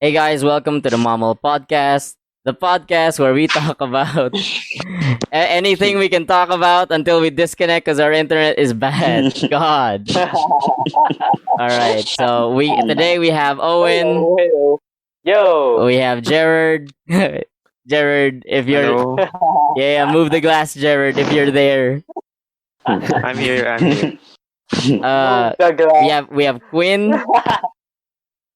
Hey guys, welcome to the Momol Podcast, the podcast where we talk about anything we can talk about until we disconnect because our internet is bad. God. All right. So we today we have Owen, Hello, hello. Yo. we have Jared. Jared, if you're Hello, move the glass, Jared, if you're there. I'm here. I'm here. Uh, Move the glass. we have Quinn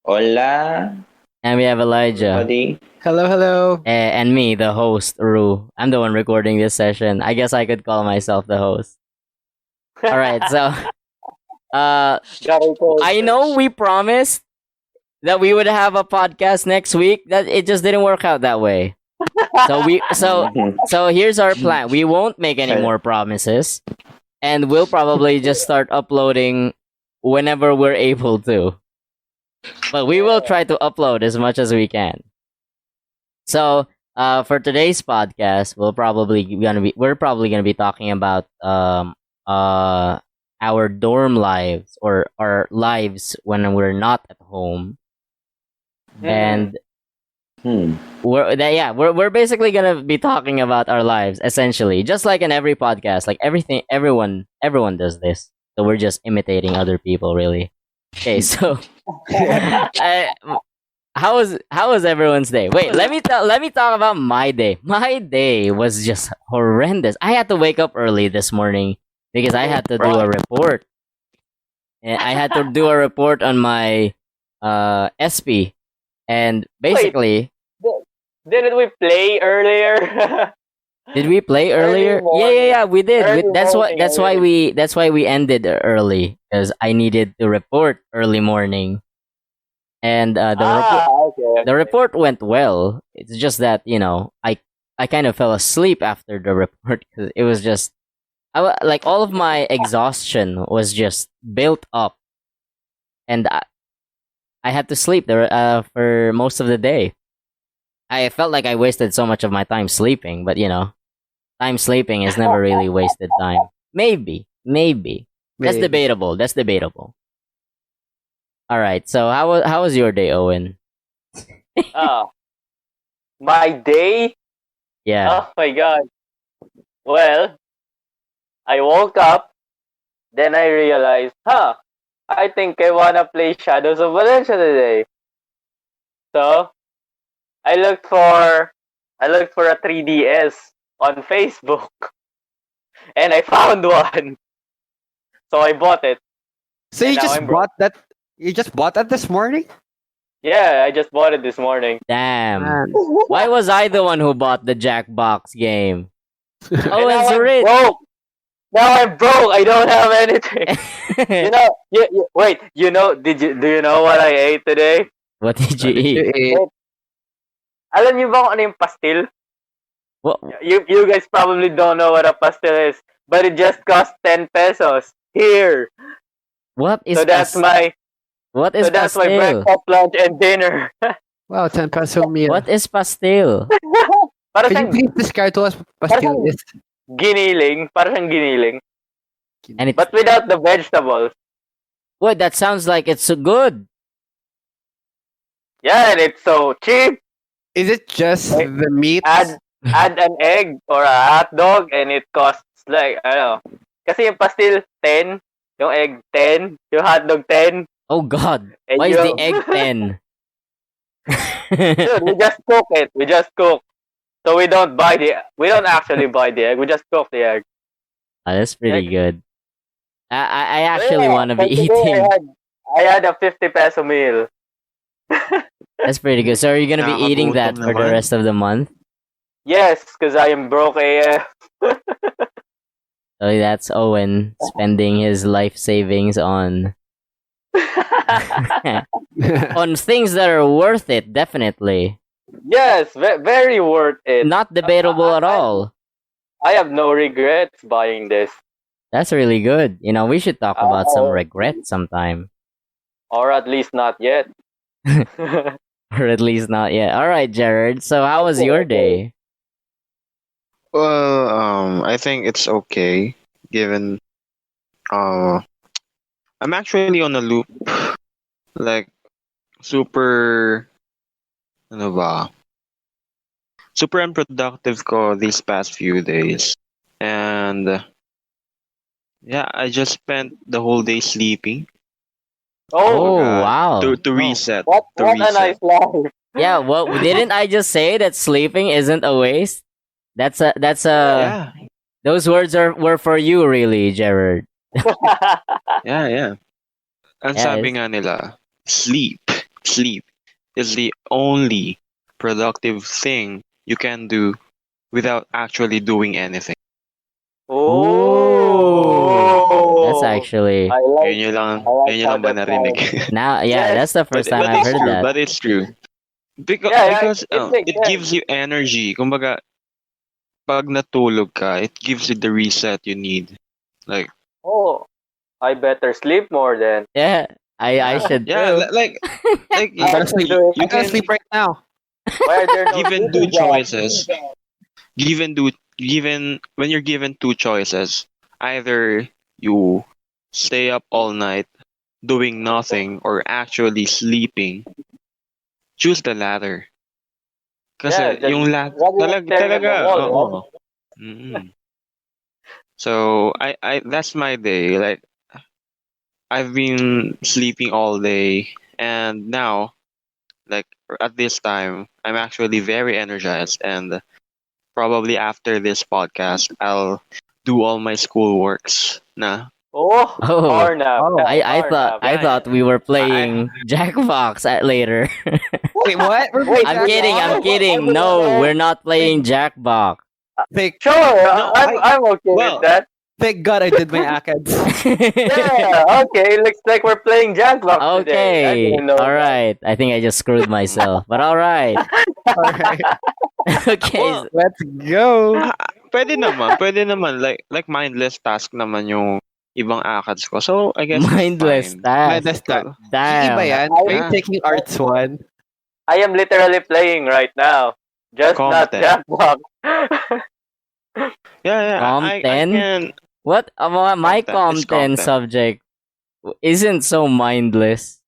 Hola, and we have Elijah. buddy. Hello, hello. And me, the host, Ru. I'm the one recording this session. I guess I could call myself the host. All right, so I know we promised that we would have a podcast next week. That it just didn't work out that way. So here's our plan. We won't make any more promises, and we'll probably just start uploading whenever we're able to. But we will try to upload as much as we can. So for today's podcast, we're probably gonna be talking about our dorm lives or our lives when we're not at home, and we're basically gonna be talking about our lives essentially, just like in every podcast, like everyone does this. So we're just imitating other people, really. Okay, so how was everyone's day? Wait, let me talk about my day. My day was just horrendous. I had to wake up early this morning because I had to do a report. And I had to do a report on my SP, and basically, Didn't we play earlier? did we play earlier? Yeah, we did. Early morning, That's why we ended early because I needed to report early morning, and okay. the report went well. It's just that I kind of fell asleep after the report because it was just like all of my exhaustion was just built up, and I had to sleep there for most of the day. I felt like I wasted so much of my time sleeping, but time sleeping is never really wasted time. Maybe. That's Maybe. debatable. That's debatable. All right. So how was your day, Owen? Ah, my day? Yeah. Oh my god. Well, I woke up, then I realized, I think I wanna play Shadows of Valencia today. So I looked for a 3DS on Facebook and I found one. So I bought it. So And you now just I'm broke. bought that? You just bought that this morning? Yeah, I just bought it this morning. Damn. Man. Why was I the one who bought the Jackbox game? And Owen's now I'm rich. broke. Now I'm broke. I don't have anything. Wait. Do you know what I ate today? What did you What did you eat? eat? Alam niyo ba kung ano yung pastil? What? You guys probably don't know what a pastil is, but it just cost 10 pesos here. What is So that's my what is my pastel? breakfast, lunch, and dinner. Wow, 10 peso meal. What is pastel? Para Can you siyang please describe to us what pastil Parang- is? giniling. Para siyang giniling. And it's But without the vegetables. what? That sounds like it's so good. Yeah, and it's so cheap. Is it just Hey, the meat? Add an egg or a hot dog and it costs like, I don't know. Kasi yung pastil, 10. Yung egg, 10. Yung hot dog, 10. Oh God! And Why is the yung- egg 10? Dude, we just cook it. We just cook. So we don't actually buy the egg. We just cook the egg. That's pretty good. I So actually yeah, want to be so today eating. I had a 50 peso meal. That's pretty good. So are you gonna be eating that Nakakagutom for the naman. rest of the month? Yes, because I am broke AF. So that's Owen spending his life savings on on things that are worth it. Definitely Yes, very worth it. not debatable at all. I have no regrets buying this. That's really good. We should talk about some regret sometime, Or at least not yet. or at least not yet. All right, Jared. So how was your day? Well, I think it's okay given I'm actually on a loop, like super Ano ba? Super unproductive ko these past few days. And yeah, I just spent the whole day sleeping. Oh, Oh, Kumbaga, wow. to Oh. reset. To what a nice reset. life. Yeah, well, didn't I just say that sleeping isn't a waste? That's a Yeah. those words were for you really, Jared. Yeah, yeah. Ang sabi Yes. nga nila, sleep. Sleep is the only productive thing you can do without actually doing anything. Ooh. That's Oh, actually I like Yun yun lang, I like yun yun how lang ba that narinig? sounds. now, yeah, Yes. that's the first time But I've it's heard true. that. But it's true. Because Yeah, yeah, because it makes it sense. gives you energy. Kumbaga, pag natulog ka, it gives you the reset you need. Like, Oh, I better sleep more then. Yeah, I yeah, should yeah, too. I How gotta to sleep. do it? I you gotta can sleep right now. Why are there no given two sleeping jobs? choices. Given when you're given two choices, either you stay up all night doing nothing or actually sleeping, choose the latter. Yeah, Kasi just yung rather than staring at talaga, the wall, oo. right? So I that's my day. Like I've been sleeping all day, and now like at this time I'm actually very energized, and probably after this podcast I'll do all my school works. Na Oh, Oh, power nap. Oh, Yeah, I power thought nap. I yeah, thought we were I playing Jackbox at later. wait, what? We're playing Wait, I'm we kidding. I'm are? Jackbox? I kidding. didn't No, know. we're not playing Thank, Jackbox. thank, Sure, no I I'm okay with well that. thank God I did my ACADS. Yeah, okay. Looks like we're playing Jackbox today. I Okay. didn't know All that. right. I think I just screwed myself. But all right. All right, Okay. well let's go. pwede naman like mindless task naman yung ibang ACADS ko. So I guess it's Mindless fine. My task. desktop. GE ba Damn. yan? Are you I Yeah, taking Arts 1? I am literally playing right now. Just not competent. Jackbox. Yeah, yeah. Com I 10? can What? My competent. It's Com 10 competent. subject isn't so mindless.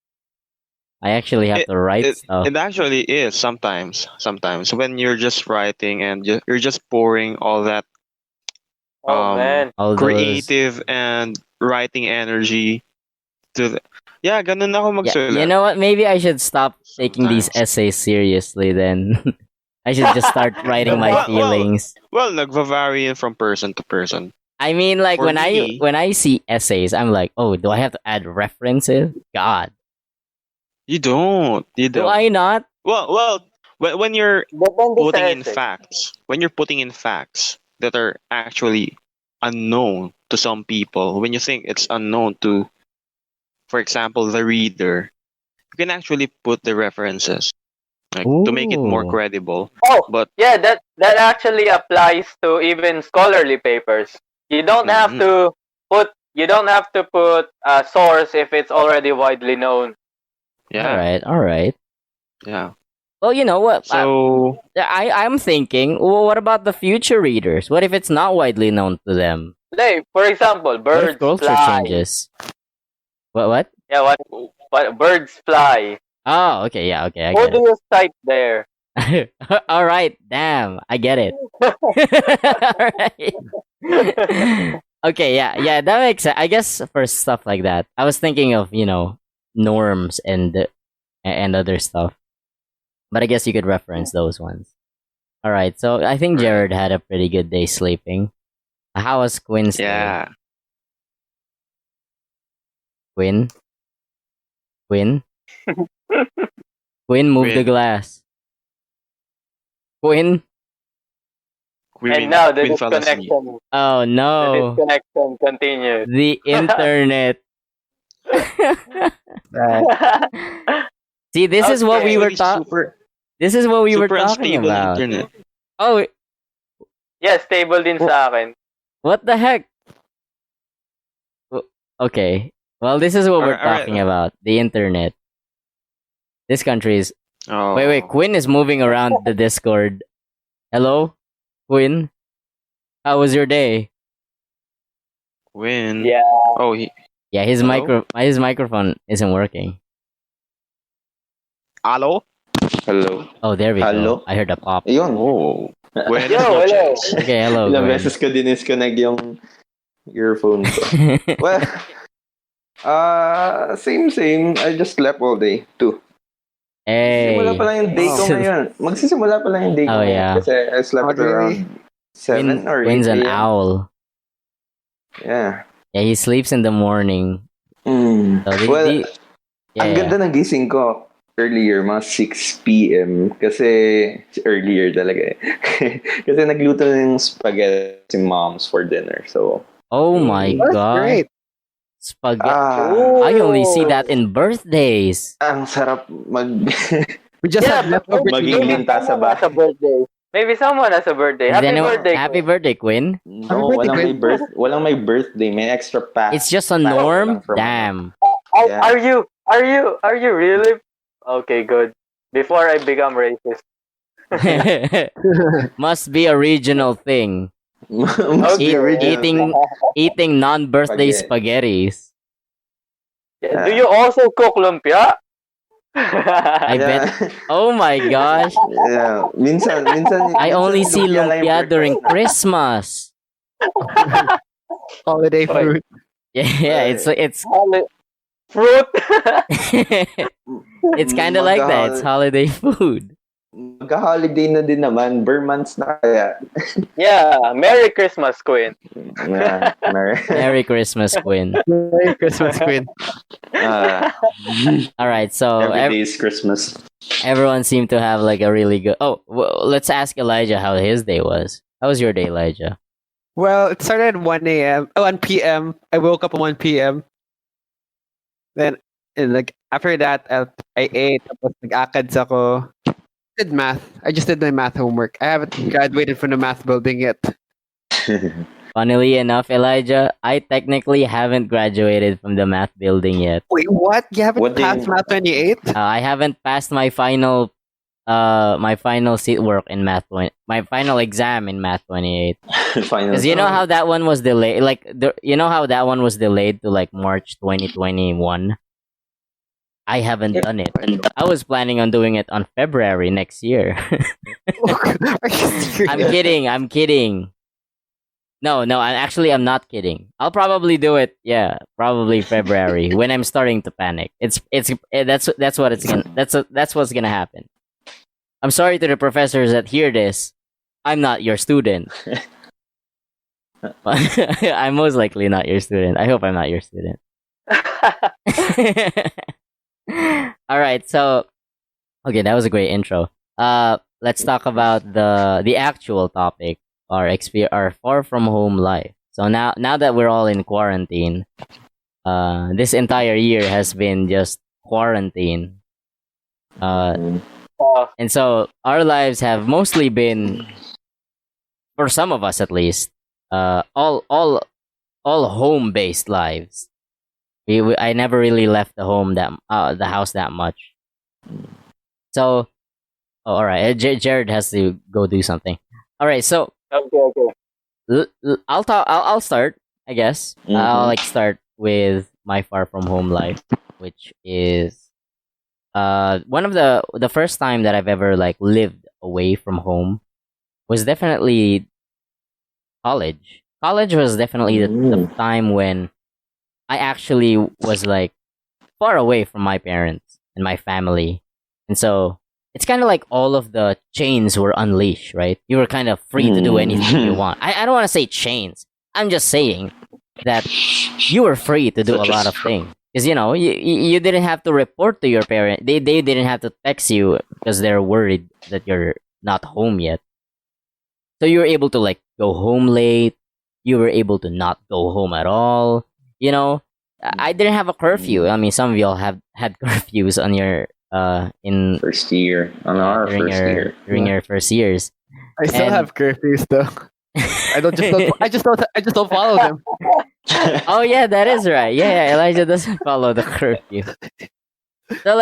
I actually have It to write it stuff. it actually is sometimes. Sometimes when you're just writing and you're just pouring all that Oh man. All those. creative and writing energy to the, yeah, ganun ako Yeah, magsulat you know what? Maybe I should stop taking these sometimes. essays seriously then. I should just start writing my Well, well, feelings. well, nagva-vary from person to person. I mean, like For me, when I see essays, I'm like, oh, do I have to add references? God, you don't. You do don't. I not? Well, when you're Depende sa putting in essay. facts, when you're putting in facts that are actually unknown to some people, when you think it's unknown to, for example, the reader, you can actually put the references like to make it more Ooh. credible. Oh, But yeah, that actually applies to even scholarly papers. You don't have mhm, to put a source if it's already widely known. yeah, All right. yeah. Well, you know what? So I'm thinking. Well, what about the future readers? What if it's not widely known to them? Like, for example, What if birds culture fly. changes? What? Yeah, what birds fly. Oh, okay, yeah, okay, I Who get do you cite there? it. All right, damn, I get it. All right. Okay, yeah, that makes sense. I guess for stuff like that, I was thinking of norms and other stuff, but I guess you could reference those ones. All right, so I think right, Jared had a pretty good day sleeping. How was Quinn's day? yeah. Quinn, Quinn, Quinn, move the Queen, glass. Quinn. And Queen, now the Queen fell asleep. disconnection Oh the no, disconnection continues. the internet. Right. See, this is what we Okay. were Actually, talking. This is what we were super talking unstable about. internet. Oh, Yeah, stable din sa akin. what the heck? Okay. Well, this is what we're All right. talking about. The internet. This country is. Wait. Oh, Quinn is moving around the Discord. Hello, Quinn. How was your day? Queen. Yeah. Oh, he. Yeah, Hello. his microphone isn't working. Hello. Hello. Oh, there we go. Hello? I heard a pop. Ayun. Oh. Buenas Yo, hello. noches. Okay, hello, Ilang Gwen. beses ko disconnect yung earphone ko. Well, same. I just slept all day too. Magsisimula Hey. pa lang yung day ko Wow. ngayon. Magsisimula pa lang yung day ko Oh, ngayon. yeah. Kasi I slept Oh, at really? around 7 or 8 Gwen's an a.m. owl. Yeah. Yeah, he sleeps in the morning. So Well, yeah, ang ganda ng gising ko earlier, mga 6 p.m. Kasi earlier talaga eh. Kasi nagluto ng spaghetti si moms for dinner. So, Oh my That's god. great. Spaghetti. ah, I only see that in birthdays. ang sarap We just Yeah, have leftover maging chicken. linta sa Someone has a bahay. birthday. Maybe someone has a birthday. Is Happy anyone- birthday. Happy Queen. birthday, Quinn. No, birthday, walang may birthday. May extra pass. It's just a pass norm. lang from Damn. Yeah. Are you really? Okay, good. Before I become racist. Must be a regional thing. Must be Okay. original. Eating non-birthday Spaghetti. spaghettis. Do you also cook lumpia? I bet. Oh my gosh. Yeah. Minsan, I only see lang yung lumpia breakfast. during Christmas. Holiday Oy. food. Yeah, it's Fruit. it's kind of like that. It's holiday food. Magka-holiday na din naman. Ber months na kaya. Yeah, Merry Christmas, Queen. Yeah. Merry Christmas, Quinn. Merry Christmas, Queen. All right, so Every day is Christmas. everyone seemed to have like a really good. Oh, well, let's ask Elijah how his day was. How was your day, Elijah? Well, it started at 1 a.m. 1 p.m. I woke up at 1 p.m. Then, and like after that, I ate. Tapos nag-ACADS ako. Did math. I just did my math homework. I haven't graduated from the math building yet. Funnily enough, Elijah, I technically haven't graduated from the math building yet. Wait, what? You haven't What do you- passed math 28? I haven't passed my final seat work in my final exam in math 28. Final. Because you know how that one was delayed, you know how that one was delayed to like March 2021. I haven't done it. I was planning on doing it on February next year. Are you serious? I'm kidding. No, I'm not kidding. I'll probably do it. Yeah, probably February when I'm starting to panic. That's what's gonna happen. I'm sorry to the professors that hear this. I'm not your student. I'm most likely not your student. I hope I'm not your student. All right, so okay, that was a great intro. Let's talk about the actual topic, our far from home life. So now that we're all in quarantine, this entire year has been just quarantine. And so our lives have mostly been, for some of us at least, all home based lives. I never really left the house that much. So, all right, Jared has to go do something. All right, so Okay. I'll start, I guess. Mhm. I'll start with my far from home life, which is one of the first time that I've ever lived away from home was definitely college. College was definitely the time when I actually was far away from my parents and my family. And so it's kind of like all of the chains were unleashed, right? You were kind of free to do anything you want. I don't want to say chains. I'm just saying that you were free to do a lot of things. Because, you didn't have to report to your parent. They didn't have to text you because they're worried that you're not home yet. So you were able to go home late. You were able to not go home at all. I didn't have a curfew. I mean, some of y'all have had curfews on your in First year. On our during first your year. during your first years. I still And- have curfews though. I just don't follow them. Oh yeah, that is right. Yeah, Elijah doesn't follow the curfew. So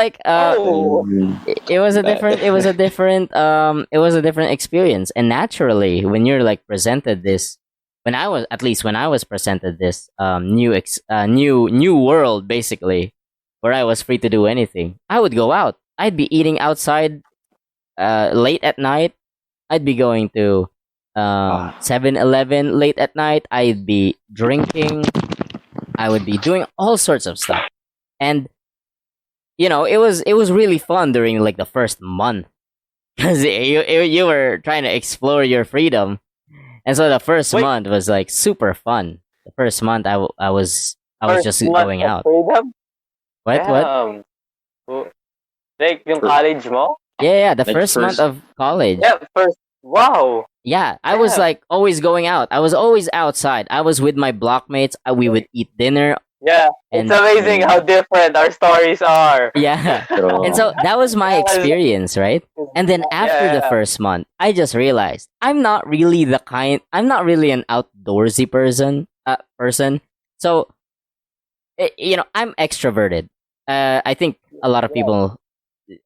it was a different experience. And naturally, when you're presented this, when I was presented this new world basically, where I was free to do anything, I would go out. I'd be eating outside late at night, I'd be going to 7-Eleven late at night. I'd be drinking. I would be doing all sorts of stuff. And it was really fun during like the first month because you were trying to explore your freedom, and so the first Wait. month was like super fun. The first month I was First just month going of out. freedom? What? Damn. Like yung college mo? Yeah, the Like first month first- of college. Yeah, first. Wow. Yeah, I was Yeah. like always going out. I was always outside. I was with my blockmates. We would eat dinner. Yeah. And It's amazing how different our stories are. yeah, True. and so that was my experience, right? And then after the Yeah. first month, I just realized I'm not really an outdoorsy person. So, I'm extroverted. I think a lot of people,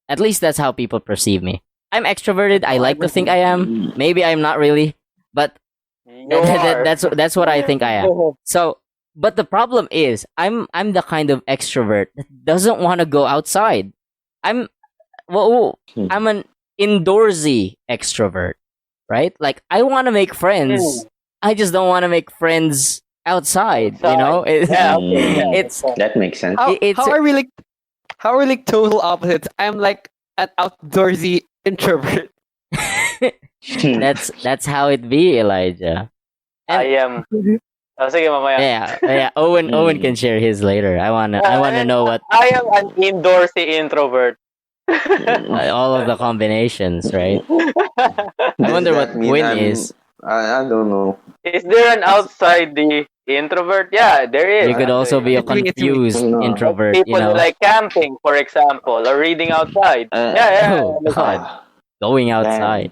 at least that's how people perceive me. I'm extroverted. I like to think I am. Maybe I'm not really, but You are. that's what I think I am. So, but the problem is, I'm the kind of extrovert that doesn't want to go outside. I'm I'm an indoorsy extrovert, right? Like I want to make friends. I just don't want to make friends outside. Yeah, okay. Yeah, It's That makes sense. How are we like total opposites? I'm like an outdoorsy introvert. that's how it be, Elijah. I am. Oh, sige, mamaya. Yeah. Owen can share his later. I wanna know what I am an indoorsy introvert. all of the combinations, right? I wonder Does what that mean Quinn I'm- is. I don't know. Is there an outside the introvert? Yeah, there is. You could also be a It's me. confused No. introvert, People who like camping, for example, or reading outside. Yeah. Oh, I God. Going outside.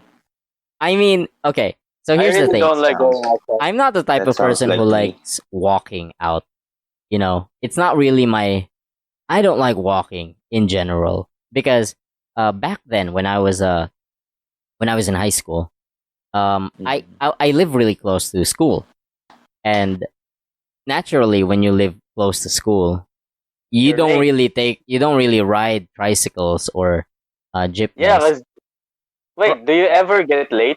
I mean, okay. So here's really the thing. don't like going outside. I'm not the type That of person sounds who like me. likes walking out. It's not really I don't like walking in general because back then when I was in high school, I live really close to school, and naturally when you live close to school, you You're don't late. really ride tricycles or jeepneys. Yeah, wait, do you ever get late?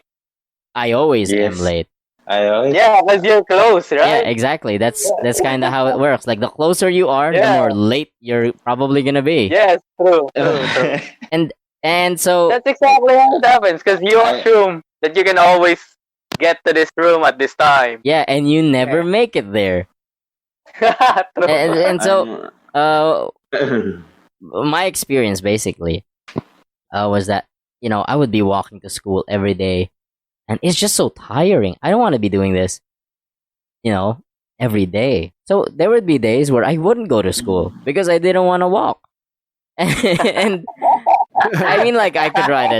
I always Yes. am late. I always Yeah, because you're close, Yeah, right? exactly. That's kind of how it works. Like the closer you are, the Yeah. more late you're probably gonna be. Yes, true. And so That's exactly how it happens, because you I- assume that you can always get to this room at this time. yeah, and you never make it there. True. And so I'm- my experience basically was that I would be walking to school every day, and it's just so tiring. I don't want to be doing this, every day. So there would be days where I wouldn't go to school because I didn't want to walk. And I mean, like I could ride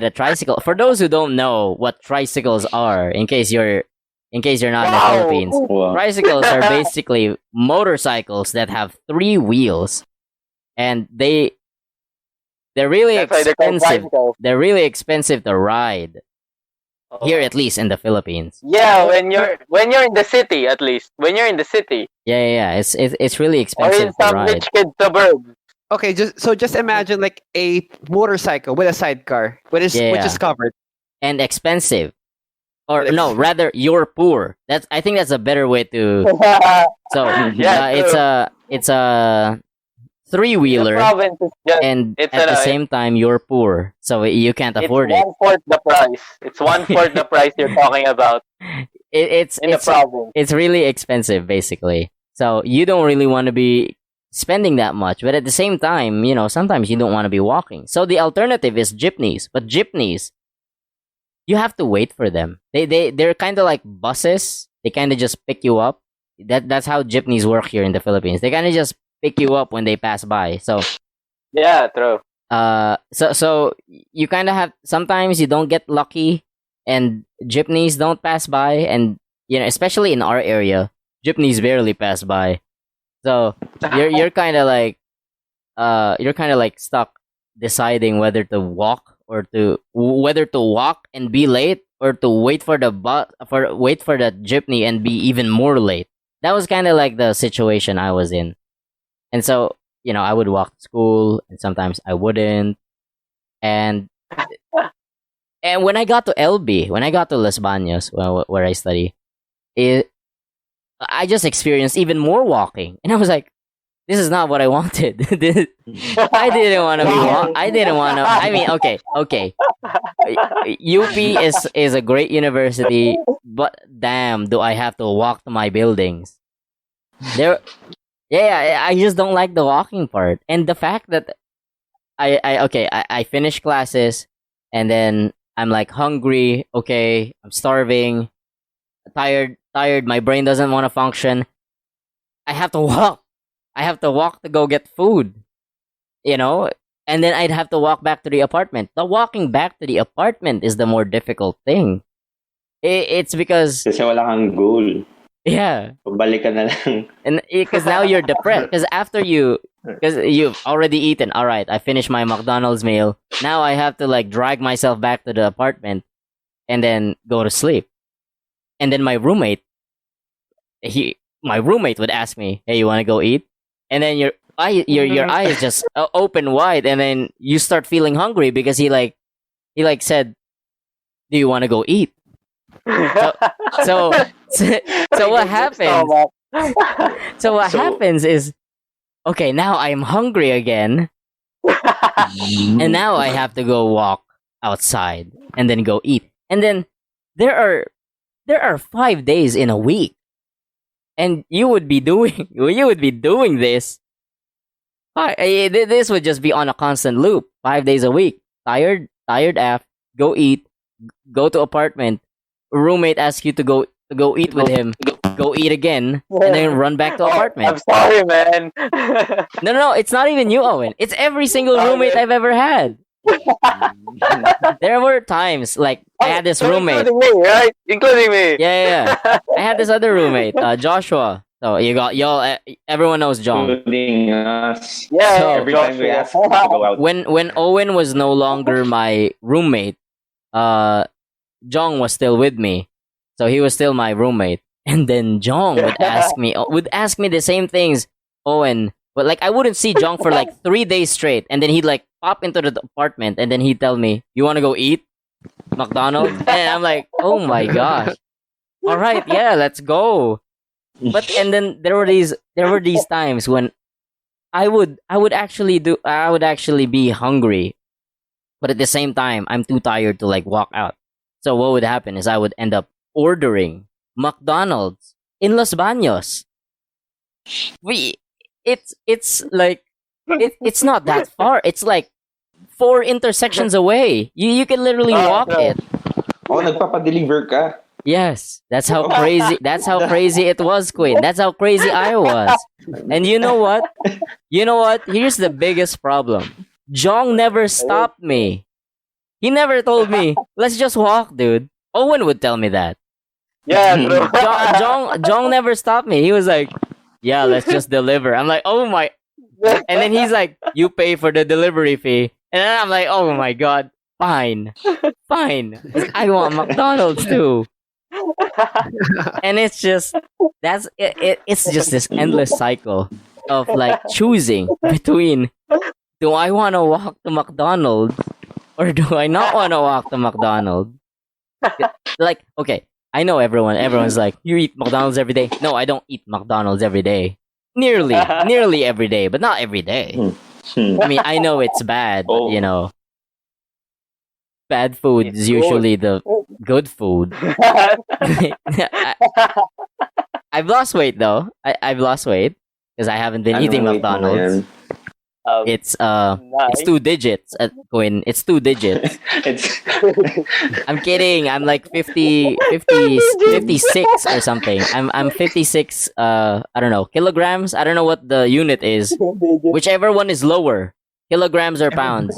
a tricycle. For those who don't know what tricycles are, in case you're not in the Wow. Philippines, Wow. tricycles are basically motorcycles that have 3 wheels, and they're really That's why they're called expensive. bicycles. They're really expensive to ride here, at least in the Philippines. Yeah, when you're in the city, at least when you're in the city Yeah. It's really or expensive in to some ride, rich kid suburb. Okay, just imagine like a motorcycle with a sidecar, which is Yeah. covered. and expensive. Or Ex- no, rather, you're poor. I think that's a better way to. So Yeah, it's a The 3-wheeler, province is just and it's at the a- same time you're poor, so you can't afford it. it's 1/4 the price. It's 1/4 the price you're talking about It's in the province. it's really expensive, basically. So you don't really want to be spending that much, but at the same time, sometimes you don't want to be walking. So the alternative is jeepneys, but jeepneys, you have to wait for them. They're kind of like buses. They kind of just pick you up. That's how jeepneys work here in the Philippines. They kind of just pick you up when they pass by. So Yeah, true. so you kind of have, sometimes you don't get lucky and jeepneys don't pass by, and especially in our area, jeepneys barely pass by. So you're kind of like stuck deciding whether to walk and be late, or to wait for the jeepney and be even more late. That was kind of like the situation I was in. And so, I would walk to school, and sometimes I wouldn't. and when I got to LB, when I got to Los Baños, where I study, I just experienced even more walking, and I was like, "This is not what I wanted." I didn't want to be. I didn't want to. I mean, okay. UP is a great university, but damn, do I have to walk to my buildings? There, yeah, I just don't like the walking part, and the fact that I finish classes, and then I'm like hungry. Okay, I'm starving, tired. My brain doesn't want to function. I have to walk. I have to walk to go get food. You know, and then I'd have to walk back to the apartment. The walking back to the apartment is the more difficult thing. It's because Kasi wala kang goal. yeah, Pabalik ka na lang. and because now you're depressed because you've already eaten. All right, I finished my McDonald's meal. Now I have to like drag myself back to the apartment and then go to sleep. And then my roommate would ask me, "Hey, you want to go eat?" And then your eyes just open wide, and then you start feeling hungry because he said, "Do you want to go eat?" So so what happens? So what So- happens is, okay, now I'm hungry again, and now I have to go walk outside and then go eat. And then there are 5 days in a week, and you would be doing this. This would just be on a constant loop. 5 days a week. Tired af. Go eat. Go to apartment. Roommate asks you to go eat with him. Go eat again, and then run back to I'm apartment. sorry, man. No, it's not even you, Owen. It's every single roommate I've ever had. There were times like I had this roommate. Including me, right? Including me. Yeah. I had this other roommate, Joshua. So you got y'all. Everyone knows John. Including us. Yeah, So- Every time we ask him to go out. When Owen was no longer my roommate, Jong was still with me, so he was still my roommate. And then Jong would ask me the same things, Owen. But like I wouldn't see Jong for like 3 days straight, and then he'd like pop into the apartment, and then he'd tell me, "You want to go eat McDonald's?" And I'm like, "Oh my gosh! All right, yeah, let's go." But and then there were these times when I would actually be hungry, but at the same time I'm too tired to like walk out. So what would happen is I would end up ordering McDonald's in Los Baños. It's like it's not that far. It's like 4 intersections away. You can literally walk no. it. Oh, nagpapadeliver ka. Yes, that's how crazy. That's how crazy it was, Queen. That's how crazy I was. And you know what? Here's the biggest problem. Jong never stopped me. He never told me, "Let's just walk, dude." Owen would tell me that. Yeah, true. Jong never stopped me. He was like, "Yeah, let's just deliver." I'm like, "Oh my!" And then he's like, "You pay for the delivery fee." And then I'm like, "Oh my god, fine. I want McDonald's too." And it's just it's just this endless cycle of like choosing between, do I want to walk to McDonald's or do I not want to walk to McDonald's? Like, okay, I know everyone's like, "You eat McDonald's every day?" No, I don't eat McDonald's every day. Nearly every day, but not every day. I mean, I know it's bad, but Oh. you know, bad food It's is usually the good food. I've lost weight though. I've lost weight because I haven't been eating Anong weight mo McDonald's. ngayon? It's nice. 2 digits. Quinn, it's 2 digits. It's I'm kidding. I'm like 56 or something. I'm 56. I don't know, kilograms. I don't know what the unit is. Whichever one is lower, kilograms or pounds.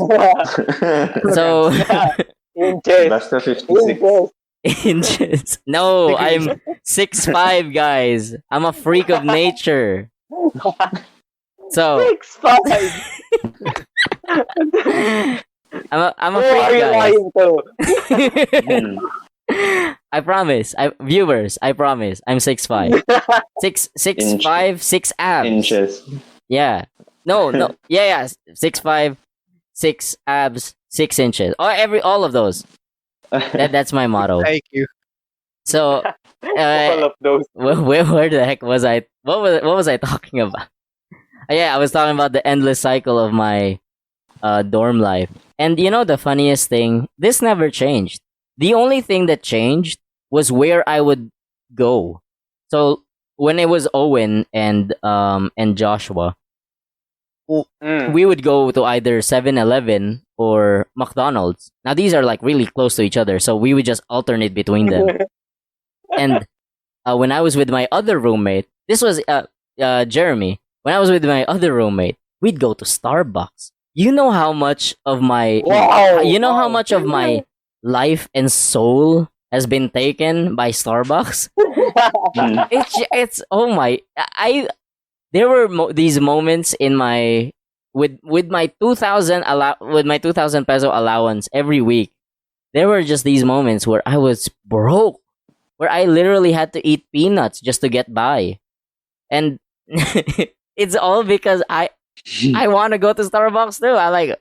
So Inches. basta 56. Inches. inches. No, I'm 6'5", guys. I'm a freak of nature. So 6'5". I'm a Who are freak, you guys. lying to? I promise. Viewers, I promise. I'm 6'5". 6'5", 6 abs. Inches. Yeah. No. Yeah. 6'5", 6 abs, 6 inches. All of those. That's my motto. Thank you. So, All of those. where the heck was I? What was I talking about? Yeah, I was talking about the endless cycle of my dorm life. And you know the funniest thing? This never changed. The only thing that changed was where I would go. So when it was Owen and Joshua, Mm. we would go to either 7-Eleven or McDonald's. Now these are like really close to each other, so we would just alternate between them. And when I was with my other roommate, this was Jeremy. When I was with my other roommate, we'd go to Starbucks. You know how much of my Wow. you know how Wow. much of my life and soul has been taken by Starbucks? It's oh my I there were these moments in my with my 2000 peso allowance every week. There were just these moments where I was broke, where I literally had to eat peanuts just to get by. And it's all because I want to go to Starbucks too. I like,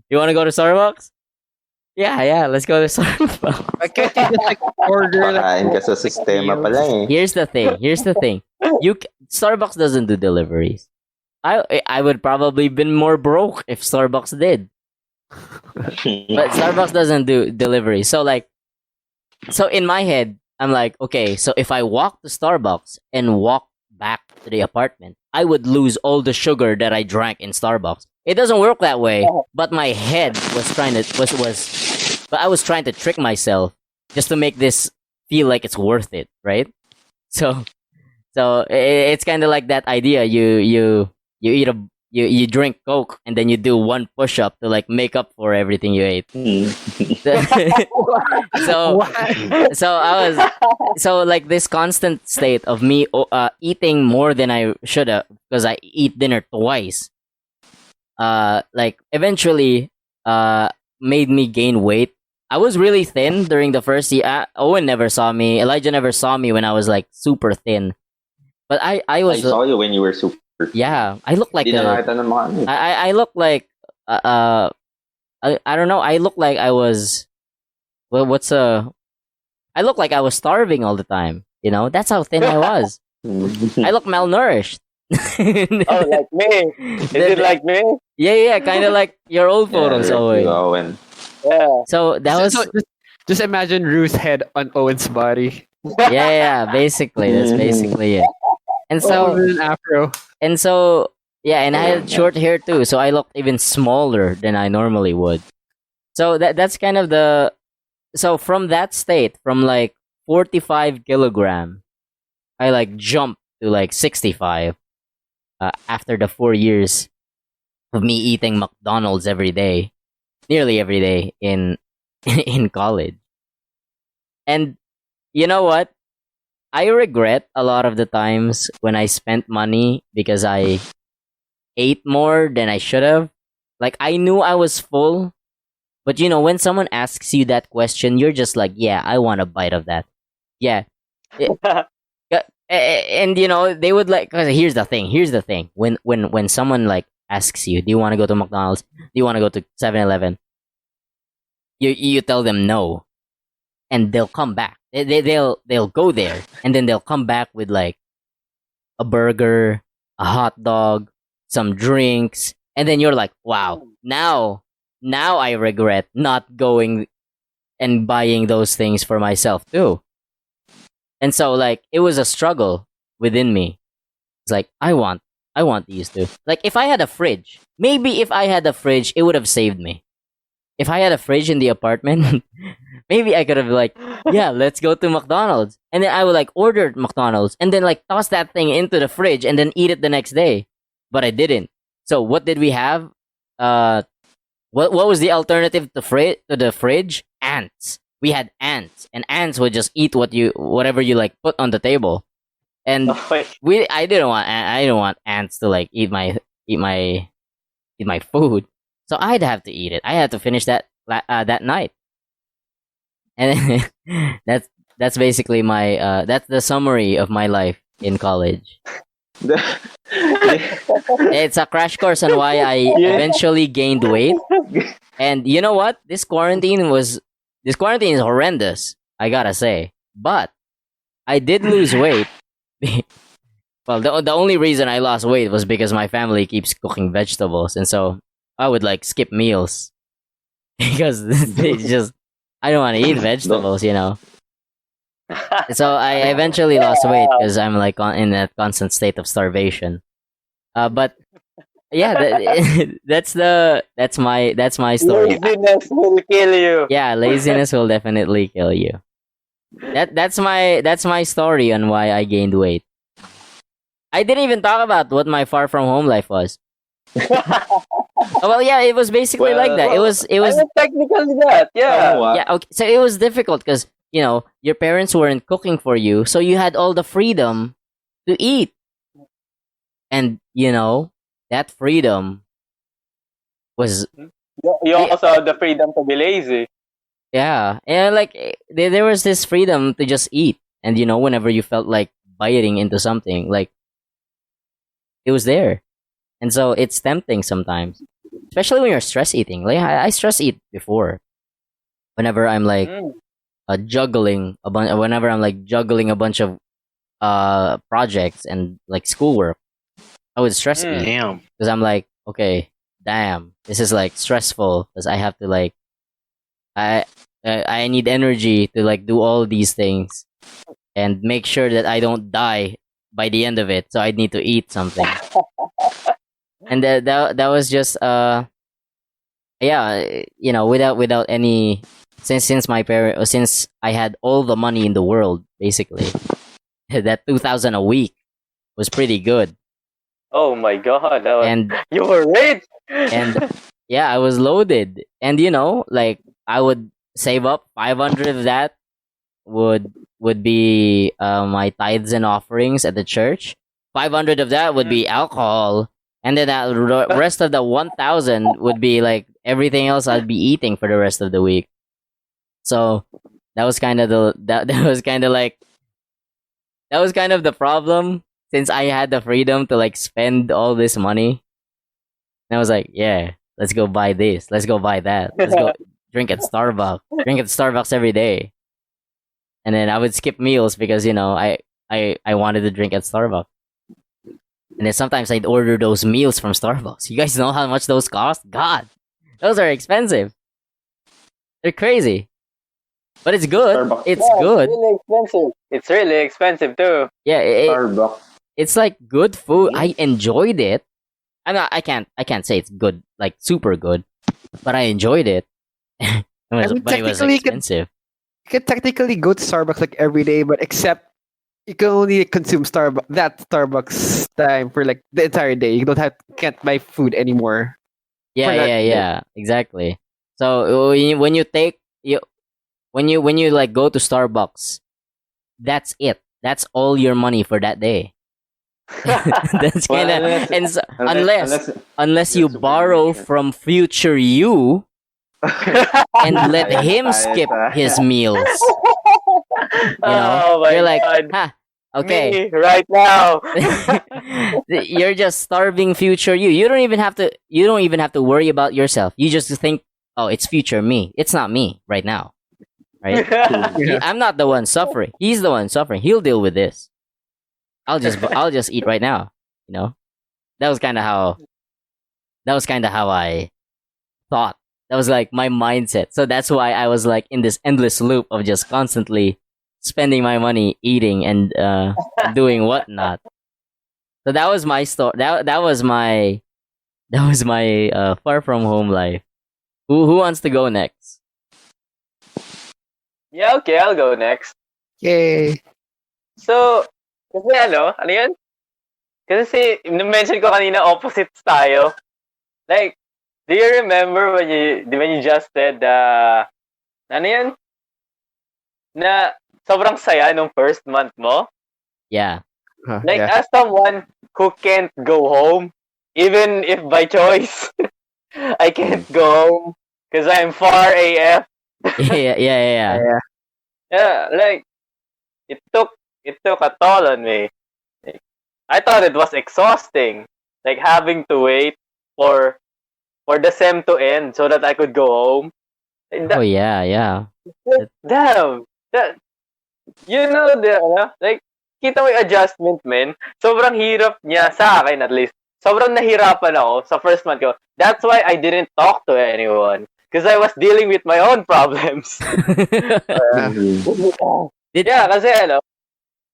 you want to go to Starbucks? Yeah, let's go to Starbucks. Why can't you just like order like Pakain ka sa sistema pa lang eh. Here's the thing. Starbucks doesn't do deliveries. I would probably been more broke if Starbucks did. But Starbucks doesn't do delivery. So in my head, I'm like, okay, so if I walk to Starbucks and walk back to the apartment, I would lose all the sugar that I drank in Starbucks. It doesn't work that way, but my head was trying to but I was trying to trick myself just to make this feel like it's worth it, right? So it's kind of like that idea. You eat you drink Coke and then you do one push up to like make up for everything you ate. so what? so I was like this constant state of me eating more than I should have because I eat dinner twice. Like eventually made me gain weight. I was really thin during the first year. Owen never saw me. Elijah never saw me when I was like super thin. But I I was saw you when you were super. yeah, I look like Hindi na a nakita ng mga ano. I look like I don't know. I look like I was well. I look like I was starving all the time. You know, that's how thin I was. I look malnourished. Oh, like me. Is it like me? Yeah, kind of like your old photos, Yeah, Owen. Owen. Yeah. So that was So just imagine Ruth's head on Owen's body. yeah. Basically, that's basically it. And So so with an afro. and so yeah, and I had short hair too, so I looked even smaller than I normally would. So that's kind of the so from that state, from like 45 kilogram, I like jumped to like 65 after the 4 years of me eating McDonald's every day, nearly every day in in college. And you know what? I regret a lot of the times when I spent money because I ate more than I should have. Like I knew I was full, but you know when someone asks you that question, you're just like, "Yeah, I want a bite of that." Yeah. And you know they would like. 'Cause here's the thing. When someone like asks you, "Do you want to go to McDonald's? Do you want to go to 7-Eleven?" You tell them no, and they'll come back. They'll go there, and then they'll come back with like a burger, a hot dog, some drinks, and then you're like, "Wow, now I regret not going and buying those things for myself too." And so like it was a struggle within me. It's like I want these too. Like if I had a fridge, maybe if I had a fridge, it would have saved me. If I had a fridge in the apartment, maybe I could have like, yeah, let's go to McDonald's. And then I would like order McDonald's and then like toss that thing into the fridge and then eat it the next day. But I didn't. So what did we have? What was the alternative to the fridge? Ants. We had ants, and ants would just eat whatever you like put on the table. And I didn't want ants to like eat my food. So I'd have to eat it. I had to finish that that night. And that's basically my that's the summary of my life in college. It's a crash course on why I Yeah. eventually gained weight. And you know what? This quarantine is horrendous, I gotta say. But I did lose weight. Well, the only reason I lost weight was because my family keeps cooking vegetables, and so I would like skip meals because it's just I don't want to eat Don't. vegetables, you know. So I eventually lost weight because I'm like in a constant state of starvation. But yeah, that's my story. Laziness will kill you. Yeah, laziness will definitely kill you. That's my story on why I gained weight. I didn't even talk about what my far from home life was. Oh, well, yeah, it was basically like that. It was I mean, technically that, yeah. Somewhat. yeah, okay. So it was difficult because your parents weren't cooking for you, so you had all the freedom to eat, and that freedom was You also have the freedom to be lazy. yeah, and like there was this freedom to just eat, and whenever you felt like biting into something, like it was there, and so it's tempting sometimes, especially when you're stress eating. Like I stress eat before, whenever I'm like Mm. juggling a bunch, whenever I'm like juggling a bunch of projects and like schoolwork, I would stress Mm. eat Damn. because I'm like, okay, damn, this is like stressful because I have to like I I need energy to like do all these things and make sure that I don't die by the end of it. So I need to eat something, and that was just yeah, without any since my parent since I had all the money in the world basically, that 2,000 a week was pretty good, Oh my god, and you were rich. and yeah, I was loaded, and like I would save up 500 of that would be my tithes and offerings at the church. 500 of that would be alcohol, and then that rest of the 1,000 would be like everything else I'd be eating for the rest of the week. So that was kind of that was kind of like that was kind of the problem since I had the freedom to like spend all this money. And I was like, yeah, let's go buy this, let's go buy that, let's go drink at Starbucks every day. And then I would skip meals because I wanted to drink at Starbucks. And then sometimes I'd order those meals from Starbucks. You guys know how much those cost? God, those are expensive. They're crazy, but it's good. Starbucks. It's Yeah, good. it's really expensive. It's really expensive too. Yeah, Starbucks. it's like good food. I enjoyed it. I can't say it's good, like super good, but I enjoyed it. I mean, But it was technically, expensive. you can technically go to Starbucks like every day, but except you can only consume Starbucks time for like the entire day. You can't buy food anymore Yeah, for that yeah, day. yeah, exactly. So when you like go to Starbucks, that's it. That's all your money for that day. That's Well, kind of unless and so, unless unless you you're borrow superannuation. from future you and let him skip his meals. Oh my You're like, god. ha, okay. Me right now. You're just starving future you. You don't even have to worry about yourself. You just think, oh, it's future me. It's not me right now, right? Yeah. I'm not the one suffering. He's the one suffering. He'll deal with this. I'll just eat right now. You know, that was kind of how I thought. That was like my mindset. So that's why I was like in this endless loop of just constantly spending my money, eating, and doing whatnot. So that was my story. That was my far from home life. Who wants to go next? Yeah, okay, I'll go next. Yay. So, kasi ano yan? Kasi mention ko kanina opposites tayo. Like, do you remember when you just said, ano yan? Na sobrang saya nung first month mo? Yeah. Like, Yeah. as someone who can't go home, even if by choice, I can't go home because I'm far AF. Yeah, yeah, yeah, yeah. Yeah. Yeah, like, it took a toll on me. Like, I thought it was exhausting, like having to wait for the sem to end so that I could go home. And Oh yeah, yeah. damn, that like kita mo yung adjustment, men. Sobrang hirap niya sa akin at least. Sobrang nahirapan ako sa first month ko. That's why I didn't talk to anyone. Because I was dealing with my own problems. Yeah, kasi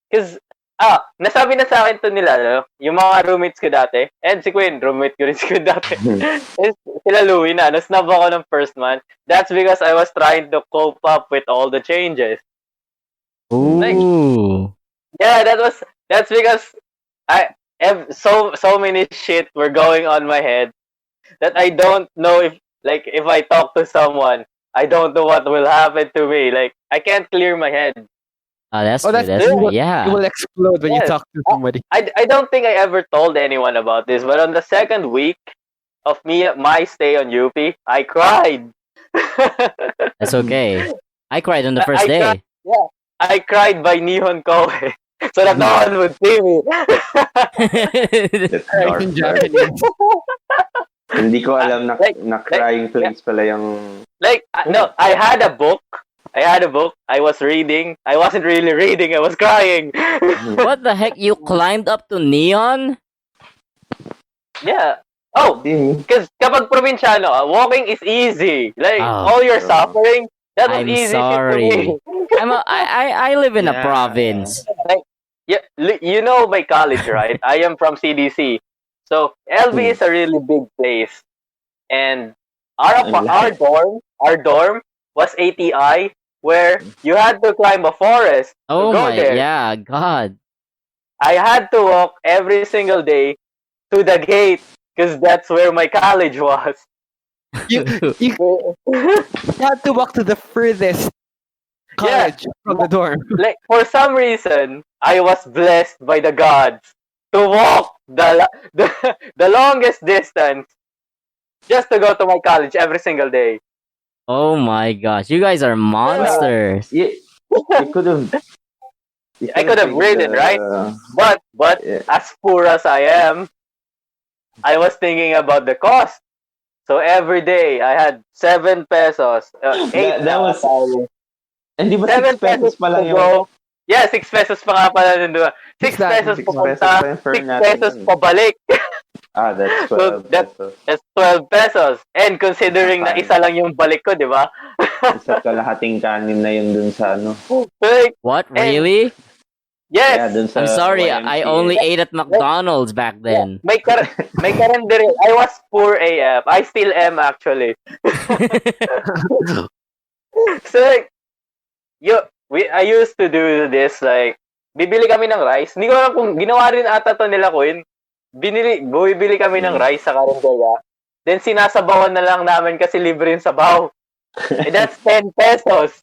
because nasabi na sa akin to nila, yung mga roommates ko dati, and si Quinn, roommate ko rin si Quinn dati. Sila Louie na, snub ako ng first month. That's because I was trying to cope up with all the changes. Ooh. Yeah, that's because so many shit were going on my head that I don't know if I talk to someone, I don't know what will happen to me. Like I can't clear my head. That's Oh, true. that's That's true. true. You Yeah. will explode when you Yes. talk to somebody. I don't think I ever told anyone about this, but on the second week of my stay on UP, I cried. That's okay. I cried on the first I day. cried. Yeah, I cried by Nihon Koe so that no one would see me. That's Right, dark. in Japanese. Hindi ko alam na, Like- na crying place pala yung... Like no, I had a book. I was reading. I wasn't really reading. I was crying. What the heck? You climbed up to Neon? Yeah. Oh, because kapag probinsyano, walking is easy. Like Oh. all your suffering, that was I'm easy shit sorry. to me. I live in a Yeah. province. Yeah, you know my college, right? I am from CDC, so LB is a really big place, and our dorm was ATI, where you had to climb a forest Oh to go my, there. yeah, God. I had to walk every single day to the gate because that's where my college was. You had to walk to the furthest college from the dorm. Like for some reason, I was blessed by the gods to walk the longest distance just to go to my college every single day. Oh my gosh, you guys are monsters. You could have... I could have ridden, right? But Yeah. as poor as I am, I was thinking about the cost. So every day I had 7 pesos, 8 That was... pesos, Hindi ba 7 6 pesos pa lang to yung... go. Yeah, 6 pesos pa nga pala nun, diba? 6 Exactly, pesos 6 pesos papunta, pa yung fare 6 natin pesos dun. pabalik. That's So 12 that- pesos. That's 12 pesos. And considering na isa lang yung balik ko, di ba? Isa't kalahating kanin na yun dun sa ano. So, like, What, And- really? yes. Yeah, dun sa I'm sorry, YMCA. I only ate at McDonald's back then. May karinderya. I was poor AF. I still am actually. So like, I used to do this like, bibili kami ng rice. Hindi ko alam kung ginawa rin ata to nila Quinn. Bumibili kami ng rice sa karinderya. Then sinasabawan na lang namin kasi libre yung sabaw. And that's 10 pesos.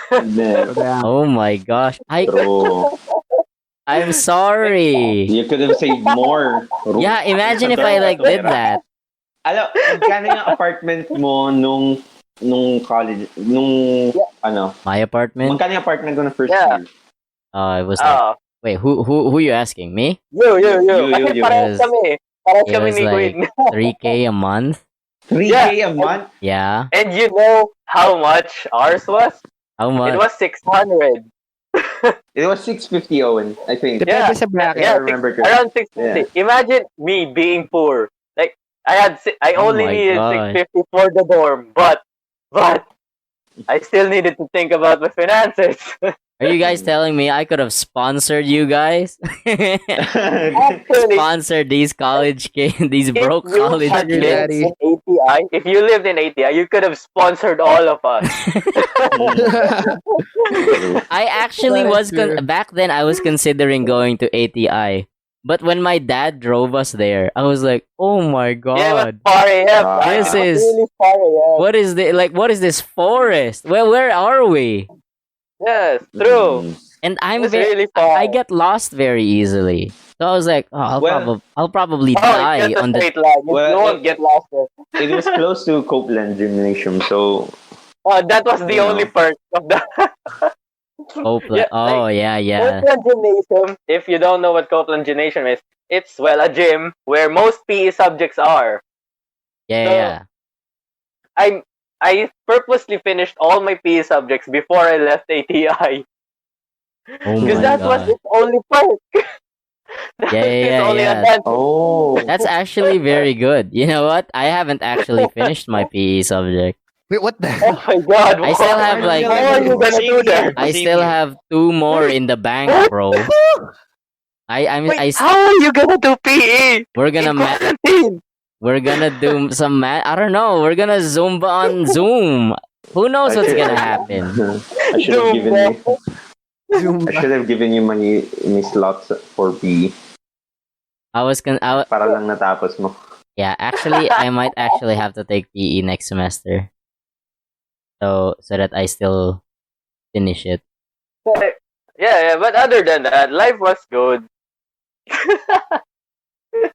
Hindi. Oh my gosh. True. I'm sorry. You could have saved more. Yeah, imagine if I like did that. Alam, magkano yung apartment mo nung college, ano? My apartment? Magkano yung apartment ko na first Yeah. year? It was like, wait, who you asking? Me? You. You. Kasi parehas Yes. kami. Parehas It kami was ni like Quinn. 3K a month? 3K a month? Yeah. And you know how much ours was? How It much? was 600. It was 650, Owen, I think. Depende sa bracket. I remember correctly. Around 650. Imagine me being poor. Like I Oh only my needed God. 650 for the dorm, but I still needed to think about my finances. Are you guys telling me I could have sponsored you guys? Actually, Sponsored these college kids, these if broke you college had lived kids. in ATI, if you lived in ATI, you could have sponsored all of us. I actually That is was true. back then. I was considering going to ATI, but when my dad drove us there, I was like, "Oh my Yeah, it was god, far AF. Wow. right? This It was is- really far AF. what is the like? What is this forest? Where are we?" Yes, true. And It I'm was very, really far. I get lost very easily. So I was like, oh, Well- I'll probably Oh, die it's just a on the. straight line. You Well, won't get lost there. It was close to Copeland Gymnasium, so Oh, that was the You only know. perk of the. Copeland. Oh, yeah. Copeland Gymnasium, if you don't know what Copeland Gymnasium is, it's, well, a gym where most PE subjects are. Yeah, So, yeah. I purposely finished all my PE subjects before I left ATI. Oh Because my that was god. its only part. That Yeah, was its yeah, only yeah. advantage. Oh. That's actually very good. You know what? I haven't actually finished my PE subject. Wait, what the Oh hell? my god, I still have like how are you gonna Same do here. that? I Same still here. have 2 more in the bank, What? bro. Wait, how are you gonna do PE? We're gonna In quarantine? we're gonna do some math. I don't know. We're gonna Zumba on Zoom. Who knows what's gonna happen? I should have given you. I Zumba. should have given you my slots for PE I was gonna. para lang natapos mo. Yeah, actually, I might actually have to take PE next semester. So that I still finish it. Yeah, but other than that, life was good.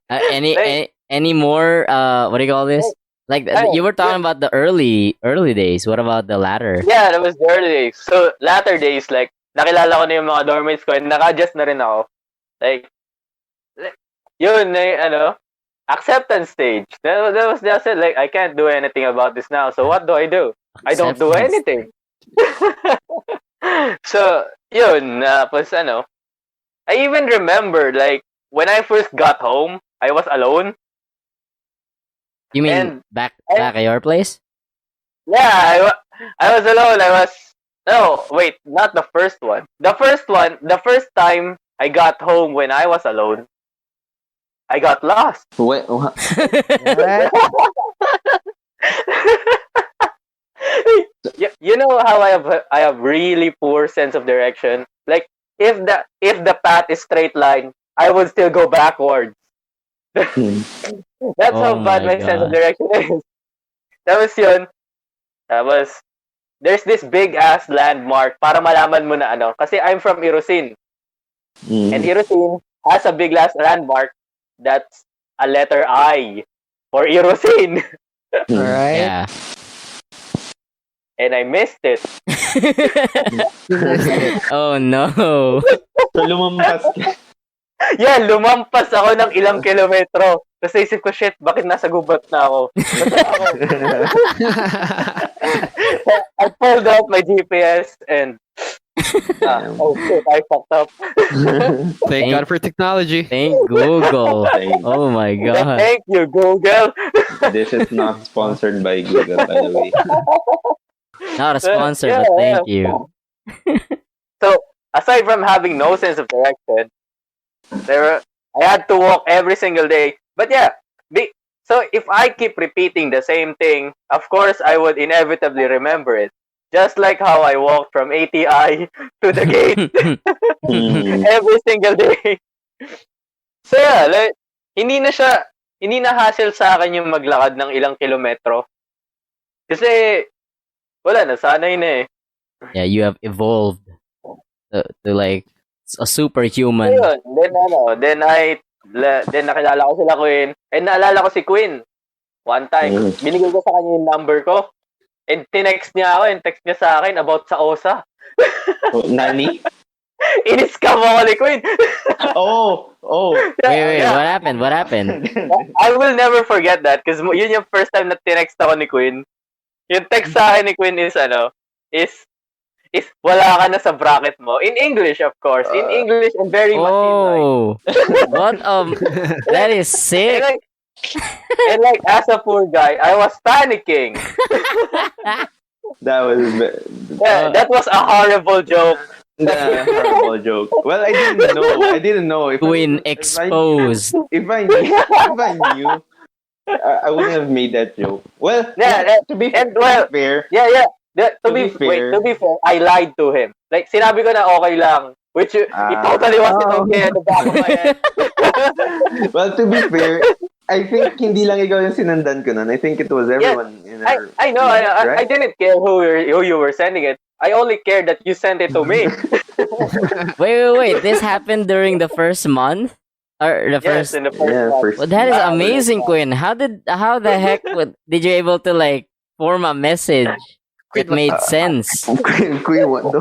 Any, Like, any more? What do you call this? Like you were talking about the early days. What about the latter? yeah, that was the early days. So, latter days, like, nakilala ko na yung mga dormmates ko and naka-adjust na rin ako. Like, yun, acceptance stage. That was just it. Like, I can't do anything about this now. So, what do? I don't do Acceptance. anything. So, yun, tapos I even remember, like, when I first got home, I was alone. You mean And back at your place? Yeah, I was alone. No, wait, not the first one. The first time I got home when I was alone, I got lost. What? What? You know how I have really poor sense of direction. Like, if the path is straight line, I would still go backwards. That's how Oh bad my my sense of God. direction is. That was yun. There's this big ass landmark para malaman mo na kasi I'm from Irosin, and Irosin has a big ass landmark that's a letter I for Irosin. Alright. Yeah. And I missed it. Oh no. So lumampas ka. Yeah, lumampas ako ng ilang kilometro. Tapos isip ko, shit, bakit nasa gubat na ako? I pulled out my GPS and oh shit, I fucked up. Thank God for technology. Thank Google. Thank- Oh my god. Thank you, Google. This is not sponsored by Google, by the way. Not a sponsor, Yeah, but thank you. So, aside from having no sense of direction, I had to walk every single day. But yeah, so if I keep repeating the same thing, of course I would inevitably remember it. Just like how I walked from ATI to the gate every single day. So yeah, like, hindi na hassle sa akin yung maglakad ng ilang kilometro. Kasi, wala na, sanay na eh. Yeah, you have evolved to like a superhuman. Ayun, then nakilala ko sila Queen. And naalala ko si Queen. One time, binigay ko sa kanya yung number ko. And tinext niya ako, and text niya sa akin about sa OSA. Nani? In-scam ako ni Queen. Oh! Wait, Yeah. what happened? I will never forget that because yun yung first time na tinext ako ni Queen. Yung text sa akin ni Queen is wala ka na sa bracket mo. In English, of course. In English and very machine-like. Oh, what that is sick. And like, as a poor guy, I was panicking. That was Yeah, that was a horrible joke. a horrible joke. Well, I didn't know. If Queen exposed. If I knew, I wouldn't have made that joke. Well, Yeah, to be and well, fair, Yeah. To To be be fair. I lied to him. Like, sinabi ko na okay lang. Which it totally wasn't okay at the back of my head. well, to be fair, I think hindi lang ikaw yung sinundan ko nun. I think it was everyone in our I know. I right? didn't care who you were sending it. I only cared that you sent it to me. Wait. This happened during the first month? Or the Yes, first in the first Yeah, one. first. Well, that is amazing, Quinn. How the heck did you able to like form a message that made sense? Queen, what the?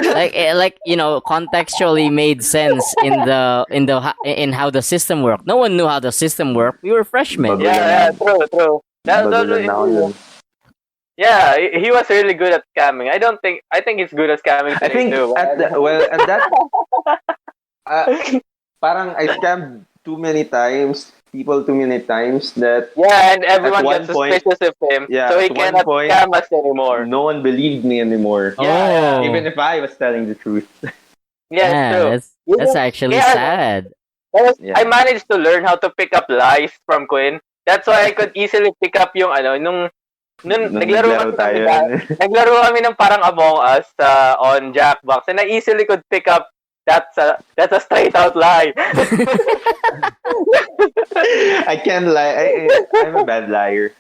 like contextually made sense in how the system worked. No one knew how the system worked. We were freshmen. Yeah, true. That was Bagulan na ako nun. yeah, he was really good at scamming. I think he's good at scamming I today think too. at that parang I scammed too many times, people too many times that Yeah, and everyone one got point- suspicious of him, yeah, so he at one cannot point- scam us anymore. no one believed me anymore. Oh, Even if I was telling the truth. Yeah, it's yeah, true. that's actually Yeah, sad. Yeah. I managed to learn how to pick up lies from Quinn. That's why I could easily pick up yung nung naglaro naglaro tayo. naglaro kami ng parang Among Us on Jackbox, and I easily could pick up that's a straight out lie. I can't lie. I'm a bad liar.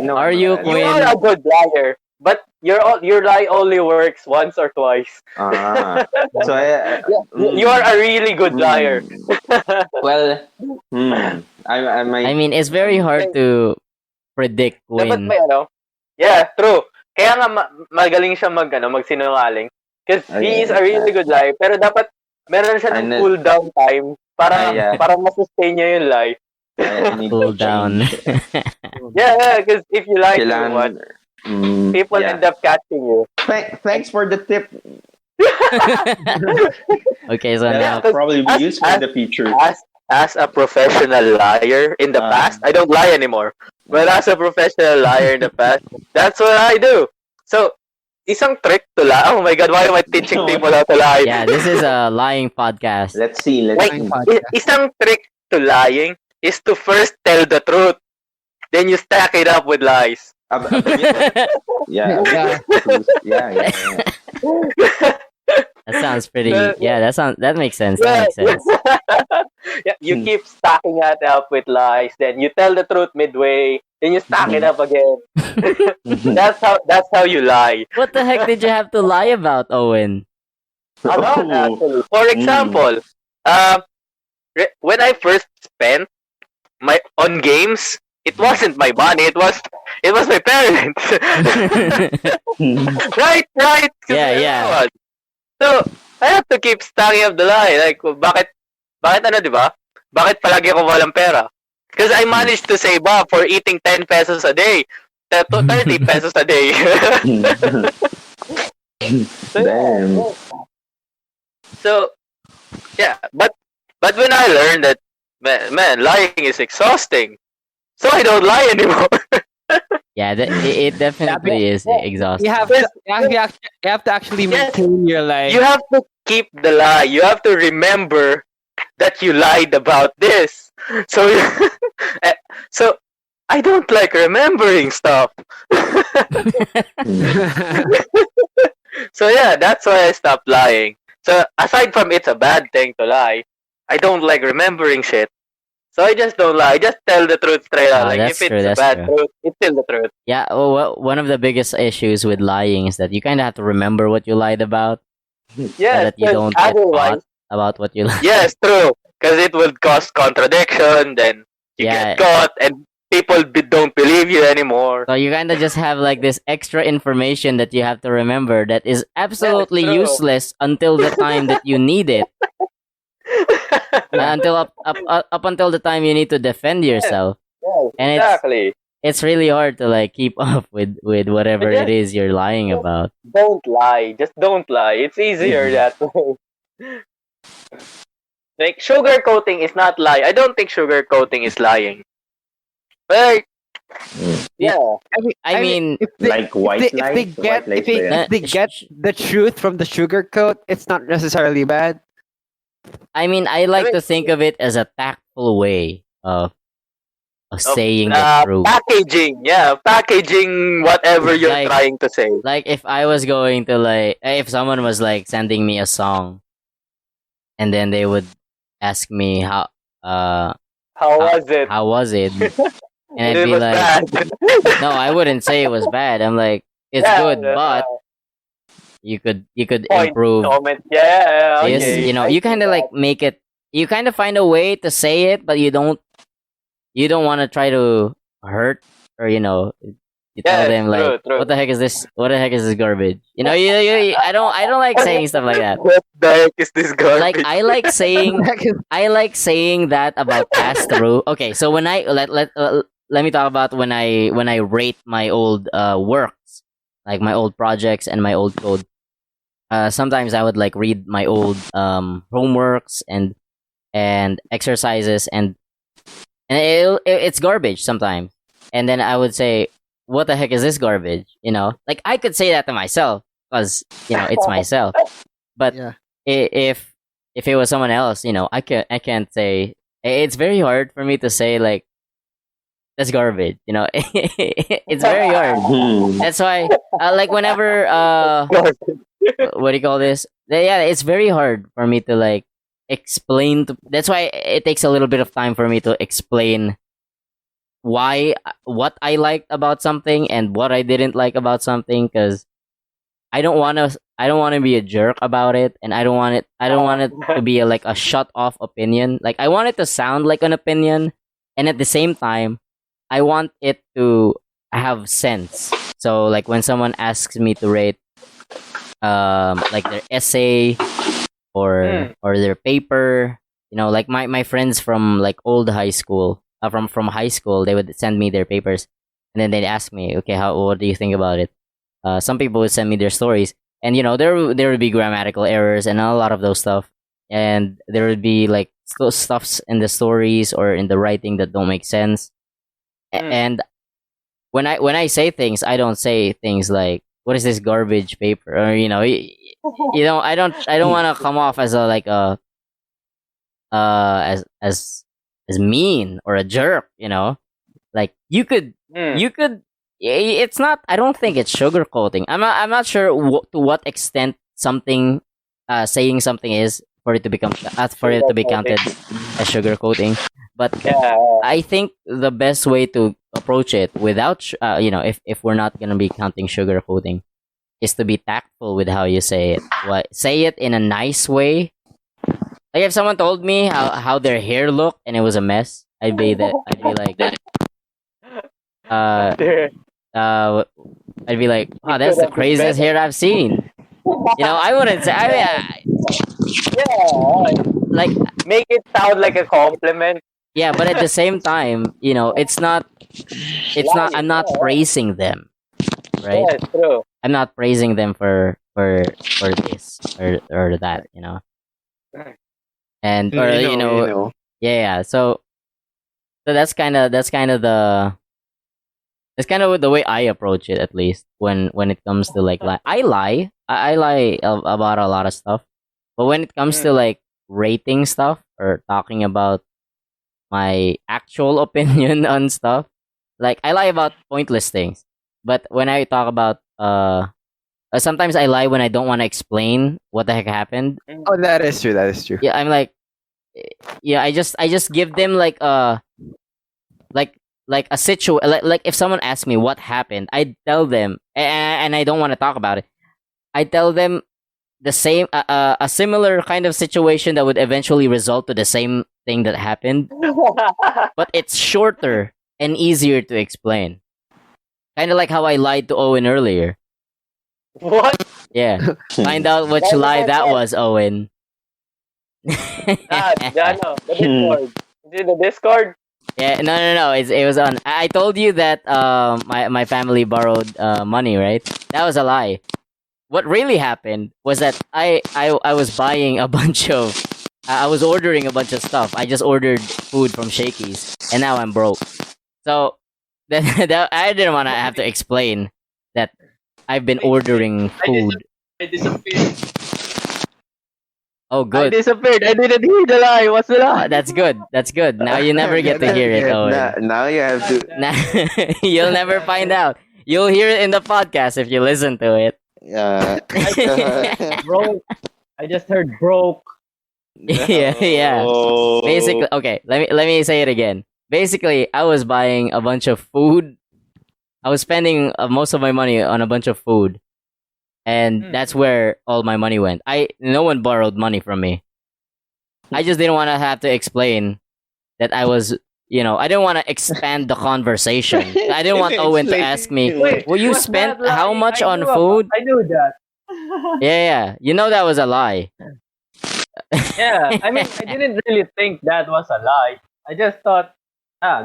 No, Are you, You Quinn? are a good liar, but your lie only works once or twice. Ah. So You are a really good liar. Well, I might. I mean, it's very hard to predict Dapat when. may Yeah, true. Kaya nga magaling siya magsinungaling. Because he is a really good liar. Pero dapat meron siya ng cool down time para ma-sustain niya yung lie. I need Cool to down. Yeah, because if you lie too Kailangan, much, people yeah. end up catching you. Thanks for the tip. Okay, so That'll now probably be useful in the future. As a professional liar in the past, I don't lie anymore. But as a professional liar in the past, that's what I do. So, isang trick to lie. Oh my God, why am I teaching people how to lie? yeah, this is a lying podcast. Let's see. Like, Podcast. isang trick to lying is to first tell the truth. Then you stack it up with lies. Yeah. Yeah. That sounds pretty. The- Yeah, that makes sense. That makes sense. Yeah, you keep stacking it up with lies. Then you tell the truth midway. Then you stack it up again. That's how you lie. What the heck did you have to lie about, Owen? A lot, actually. For example, when I first spent on games, it wasn't my money. It was my parents. right. Yeah. So I have to keep stacking up the lie. Like, bakit di ba? Bakit palagi ako walang pera? Because I managed to save up for eating 10 pesos a day. 30 pesos a day. Damn. So, yeah, but when I learned that, man, lying is exhausting, so I don't lie anymore. Yeah, it definitely is exhausting. You have to actually maintain your life. You have to keep the lie. You have to remember that you lied about this. So, so I don't like remembering stuff. So yeah, that's why I stopped lying. So aside from it's a bad thing to lie, I don't like remembering shit. So I just don't lie. I just tell the truth straight out. Like that's if it's true, a that's bad true. truth, it's still the truth. Yeah, well, one of the biggest issues with lying is that you kind of have to remember what you lied about, so Yes, that you 'cause don't get otherwise, caught about what you lied. yes, true. Because it would cause contradiction. Then you Yeah. get caught, and people don't believe you anymore. So you kind of just have like this extra information that you have to remember that is absolutely true. useless until the time that you need it. Until up until the time you need to defend yourself. Yes, And exactly. It's really hard to like keep up with whatever it is you're lying about. Don't lie. Just don't lie. It's easier that way. Like sugar coating is not lie. I don't think sugar coating is lying. But yeah, I mean, if they, Like white if they lies? get White lies ba yan? if they get the truth from the sugar coat, it's not necessarily bad. I like to think of it as a tactful way of saying the truth. packaging. Yeah, packaging whatever you're Like- trying to say. Like if I was going to if someone was like sending me a song, and then they would ask me How was it? how was it, and I'd It be was like, bad. no, I wouldn't say it was bad. I'm like, it's Yeah, good, but you could point, improve. comment. Yeah, okay. Yes, you kind of like make it. You kind of find a way to say it, but you don't want to try to hurt or You tell Yes, them like, true. "What the heck is this? What the heck is this garbage?" I don't like saying stuff like that. What the heck is this Like garbage? I like saying that about pass through. Okay, so when I let me talk about when I rate my old works, like my old projects and my old code. Sometimes I would like read my old homeworks and exercises, and it's garbage sometimes. And then I would say, "What the heck is this garbage?" You know, like I could say that to myself because it's myself. But Yeah. if it was someone else, I can't say. It's very hard for me to say like that's garbage. It's very hard. Hmm. That's why, like whenever what do you call this? Yeah, it's very hard for me to like explain. That's why it takes a little bit of time for me to explain why what I liked about something and what I didn't like about something because I don't want to be a jerk about it, and I don't want it to be like a shut off opinion. Like I want it to sound like an opinion, and at the same time I want it to have sense. So like when someone asks me to rate like their essay or their paper, like my friends from like old high school, from high school, they would send me their papers, and then they'd ask me, okay, how what do you think about it? Some people would send me their stories, and there would be grammatical errors and a lot of those stuff, and there would be like stuffs in the stories or in the writing that don't make sense. And when I say things, I don't say things like, "What is this garbage paper?" Or I don't want to come off as a like a as mean or a jerk. Like you could. It's not. I don't think it's sugarcoating. I'm not sure to what extent something, saying something is for it to become for it to be counted as sugarcoating. But Yeah. I think the best way to approach it without, if we're not gonna be counting sugarcoating, is to be tactful with how you say it. Say it in a nice way. Like if someone told me how their hair looked and it was a mess, I'd be like, uh, uh, I'd be like, "Oh, that's the craziest hair I've seen." I wouldn't say. Yeah. Like, Make it sound like a compliment. yeah, but at the same time, it's not. It's not. I'm not praising them, right? Yes, true. I'm not praising them for this or that, and or yeah. So that's kind of the way I approach it, at least when it comes to like I lie about a lot of stuff, but when it comes to like rating stuff or talking about my actual opinion on stuff, like I lie about pointless things. But when I talk about sometimes I lie when I don't want to explain what the heck happened. Oh, that is true. That is true. Yeah, I'm like, yeah, I just give them like like like a like if someone asks me what happened, I tell them, and I don't want to talk about it. I tell them the same a similar kind of situation that would eventually result to the same thing that happened, but it's shorter and easier to explain. Kind of like how I lied to Owen earlier. What? Yeah. Find out which lie that was, Owen. The Discord. Is it the Discord? Yeah, no. It was on. I told you that my family borrowed money, right? That was a lie. What really happened was that I was buying a bunch of. I was ordering a bunch of stuff. I just ordered food from Shakey's, and now I'm broke. So that I didn't want to have to explain that I've been ordering food. I disappeared. Oh, I good. disappeared. I didn't hear the lie. What's the lie? That's good. That's good. Now you never get to hear it, Owen. Now you have to. You'll never find out. You'll hear it in the podcast if you listen to it. Broke. I just heard broke. Yeah. Basically, okay. Let me say it again. Basically, I was buying a bunch of food. I was spending most of my money on a bunch of food, and that's where all my money went. No one borrowed money from me. I just didn't want to have to explain that I was, I didn't want to expand the conversation. I didn't want Owen to ask me, Wait, "Well, you was spent that how lying? much I on knew food?" I knew that. Yeah, that was a lie. Yeah, I mean, I didn't really think that was a lie. I just thought,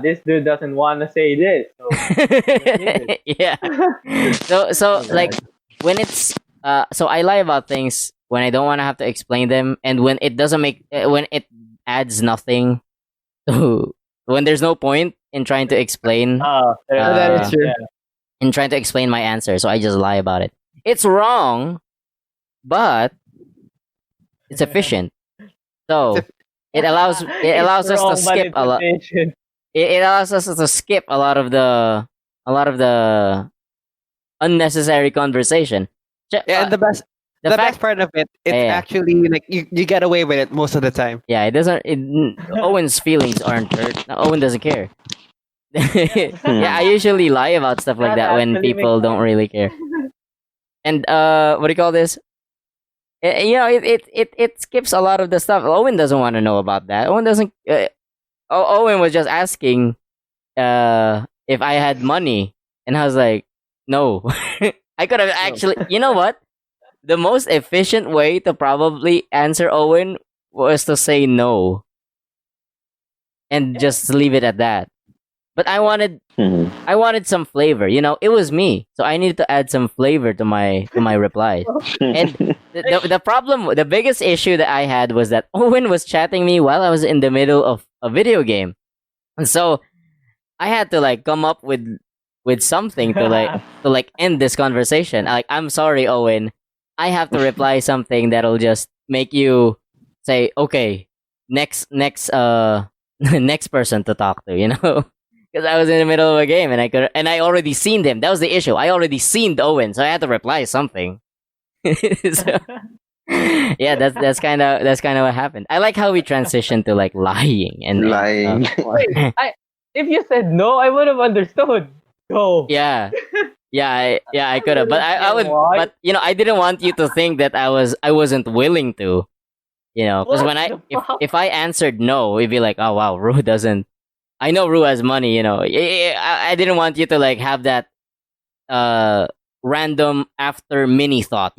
this dude doesn't want to say this, so Yeah. So like when it's so I lie about things when I don't want to have to explain them, and when it doesn't make when it adds nothing to when there's no point in trying to explain That is true. yeah. in trying to explain my answer, so I just lie about it. It's wrong, but it's efficient. So it allows It's us to wrong, but skip it's a lot. efficient. It allows us to skip a lot of the unnecessary conversation. Yeah, and the best the the fact, best part of it, it's yeah, actually like you get away with it most of the time. yeah, it doesn't. Owen's feelings aren't hurt. No, Owen doesn't care. Yeah, I usually lie about stuff like that when actually people makes don't really care. And what do you call this? It skips a lot of the stuff. Owen doesn't want to know about that. Owen doesn't. Owen was just asking if I had money, and I was like, no. I could have actually. You know what? The most efficient way to probably answer Owen was to say no and just leave it at that. But I wanted some flavor. It was me, so I needed to add some flavor to my replies. And the biggest issue that I had was that Owen was chatting me while I was in the middle of a video game, and so I had to like come up with something to end this conversation. I'm sorry, Owen. I have to reply something that'll just make you say, okay, next next person to talk to, because I was in the middle of a game and I already seen them. That was the issue. I already seen Owen, so I had to reply something. So, yeah, that's kind of what happened. I like how we transitioned to like lying and Lying. Wait, if you said no, I would have understood. Go. yeah. I could have, but I would, Why? but I didn't want you to think that I wasn't willing to, because What when the fuck? if I answered no, it'd be like, oh wow, Ru doesn't. I know Ru has money, I didn't want you to like have that random after mini thought,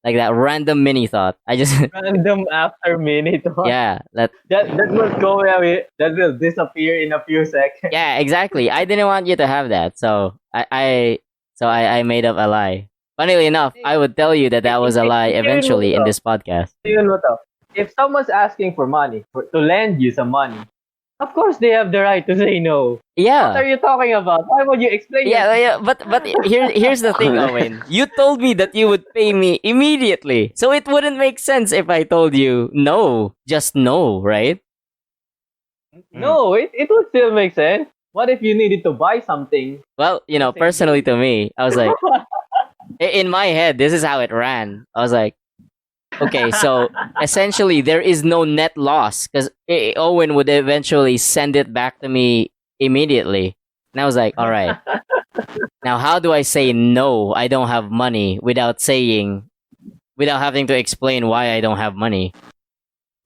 like that random mini thought. I just Random after minute. yeah, That will go away. That will disappear in a few seconds. yeah, exactly. I didn't want you to have that, so I made up a lie. Funnily enough, I would tell you that was a lie eventually in this podcast. Yun mo to. If someone's asking for money, to lend you some money, of course they have the right to say no. What Yeah. are you talking about? Why would you explain Yeah, but here's the thing, Owen. You told me that you would pay me immediately, so it wouldn't make sense if I told you no, just no, right? No, it would still make sense. What if you needed to buy something? Well, personally to me, I was like, in my head, this is how it ran. I was like, okay, so essentially there is no net loss because Owen would eventually send it back to me immediately. And I was like, all right, now how do I say no, I don't have money without having to explain why I don't have money?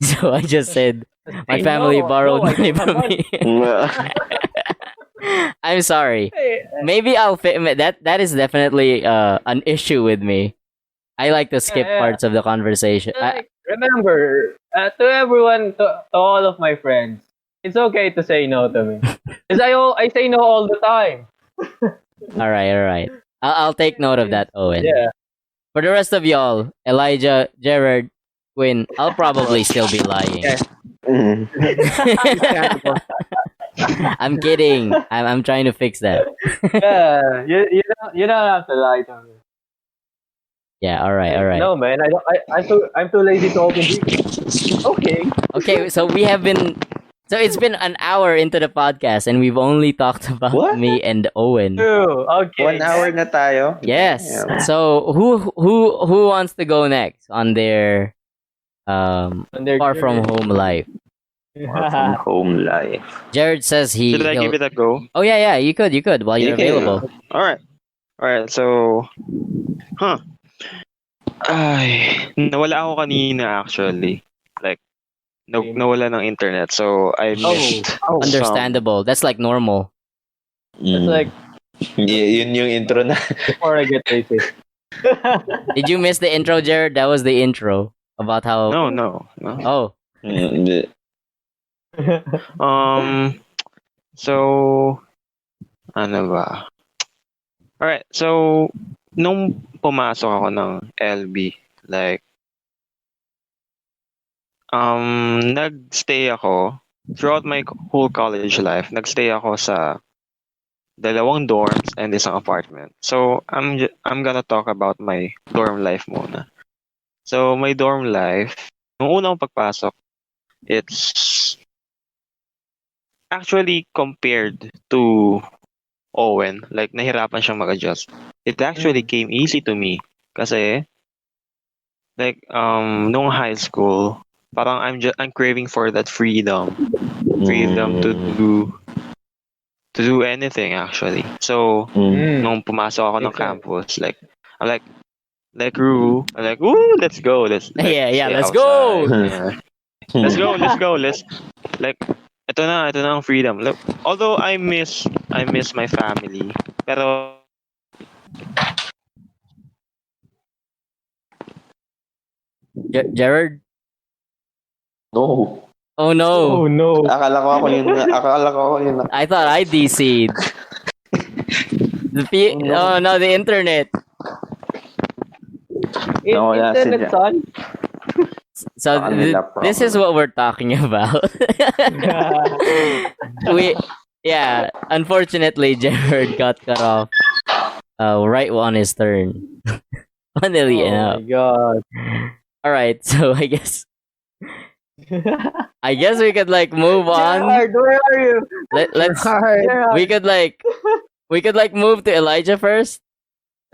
So I just said, my Say family no, borrowed no, I money don't have from me. I'm sorry. Maybe I'll fit that is definitely an issue with me. I like to skip Yeah. parts of the conversation. Like, remember, to everyone, to all of my friends, it's okay to say no to me. Because I say no all the time. All right. I'll take note of that, Owen. Yeah. For the rest of y'all, Elijah, Jared, Quinn, I'll probably still be lying. Mm. I'm kidding. I'm trying to fix that. Yeah. You don't have to lie to me. Yeah. All right. No, man. I'm too lazy to open these. Okay. Okay. So we have been. So it's been an hour into the podcast, and we've only talked about What? me and Owen. Okay. 1 hour na tayo. Yes. Yeah. So who wants to go next on their On their far from journey. home life? Far from home life. Jared says Should I give it a go? Oh yeah, you could while you're You can. available. Alright, so... Ay, nawala ako kanina actually. Like, nawala ng internet. So I missed Oh. some. Understandable. That's like normal. It's like Yun yung intro na. before I get racist. Did you miss the intro, Jared? That was the intro about how. No. Oh, Hindi. So ano ba? Alright, so nung pumasok ako ng LB, like nagstay ako throughout my whole college life. Nagstay ako sa dalawang dorms and isang apartment. So I'm gonna talk about my dorm life muna. So my dorm life, nung unang pagpasok, it's actually compared to Owen, like nahirapan siyang mag-adjust. It actually came easy to me kasi like nung high school, parang I'm craving for that freedom to do anything actually. So nung pumasok ako ng Makes sense. campus, like I'm like Rue, I'm like, ooh, let's go, let's like, Yeah, stay let's go. outside. Let's go, let's like ito na ang freedom. Like, although I miss my family, pero Jared. No. Oh no. Oh no. Akala ko ako yun. I thought I DC'd. Oh no, the internet. No, yeah, Internet, Sidya. son. So Baka nila problem. this is what we're talking about. Unfortunately, Jared got cut off right on his turn. Funnily Oh enough. my god. All right, so I guess we could like move on. Gerard, where are you? Let's Gerard. we could like move to Elijah first,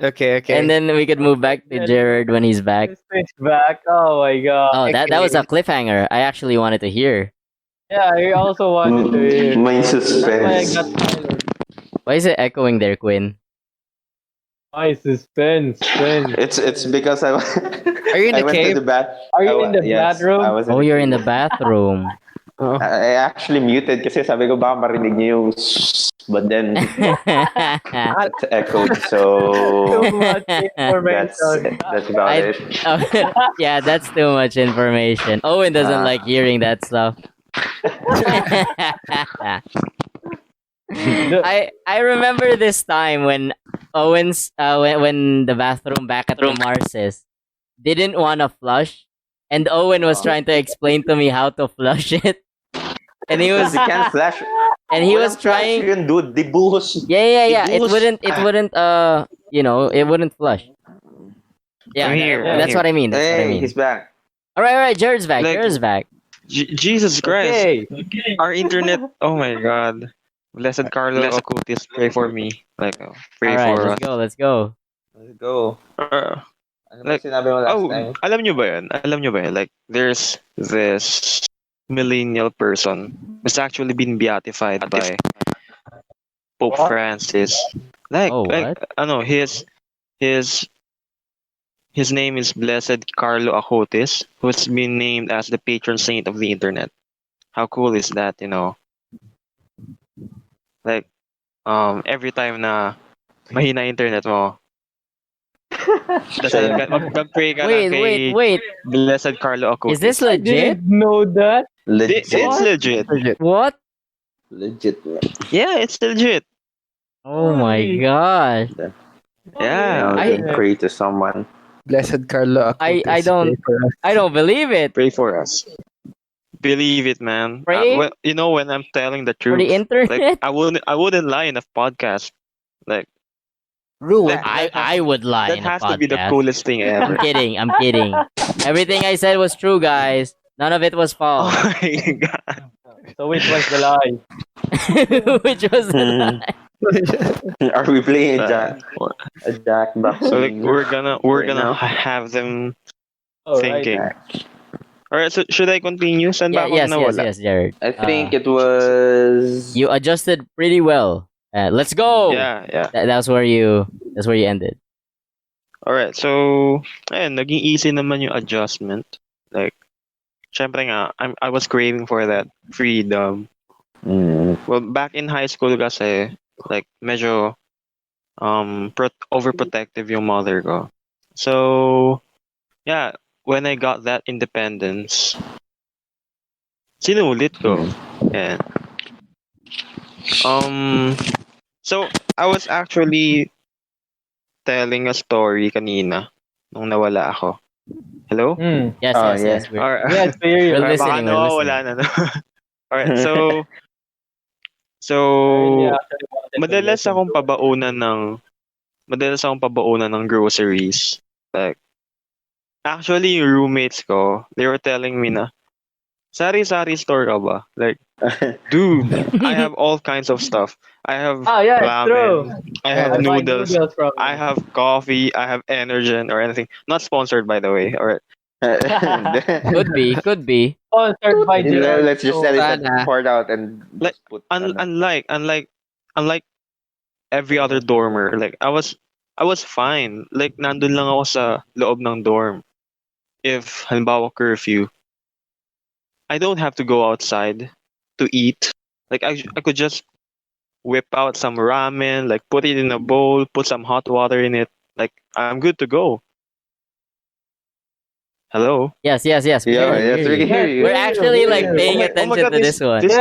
Okay. and then we could move back to Jared when he's back. Switch back. Oh my god. Oh, that was a cliffhanger. I actually wanted to hear. Yeah, I also wanted to hear. May That's why I suspense. got silent. Why is it echoing there, Quinn? My suspense. It's because I Are you in I the went cave? to the bath. Are you in the yes, bathroom? I was Oh, you're in the bathroom. Oh. I actually muted kasi sabi ko baka marinig niyo yung but then it's echoed, so Too much information. that's about it. Yeah, that's too much information. Owen doesn't like hearing that stuff. I remember this time when Owen's when the bathroom back at the Marses didn't want to flush, and Owen was trying to explain to me how to flush it, and he was You can't flash. and he was Walang flash trying. yun, dude. Dibuhos. Yeah. It Dibuhos. wouldn't it wouldn't flush. Yeah, I'm here, I'm that's here. what I mean. That's what I Hey, mean. he's back. All right. Jared's back. Like- Jared's back. Jesus Christ, Okay. our internet. Oh my God, blessed Carlo Acutis, pray for me. Like pray All right, for us. let's go. Let's go. Ano ba Like, sinabi mo last Oh, time? alam nyo ba yun? Like, there's this millennial person who's actually been beatified by Pope What? Francis. Like, Oh, what? his name is Blessed Carlo Acutis, who's been named as the patron saint of the internet. How cool is that, you know? Like, every time na mahina internet mo, mag-pray ka lang kay Wait. Blessed Carlo Acutis. Is this I legit? didn't know that. It's legit. What? Legit. Yeah, it's legit. Oh my gosh. Yeah. I can pray to someone. Blessed Carlo. I Acutis, don't- pray for us. I don't believe it. Pray for us. Believe it, man. Pray? When I'm telling the For truth, the internet? like I wouldn't lie in a podcast. Like Ruin. I would lie that in a has to be the podcast. coolest thing I'm ever. kidding. Everything I said was true, guys. None of it was Oh false. my God. So which was the lie? Which was the lie. Are we playing a jack box? So like we're gonna Right now? have them Oh, thinking. right. All right. So should I continue? Saan ba Yeah, ako nawala? yes, Jared. I think it was. You adjusted pretty well. Let's go. Yeah. That's where you ended. All right. So, ayun, naging easy naman yung adjustment. Like, syempre nga, I was craving for that freedom. Mm. Well, back in high school kasi, like, medyo overprotective yung mother ko. So, yeah, when I got that independence, sinulit ko. Yeah. So, I was actually telling a story kanina nung nawala ako. Hello? Yes, Oh, yes, yeah. yes. We're, Or, Yes, we hear you. We're baka listening, we're nawawala na. No? Alright, so, Really so, actually wanted to madalas listen akong to it. pabaunan ng groceries. Like, actually, yung roommates ko, they were telling me na, sari-sari store ka ba? Like, dude, I have all kinds of stuff. I have Yeah, it's true. ramen, I have I buy noodles, noodles from I you. have coffee, I have Energen or anything. Not sponsored, by the way. Alright. could be, could be. Sponsored by Gerard. Let's just tell it that Sana. poured out and Like, just put unlike every other dormer, like I was fine. Like, nandun lang ako sa loob ng dorm. If halimbawa curfew, I don't have to go outside to eat. Like, I could just whip out some ramen, like put it in a bowl, put some hot water in it. Like, I'm good to go. Hello? Yes, yes, yes. We Yeah, hear you, yes, we we hear can you. hear you. We're actually like Oh paying Oh my attention god, to this one. this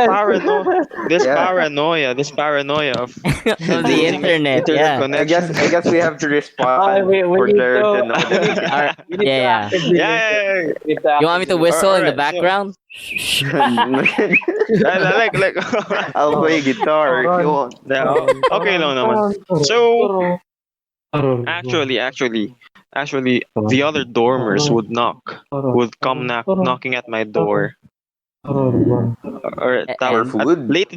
Yes. paranoia, this paranoia of Of the losing internet, yeah. connection. I guess we have to respond we for need Jared to to know that. Alright, we need to yeah, yeah. actively Yeah, listen. yeah, yeah. We need to You want me to actively whistle in the Alright, so- background? like I'll play guitar if you want. yeah, okay lang naman. So, actually, the other dormers would come knocking at my door. Or For And food. late,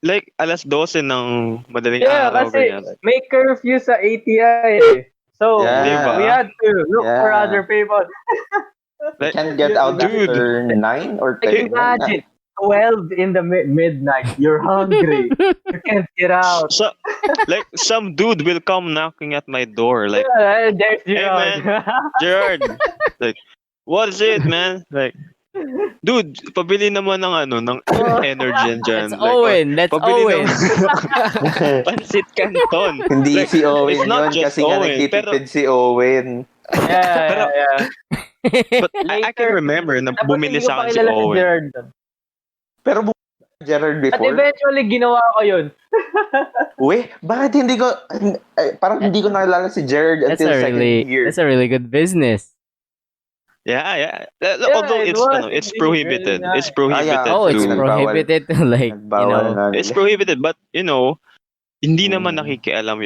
like alas 12 ng madaling Yeah, araw, kasi ganyan. may curfew sa ATI eh. So, Yeah. we had to look for Yeah. other people. Like, Can't get out Dude. after 9 or Like, 10. imagine, 12 in the midnight, you're hungry. You can't get out. so, like some dude will come knocking at my door, like, Yeah, there's Gerard. Gerard, like, what is it, man? Like, dude, pabili naman ng ng Energen dyan. that's Like, Owen. That's pabili Owen. naman Pansit Canton. Hindi Like, si Owen it's not yun just kasi nga Owen, nagtitipid si Owen. yeah. But I can remember na Tapos bumili hindi ko sa pa akin si kilala si Owen. Gerard. Pero Gerard At before? eventually, ginawa ko yun. Uy, bakit hindi ko, parang hindi ko nakilala si Gerard That's until a second really, year. that's a really good business. Yeah. Although it it's was it's really, prohibited. really It's nice. prohibited. Oh, it's to- Nagbawal. prohibited to like, you Nagbawal know. na. It's prohibited, but hindi naman nakikialam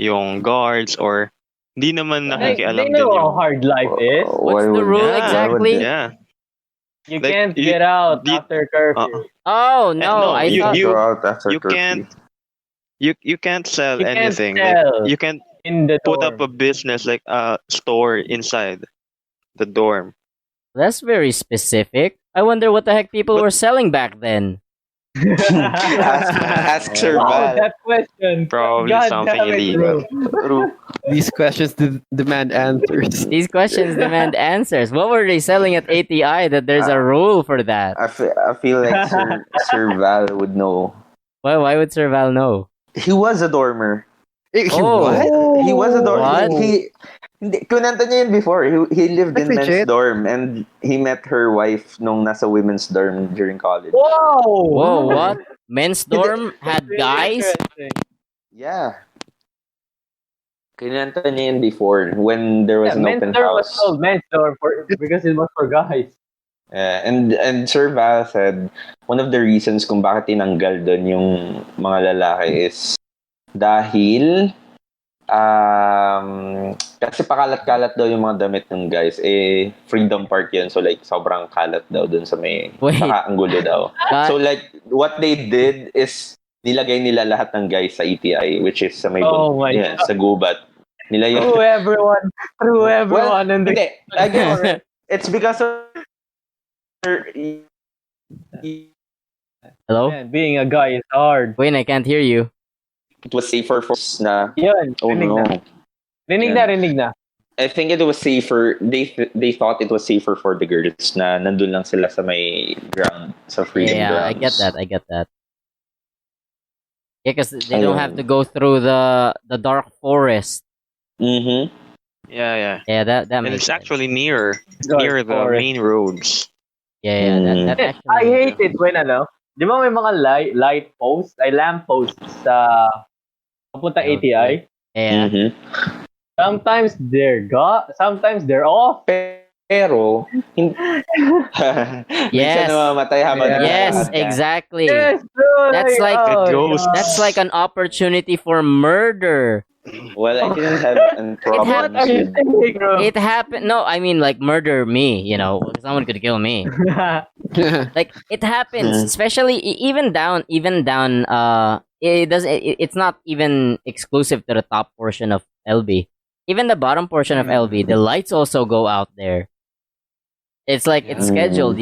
yung guards, or hindi naman They nakikialam know din how yung hard life is. What's the rule Yeah, exactly? yeah. You Like, can't you- get out you- after curfew. Oh no, no, I you- thought you can't you can't sell You can't anything. sell. Like, you can In the put up a dorm. business, like a store inside the dorm. that's very specific. I wonder what the heck people But- were selling back then. Ask Sir Wow, Val. that question. Probably God something damn it, illegal. bro. These questions demand answers. These questions demand answers. What were they selling at ATI that there's a rule for that? I feel like Sir Val would know. Why would Sir Val know? He was a dormer. Oh. What? He was a dorm. What? Hindi, kunanta niya yun before. He lived in That's men's legit. dorm and he met her wife nung nasa women's dorm during college. Whoa! Whoa, what? Men's dorm had guys? Interesting. Yeah. Kunanta niya yun before when there was Yeah, an men's open dorm was house. called men's dorm because it was for guys. And Sir Val said one of the reasons kung bakit tinanggal doon yung mga lalaki is dahil kasi pakalat-kalat daw yung mga damit ng guys. Freedom Park yun. So like, sobrang kalat daw dun sa may Wait. nakaanggulo daw. Ka- So like, what they did is nilagay nila lahat ng guys sa ETI, which is sa may Oh my sa gubat. Nila yun. Through everyone in the Hindi. Again, it's because of Hello? Man, being a guy is hard. Wait, I can't hear you. it was safer for us na, Yun, oh rinig no. na. Rinig na. I think it was safer. They thought it was safer for the girls na nandun lang sila sa may ground, sa freedom Yeah, I get grounds. that. I get that. Yeah, because they don't have Ayun. to go through the dark forest. Mm-hmm. Yeah. Yeah, that And makes it's sense. actually near Dark the forest. main roads. Yeah, that I actually. hate it when di ba may mga light posts, lamp posts sa papunta Okay. ATI? Yeah. Mm-hmm. Sometimes sometimes they're off. Pero, minsan Yes. namamatay habang Yeah. Yes, naglalakad ka. exactly. Yes, bro. That's like The oh, ghosts. God. That's like an opportunity for murder. Well, I didn't have any What problems are you with... saying, bro? It happened. No, I mean like murder me. Someone could kill me. Like it happens, Hmm. especially even down. It does. It's not even exclusive to the top portion of LB. Even the bottom portion of LB, the lights also go out there. It's like it's scheduled,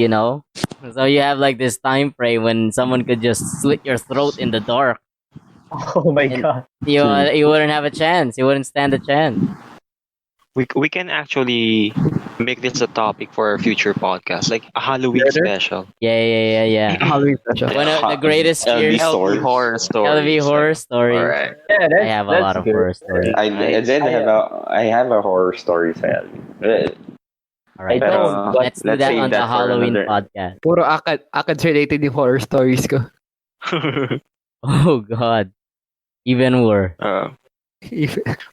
So you have like this time frame when someone could just slit your throat in the dark. Oh my And- God. You wouldn't have a chance. You wouldn't stand a chance. We can actually make this a topic for our future podcast, like a Halloween Murder? special. Yeah. Halloween special. One of the greatest LB fears. stories. LV horror stories. LV horror stories. All right. Yeah, I have a lot of good. horror stories. I have a horror story sa LB. All right, I don't, but let's do let's that save on the that for Halloween another- podcast. Puro akads related yung horror stories ko. Oh God, even worse. All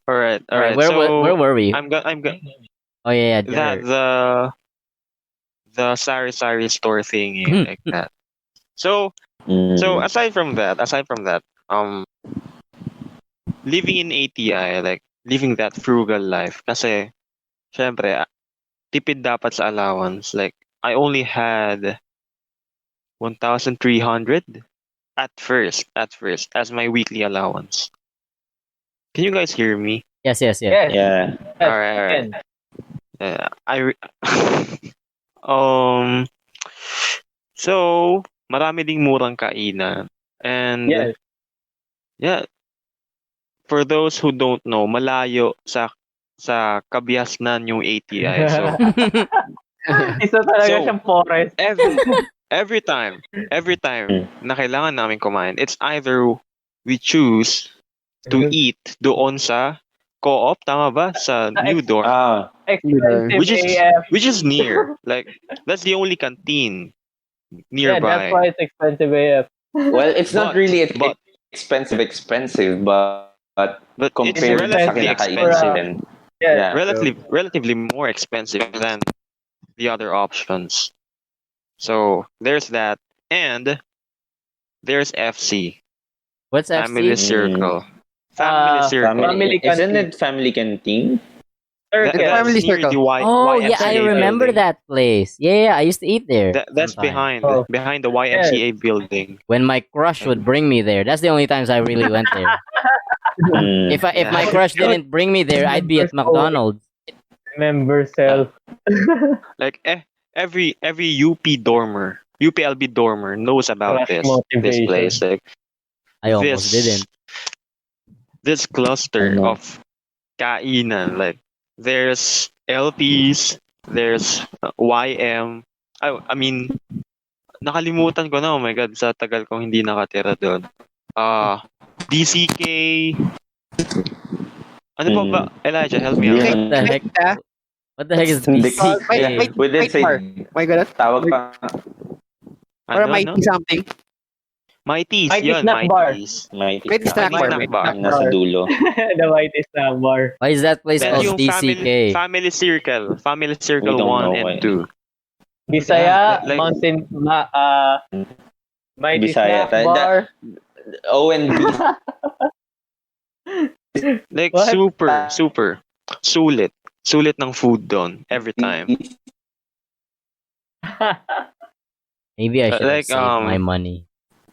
right. Where were we? I'm go- Oh yeah, that dirt. the sari store thing Hmm. like that. So Mm. aside from that, living in ATI, like living that frugal life, kasi syempre tipid dapat sa allowance. Like I only had 1,300 at first as my weekly allowance. Can you guys hear me? Yes. yes, Yeah. yes, All right. again. So marami ding murang kainan. And Yes. yeah, for those who don't know, malayo sa kabiasnan yung ATI. So Isa talaga So, siyang forest. every time na kailangan namin kumain, it's either we choose to eat doon sa co-op, tama ba? Sa New Dorm, Expensive which is AF. which is near. Like that's the only canteen Yeah, that's nearby. why it's expensive AF. Well, it's not But- really but- expensive, But it's compared sa relatively kinakain expensive. natin. Yeah. Yeah. Relatively more expensive than the other options. So there's that, and there's FC, What's Family FC? Circle. Family Circle. Family Isn't canteen. it family canteen? That- Circle. that's Family near Circle. the Oh yeah, I YMCA remember building. that place. Yeah, I used to eat there. That's sometimes. behind the YMCA building. When my crush would bring me there. That's the only times I really went there. Mm. If my crush didn't bring me there, I'd be at McDonald's. Member self. Like every UP dormer, UPLB dormer knows about Crush this motivation. place. Like I almost didn't. this cluster Ano? of kainan. Like there's LPs, there's YM. I mean, nakalimutan ko na. Oh my God, sa tagal kong hindi nakatira doon. DCK. Ano pa ba? Elijah, help me out. Yeah. What the heck? Ah, What the heck is Hindi. BCK? Wait. We did say, Mar. My God. tawag pa. Or Ano, mighty something. Mighties, Mighty yun, snack bar. Mighties. Mighty snack bar. Snack bar. Nasa dulo. The white is na bar. Why is that place Then called yung DCK? Family Circle. Family Circle We don't 1 know and why. 2. Bisaya, Yeah, like- Mountain, Mighty Bisaya. Snack Bar. O&B. Like What? super sulit. Sulit ng food doon every time. Maybe I should have Like, saved my money.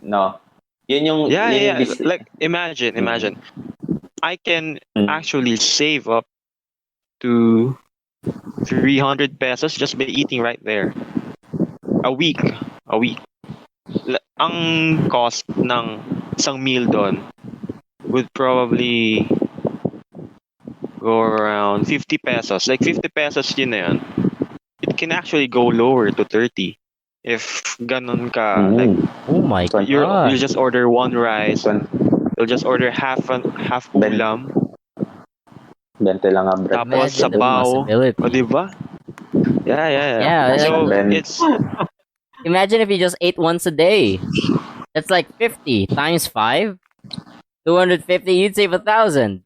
No. Yun yung... Yeah, yun yeah. yung Like imagine. I can Mm. actually save up to 300 pesos just by eating right there. A week. Ang cost ng isang meal doon would probably go around 50 pesos. Like 50 pesos yun na yun. It can actually go lower to 30 if ganun ka like Oh my you god. just order one rice, you'll just order half Ben- ulam, 20 lang ang bread. tapos Imagine the sabaw. possibility. O, di ba? Yeah. Yeah, So Ben- it's imagine if you just ate once a day. That's like 50 times 5. 250, you'd save 1,000.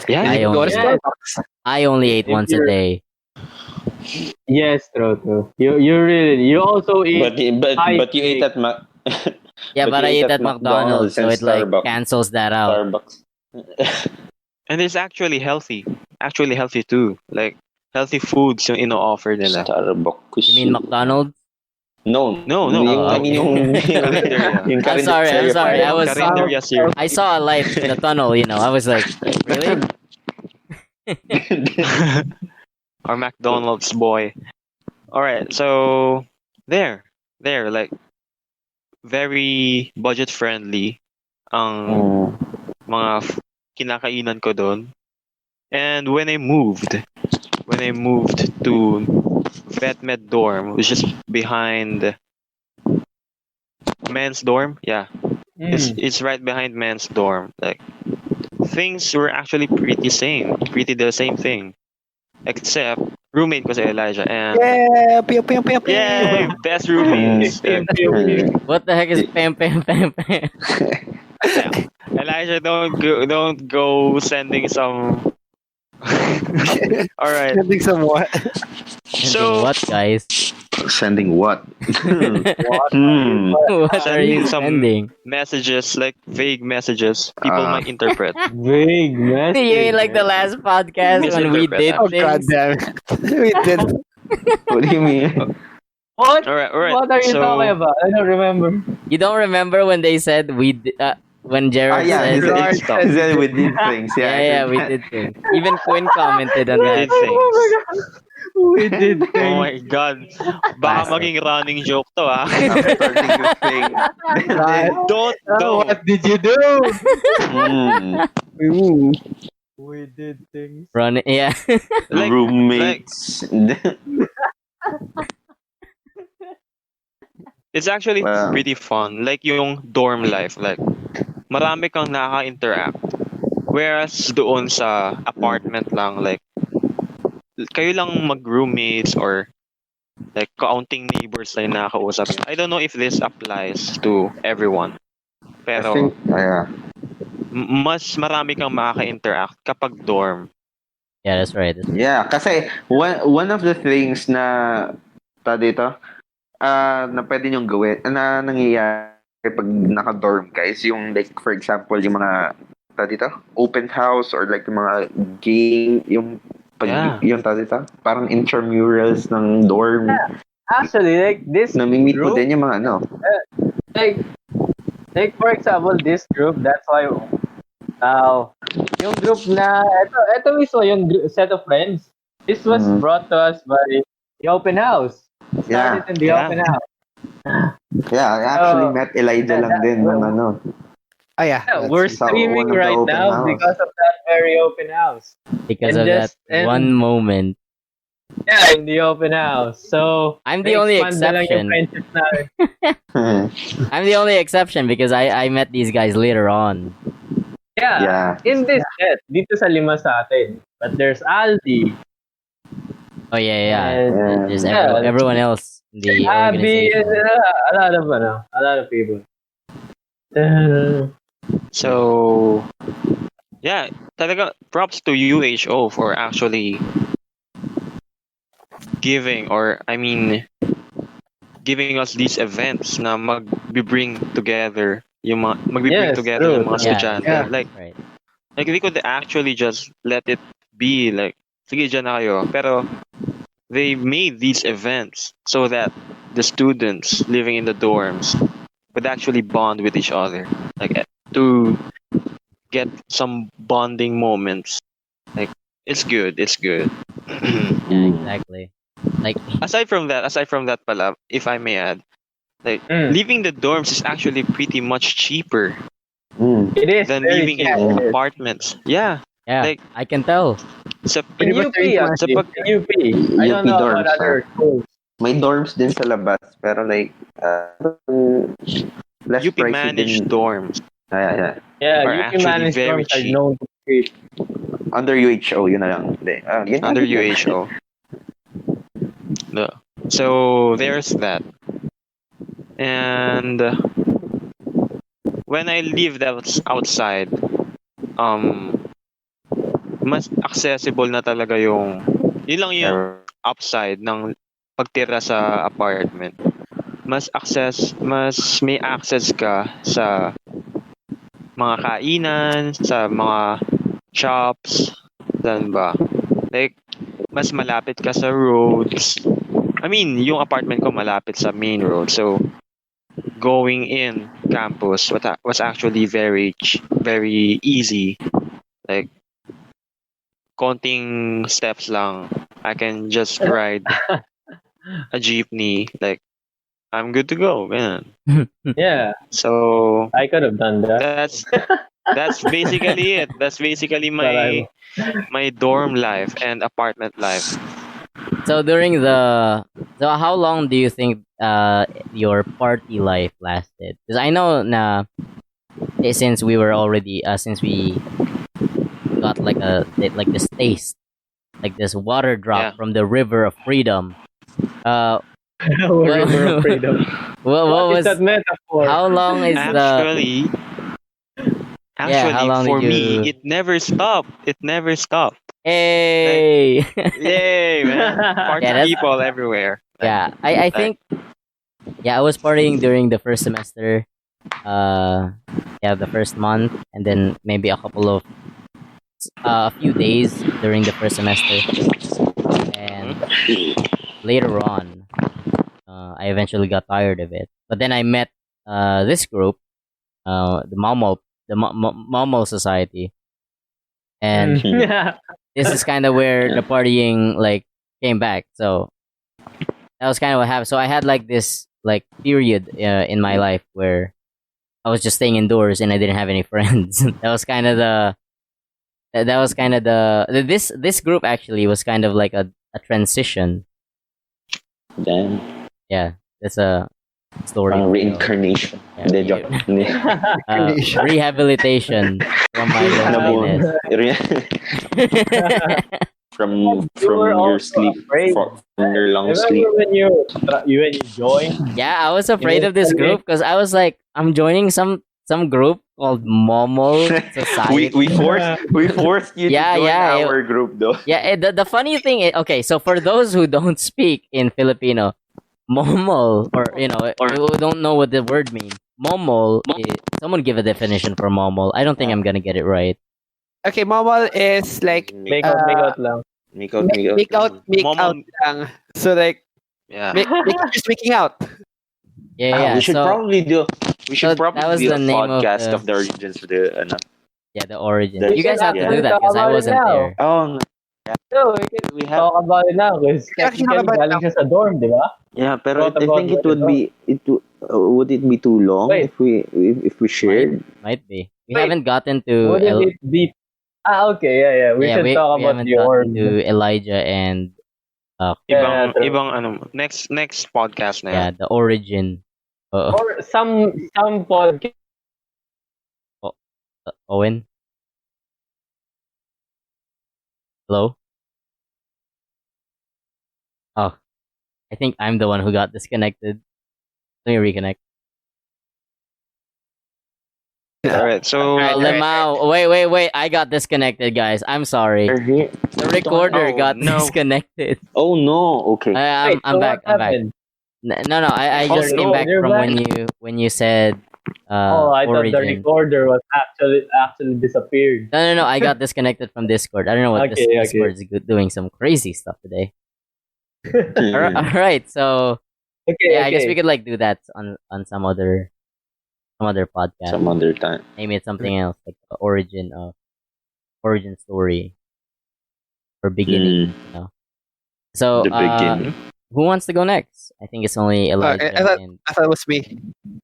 yeah. I Go to only, Yeah. Starbucks. I only ate If once a you're- day. Yes, true. You also eat But you ate cake. at Mac. Yeah, but you I ate ate at McDonald's, so and it like Starbucks. cancels that out. Starbucks. And it's actually healthy. Actually healthy too. Like healthy foods yung ino-offer nila. Starbucks. You mean McDonald's? No. No. Yung, Oh, I mean, yung, Karinderya. yung I'm sorry, I was Karinderya cereal. I saw a light in the tunnel, you know. I was like, really? Or McDonald's boy. Alright, so there, like very budget friendly ang mga kinakainan ko doon. And when I moved to VetMed dorm, which is behind men's dorm, yeah, it's right behind men's dorm. Like things were actually pretty the same thing, except roommate ko si Elijah and Yeah, pew, pew, pew, pew. yay, best roommates. What the heck is pam pam pam pam? Elijah, don't go sending some. All right. Sending some what? So what, guys? Sending what? What are you Sending some sending? messages, like vague messages, people might interpret. Big mess. You mean like the last podcast when we did Oh god things? damn it. We did. What do you mean? What? All right. What are you So, talking about? I don't remember. You don't remember when they said when Jared said he said we did things. yeah, we did things. Even Quinn commented on we that. did things. We did Oh things. my god. Baka maging running joke to ah. Starting to think. Don't. What did you do? We did things. Run it, yeah. Like- Roommates. It's actually Wow. pretty fun. Like yung dorm life, like marami kang nakaka-interact. Whereas doon sa apartment lang, like kayo lang mag-roommates or like kaunting neighbors na yung nakakausap. I don't know if this applies to everyone. I Pero think, yeah. mas marami kang makaka-interact kapag dorm. Yeah, that's right. Yeah, kasi one of the things na dito na pwede niyong gawin na nangyayari pag naka-dorm guys, yung like for example yung mga dito open house or like yung mga game, yung pag Yeah. yung dito parang intramurals ng dorm. Actually, like this Nami-meet mo group, din yung mga ano. like for example, this group, that's why yung group na ito mismo yung set of friends. This was Mhm. brought to us by the open house. Yeah. Started in the Yeah. open house. Yeah, I actually Oh, met Elijah lang din ng ano. Oh yeah. Yeah, we're Sa streaming one of the right open now house. because of that very open house. Because And of that just- and- one moment. Yeah, in the open house. So I'm the only na-expand na lang yung exception. friendship namin. I'm the only exception because I met these guys later on. Yeah. Yeah. In this set, dito sa lima sa atin. But there's Aldi, Oh yeah. and There's Yeah. everyone else in the Abby, and organization. a lot of people. So, yeah, talaga props to UHO for actually giving giving us these events na mag-bring together yung Yes, together true. yung mga Yeah. estudyante. Yeah. Like Right. they could actually just let it be like sige dyan na kayo. Pero they made these events so that the students living in the dorms would actually bond with each other. Like to get some bonding moments. Like it's good. Yeah, exactly. Like aside from that pala, if I may add, like living the dorms is actually pretty much cheaper It is than very living cheap. in It is. apartments. Yeah. Yeah, Like I can tell. sa In Pretty much UP, the reason at sa least. pag In UP. I don't UP know about dorms, other schools. May dorms din sa labas, pero like, less UP pricey managed din. dorms Yeah. Yeah, are UP actually managed very dorms are cheap known to be cheap. Under UHO, yun na lang. Hindi. Yun nga under din yun. UHO. No. So there's that. And when I lived outside, um, mas accessible na talaga yun lang yung upside ng pagtira sa apartment. Mas may access ka sa mga kainan, sa mga shops, saan ba? Like, mas malapit ka sa roads. I mean, yung apartment ko malapit sa main road. So, going in campus was actually very easy. Like, konting steps lang. I can just ride a jeepney. Like, I'm good to go, man. Yeah, So, I could have done that. that's basically it. That's basically But I'm my dorm life and apartment life. So so how long do you think your party life lasted? Because I know na since we were already since we got like this taste, like this water drop Yeah. from the river of freedom. Uh, River of Freedom. what What was is that metaphor? how long is the Actually, how long for did me, you? it never stopped. It never stopped. Hey, Yay, man! Party Yeah, that's- people everywhere. yeah, I think I was partying during the first semester. The first month, and then maybe a few days during the first semester, and later on, I eventually got tired of it. But then I met this group, the Momol Society, and Yeah. this is kind of where the partying like came back. So that was kind of what happened. So I had like this like period in my life where I was just staying indoors and I didn't have any friends. That was kind of this group actually was kind of like a transition. Damn. Yeah, that's a story. Parang reincarnation. Yeah, Hindi, joke. Hindi. Rehabilitation from my loneliness. From You were your also sleep, afraid. from your long sleep. Remember when you joined? Yeah, I was afraid of this group because I was like, I'm joining some group called Momol Society. we forced you Yeah, to join yeah, our group though. Yeah, the funny thing is, okay, so for those who don't speak in Filipino, Momol, or who don't know what the word means, Momol, someone give a definition for Momol. I don't think I'm gonna get it right. Okay, Momol is like Make out lang. Make out. make out Momol- lang. So like Yeah. just making out. Yeah, we should so, probably do. We so should probably that was do the a name of podcast the- of the origins of the. the origin. The- You guys have to yeah. do that because I Talk about it wasn't now. there. Oh So, we can we have. talk about it now because Actually, technically talk about it galing siya sa dorm, di ba? Yeah, pero Thought I about think it it would as be would it be too long Wait. if we shared? Might be. We Wait, haven't gotten to Wouldn't it be... okay, yeah. We should talk we about haven't the gotten origin. to Elijah and Yeah, true. Ibang next podcast na yan. the origin. Or some podcast. Owen. Hello. Oh, I think I'm the one who got disconnected. Let me reconnect. All right. So Alright, Lemao. Wait. I got disconnected, guys. I'm sorry. The recorder Oh, got no. disconnected. Oh no! Okay. I'm so back. what I'm back. happened? No. I Oh, just came no. back You're from back? when you said I thought the origin. recorder was actually disappeared. No. I got disconnected from Discord. I don't know what Okay, okay. Discord is doing some crazy stuff today. All right. So Okay, I guess okay. we could like do that on some other podcast. Some other time. Maybe it's something else like the origin story or beginning. Mm, So the beginning. who wants to go next? I think it's only Elijah and I thought it was me.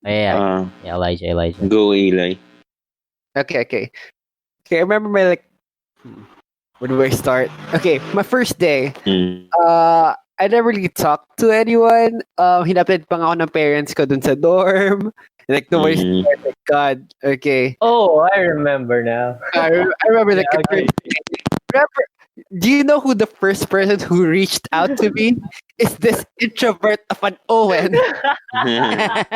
Elijah. Go Eli. Okay. I remember my like Where do I start? Okay, my first day. Mm. I never really talked to anyone. Hinapit pa nga ako ng parents ko dun sa dorm. Like, nobody's Mm. there. Like, God. Okay. Oh, I remember now. I remember the Yeah, okay. remember, do you know who the first person who reached out to me is? This introvert of an Owen. I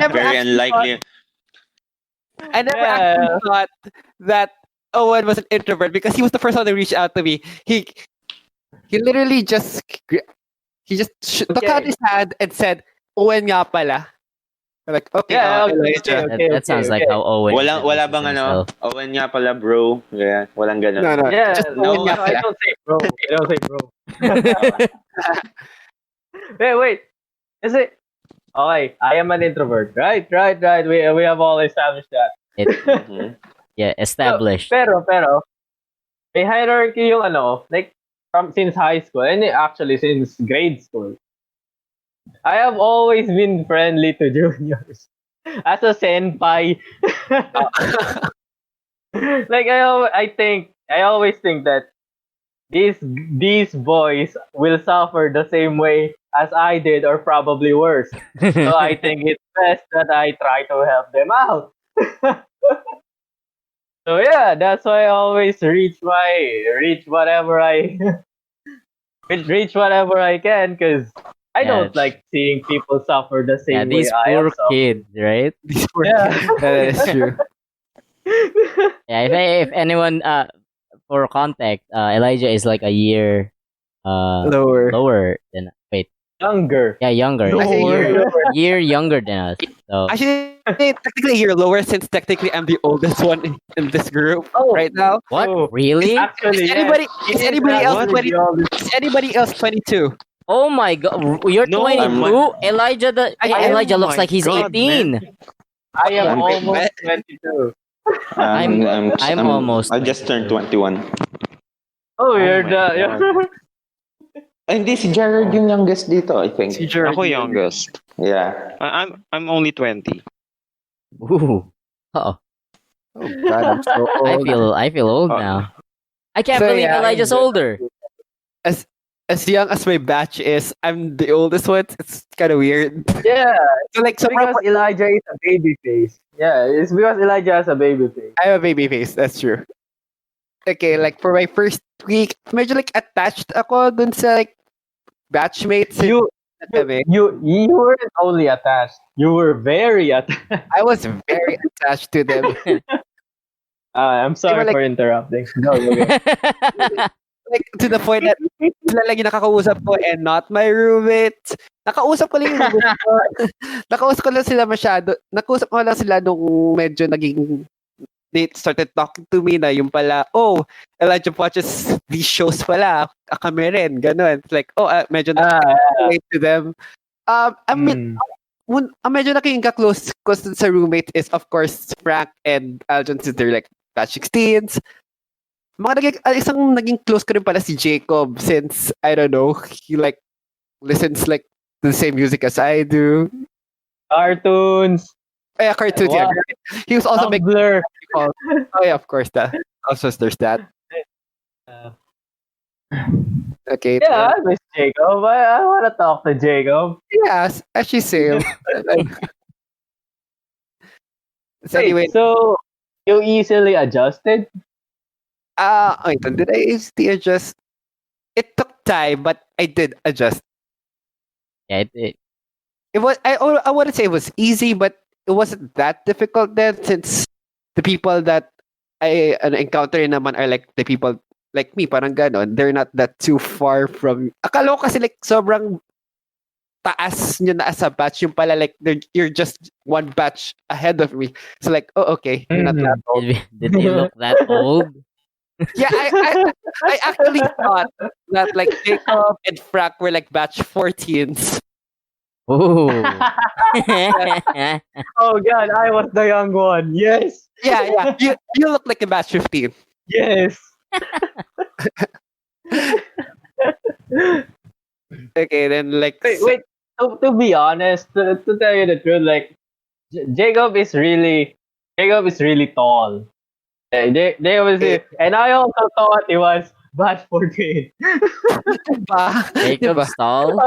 never Very actually thought, unlikely. I never Yeah. actually thought that Owen was an introvert because he was the first one to reach out to me. He literally just took out Okay. his hand and said, Owen nga pala. I'm like, okay, Yeah, okay, Elijah. That sounds like how Owen Wala bang introduces ano? himself. Owen nga pala, bro. Yeah, walang ganun. No, Yeah, just no, Owen nga I pala. don't say bro. I don't say bro. Wait. Is it okay? I am an introvert. Right. We have all established that. Mhm. Yeah, established. Pero may hierarchy yung ano, like from since high school and actually since grade school. I have always been friendly to juniors as a senpai. Like I always think that these boys will suffer the same way as I did or probably worse. So I think it's best that I try to help them out. So yeah, that's why I always reach whatever I reach whatever I can because I Yeah, don't like seeing people suffer the yeah, same way these I poor have suffered. kids, right? These poor Yeah. kids. That is true. Yeah, if anyone for context, Elijah is like a year Lower. lower than Younger. younger. He's a Lower. year younger than us. So Actually, technically, you're lower since technically I'm the oldest one in this group Oh. right now. what? Oh. Really? Actually, Is yes. anybody? It Is anybody actually else the 20? oldest. Is anybody else 22? Oh my god, you're No, 22. Elijah Elijah Oh looks my like he's God, 18. I am I'm- almost 22. I'm almost I just turned 22. 21. Oh, Oh you're my the God. you're, Ay, hindi, si Jared yung youngest dito, I think. Si Jordan. Ako youngest. Yeah. I'm only 20. Ooh. Oh, Oh God, I'm so old. I feel old Oh. now. I can't So, believe yeah, Elijah's older. As young as my batch is, I'm the oldest one. It's kind of weird. yeah. So like, so Because Elijah is a baby face. Yeah, it's because Elijah has a baby face. I'm a baby face. That's true. Okay, like for my first week, medyo like attached ako dun sa like batchmates. You Kami. you weren't only attached. You were very attached. I was very attached to them. I'm sorry like- for interrupting. No, you're good. Like to the point that sila lang yung nakakausap ko and not my roommates. Nakausap ko lang yung roommate ko. Nakausap ko lang sila masyado. Nakausap ko lang sila nung medyo naging they started talking to me na yung pala, oh, Elijah watches these shows pala. Kami rin, ganun. It's like, oh, medyo relate to them. I mean, medyo naging ka-close ko sa roommate is of course Frank and Aljon since they're like batch 16s. Isang naging close ko rin pala si Jacob since, I don't know, he like listens like the same music as I do. Cartoons. Yeah, cartoons, yeah. Wow. He was also making Tumblr. oh yeah, of course that. Also there's that. Okay. Yeah, I miss Jacob. I want to talk to Jacob. Yes, actually same. So Wait, anyway, so you easily adjusted? wait, did I easily adjust? It took time, but I did adjust. Yeah, It was I wouldn't say it was easy, but it wasn't that difficult then since the people that I encounter naman are like the people like me, parang ganon. They're not that too far from. Akala ko kasi like sobrang taas nyo na as a batch. Yung pala like you're just one batch ahead of me. So like, oh okay, you're not that old. did they look that old? Yeah, I actually thought that like Jacob and Frank were like batch 14s. Ooh. Oh God, I was the young one. Yes, Yeah. You look like a batch 15. yes. Okay, then like Wait. To be honest, to tell you the truth, like Jacob is really tall, They was and I also thought it was bad for Kane. Diba? Jacob Diba? Stahl?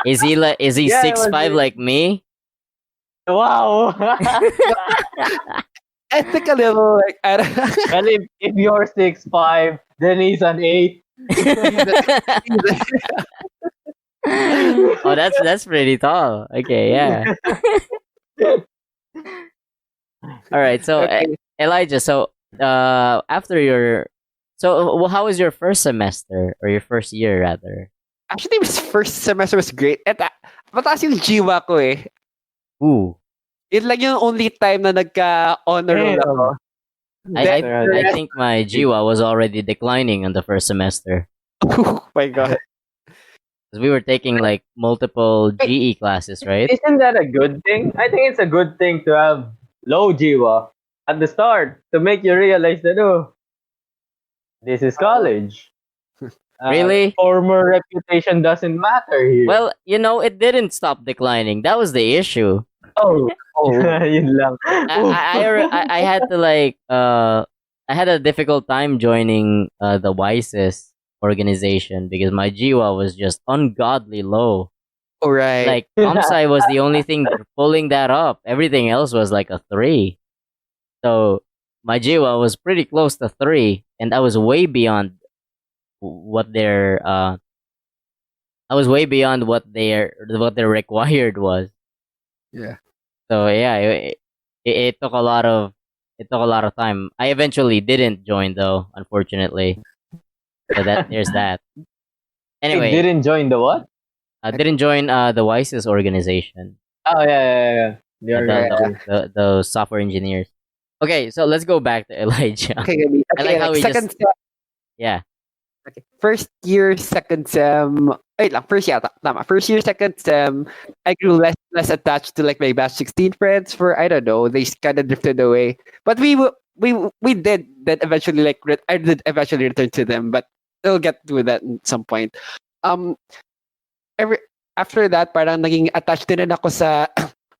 Is he Yeah, it 6'5" was like me? wow. I think a little like I don't Well, if you're 6'5", then he's an 8. Oh, that's pretty tall. Okay, yeah. All right. So okay. Elijah, so after your how was your first semester or your first year rather? Actually, his first semester was great. At mataas yung jiwa ko eh. Ooh. Yun lang yung only time na nagka-honor roll ako. I Then, I think my GWA was already declining on the first semester. oh my god. 'Cause we were taking like multiple GE classes, right? Isn't that a good thing? I think it's a good thing to have low jiwa at the start to make you realize that this is college. Really? Former reputation doesn't matter here. Well, it didn't stop declining. That was the issue. oh, Oh. yun lang. I had to I had a difficult time joining the Wisest organization because my GWA was just ungodly low. Alright. Like ComSci was the only thing pulling that up. Everything else was like a 3. So my GWA was pretty close to 3, and I was way beyond what their what their required was. Yeah. So yeah, it took a lot of time. I eventually didn't join though, unfortunately. So there's that. It Anyway, didn't join the what? I didn't join the Wisest organization. Oh yeah. The The, organization. the software engineers. Okay, so let's go back to Elijah. Okay, gabi. I like how we second just sem. yeah. Okay. First year, second sem. Wait lang, first year, tama. First year, second sem, I grew less attached to like my batch 16 friends for I don't know, they kind of drifted away. But we did that eventually I did eventually return to them, but we'll get to that at some point. Um every after that parang naging attached din ako sa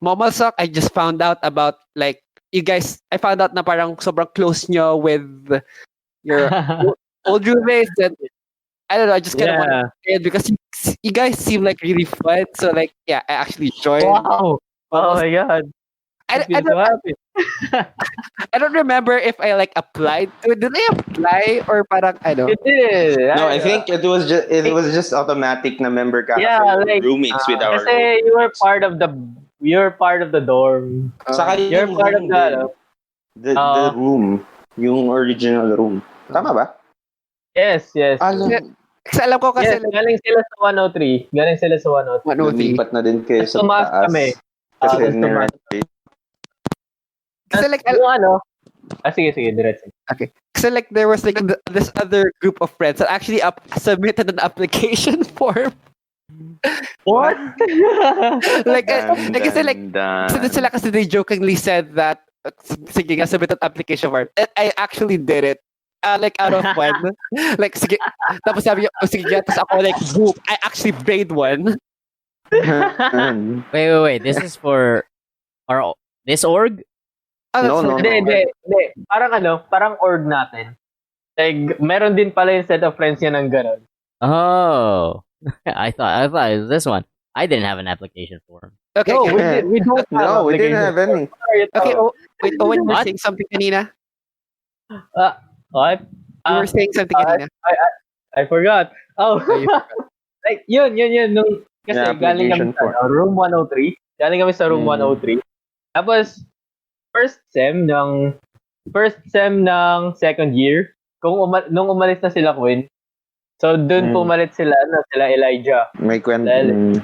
Momol Soc. I just found out about like you guys I found out na parang sobrang close nyo with your old roommates and I don't know, I just kind of want Yeah. to because you guys seem like really fun. So like yeah, I actually joined. Wow. Oh my god. I I feel so happy. I don't remember if I like applied to it. Did I apply or parang I don't It did. No, I think it was just automatic na member ka Yeah, kasi like, roommates with our kasi you're part of the dorm. Saka You're yung part of room the din. The room, yung original room. Tama ba? Yes. kasi alam ko kasi Yes, galing sila sa 103. Galing sila sa 103. 103. Lumipat na din kayo sa Tumaas taas. kami. Kasi Tapos tumaas. Kasi like Yung ano, sige, diretso. okay. Kasi like there was like this other group of friends that actually submitted an application form. What? like kasi like kasi sila kasi they jokingly said that sige nga submit an application form. And I actually did it. Like out of one. Like sige. Tapos sabi niya, oh, sige nga. Tapos ako like boom. I actually made one. Wait. This is for this org? Oh, No. Hindi. Parang org natin. Like, meron din pala yung set of friends niya ng gano'n. Oh. I thought it was this one. I didn't have an application form. Okay. No, okay. we don't have No, we didn't application have any. form. Okay, wait, Owen, you were What? saying something kanina? What? You were saying something kanina? I forgot. Oh, you like, yun. Nung, kasi Yeah, galing kami application sa room 103. Galing kami sa room Mm. 103. Tapos, first sem ng second year, nung umalis na sila Quinn, so dun pumalit sila Elijah. May kwento. Dahil-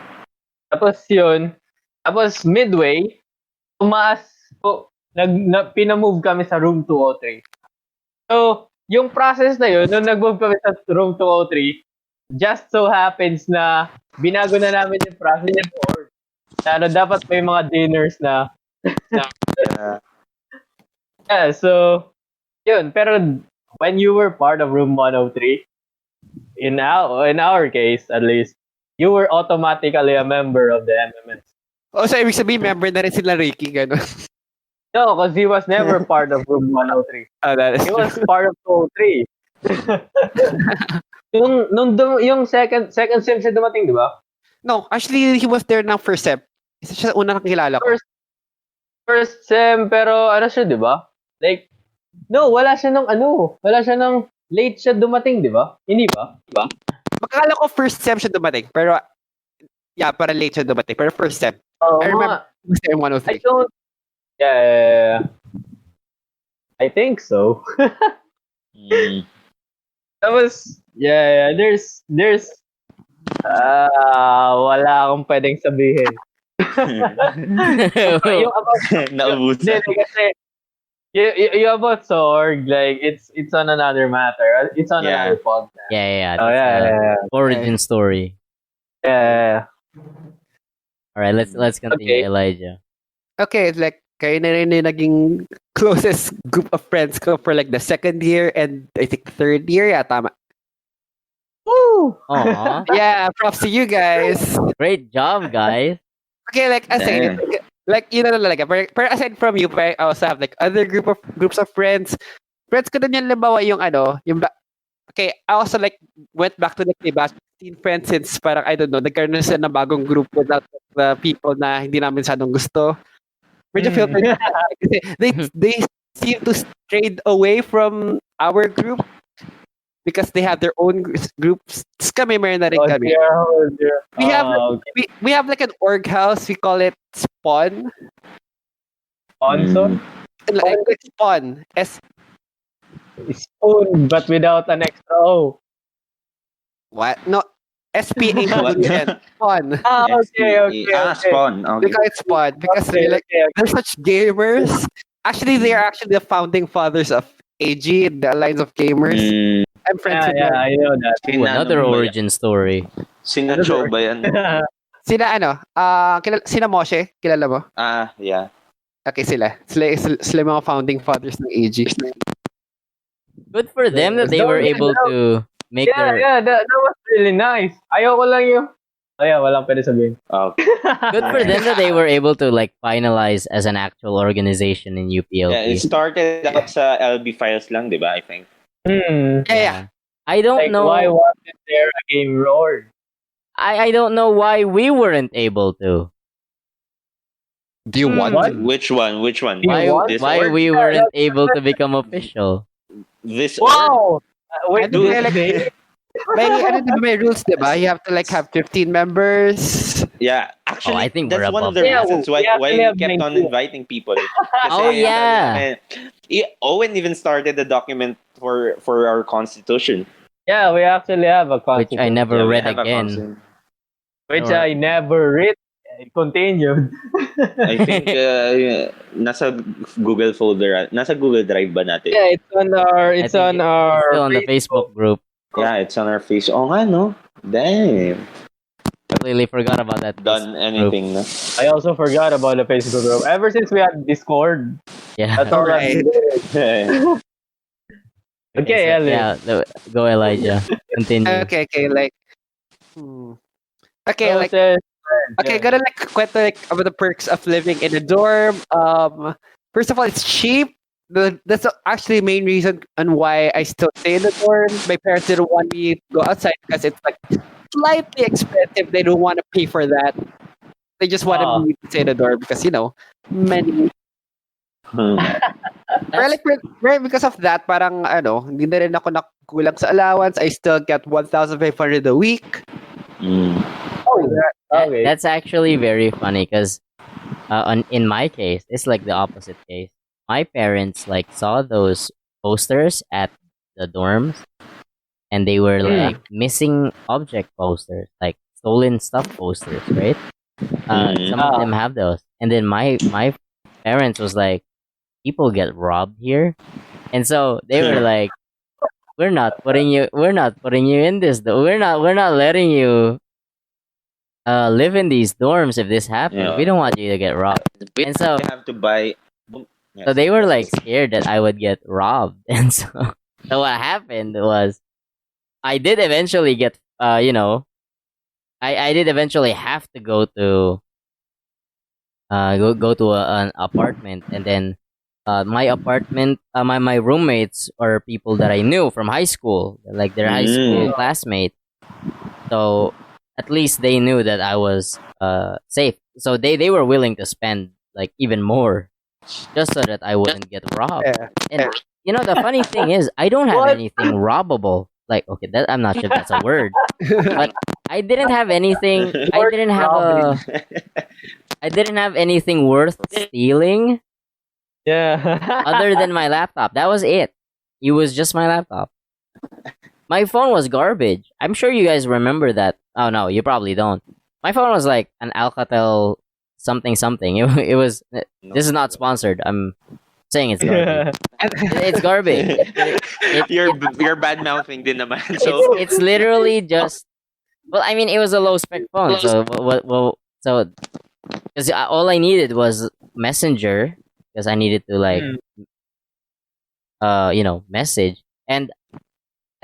Tapos midway, tumaas po, pinamove kami sa room 203. So, yung process na yun, nung nag-move kami sa room 203, just so happens na binago na namin yung process niya for na dapat may mga dinners na yeah, so yun, pero when you were part of room 103, in our case at least, you were automatically a member of the MMS. Oh, so ibig sabihin, member na rin sila Ricky, gano'n. No, because he was never part of Room 103. That is He was true. part of 203. Yung second sim siya dumating, di ba? No, actually, he was there ng first step. Isa siya sa una nakilala ko. First sem, pero ano siya, di ba? Like, no, wala siya ng late siya dumating, di ba? Hindi ba? Makakala ko first sem siya dumating. Pero, yeah, para late siya dumating. Pero first sem. Oo, I remember he was there in I 103. don't, yeah. I think so. Mm. That was, there's, wala akong pwedeng sabihin. Yung about, Naubusan. kasi, yung about Sorg, like, it's on another matter. It's on Yeah. another podcast. Yeah. Oh, That's yeah. origin story. Yeah. All right, let's continue, Okay. Elijah. Okay, it's like, kayo na rin yung naging closest group of friends ko for like the second year and I think third year. Yeah, tama. Woo! Aw, Yeah, props to you guys. great job, guys. Okay, like, I say, Damn. like, you know, like, pero aside from you, I also have like other groups of friends. Friends ko din yan, limbawa yung okay, I also like went back to the basketball friends since parang, I don't know, nagkaroon na sila ng bagong group without the people na hindi namin sadong gusto. Medyo filtered kasi they seem to strayed away from our group because they have their own groups. Tapos kami, meron na rin kami. dear. We have Okay. we have like an org house. We call it Spawn. Sponsor? Like Spawn. Spoon, but without an extra O. What? No. SPAWN. Spawn. Okay. Spawn. We Okay. call it Spawn because they're such gamers. Actually, they are actually the founding fathers of AG, the Alliance of Gamers. Mm. I'm friends with Yeah, them. I know that. Ooh, another origin story. Sina Joe ba yan? Sila sina Moshe, kilala mo? Yeah. Okay, sila yung mga founding fathers ng AG. Good for them that they were able to make their. that was really nice. Ayoko lang yung... Oh yeah, walang pwede sabihin. Okay. Good for them that they were able to like finalize as an actual organization in UPLP. Yeah, it started out sa LB files lang, di ba? I think. Yeah. I don't Like, know. why wasn't there a game roar? I don't know why we weren't able to. Do you want What? to? Which one? Why This why org? we weren't able to become official? This org? Wow! Wait, Dude, this may rules, diba? You have to like have 15 members. Yeah, actually, I think that's we're one of above the that. reasons Yeah, why we we have kept on 19. inviting people. Oh, yeah. Owen even started the document for our constitution. Yeah, we actually have a Which constitution. I never Yeah, we read have a again. constitution. Which Or- I never read. It continued. I think nasa Google folder, nasa Google Drive ba natin? Yeah, it's on our. I think it's still on the Facebook group. Yeah, it's on our face. Oh nga, no? Damn. Completely forgot about that. Done anything, no? I also forgot about the Facebook group. Ever since we had Discord, Yeah. that's all Right. I did. Okay, so, Ellie. yeah. Go, Elijah. Continue. Okay, like okay, like okay, gotta like kwento like about the perks of living in a dorm. First of all, it's cheap. That's actually the main reason on why I still stay in the dorm. My parents didn't want me to go outside because it's like slightly expensive. They don't want to pay for that. They just wanted me to stay in the dorm because many. Pero like, because of that, parang hindi na rin ako nakulang sa allowance. I still get 1,500 a week. Okay. That's actually very funny because in my case, it's like the opposite case. My parents like saw those posters at the dorms, and they were like missing object posters, like stolen stuff posters, right? Some of them have those, and then my parents was like, people get robbed here, and so they were like, we're not putting you in this though. We're not letting you live in these dorms if this happens. Yeah. We don't want you to get robbed. And so You have to buy. so they were like scared that I would get robbed. And so what happened was I did eventually get I did eventually have to go to an apartment, and then my apartment, my roommates are people that I knew from high school, like their high school Mm. classmate. So at least they knew that I was safe. So they were willing to spend like even more just so that I wouldn't get robbed. Yeah. And you know the funny thing is I don't have What? anything robbable. Like okay, that I'm not sure if that's a word, but I didn't have anything. Worth robbing. I didn't have anything worth stealing Yeah. other than my laptop. That was it. It was just my laptop. My phone was garbage. I'm sure you guys remember that. Oh no, you probably don't. My phone was like an Alcatel something something. It was. This is not sponsored. I'm saying it's garbage. It's garbage. You're bad mouthing din naman. It's So it's literally just. Well, I mean, it was a low spec phone, so so because all I needed was Messenger because I needed to like Hmm. message and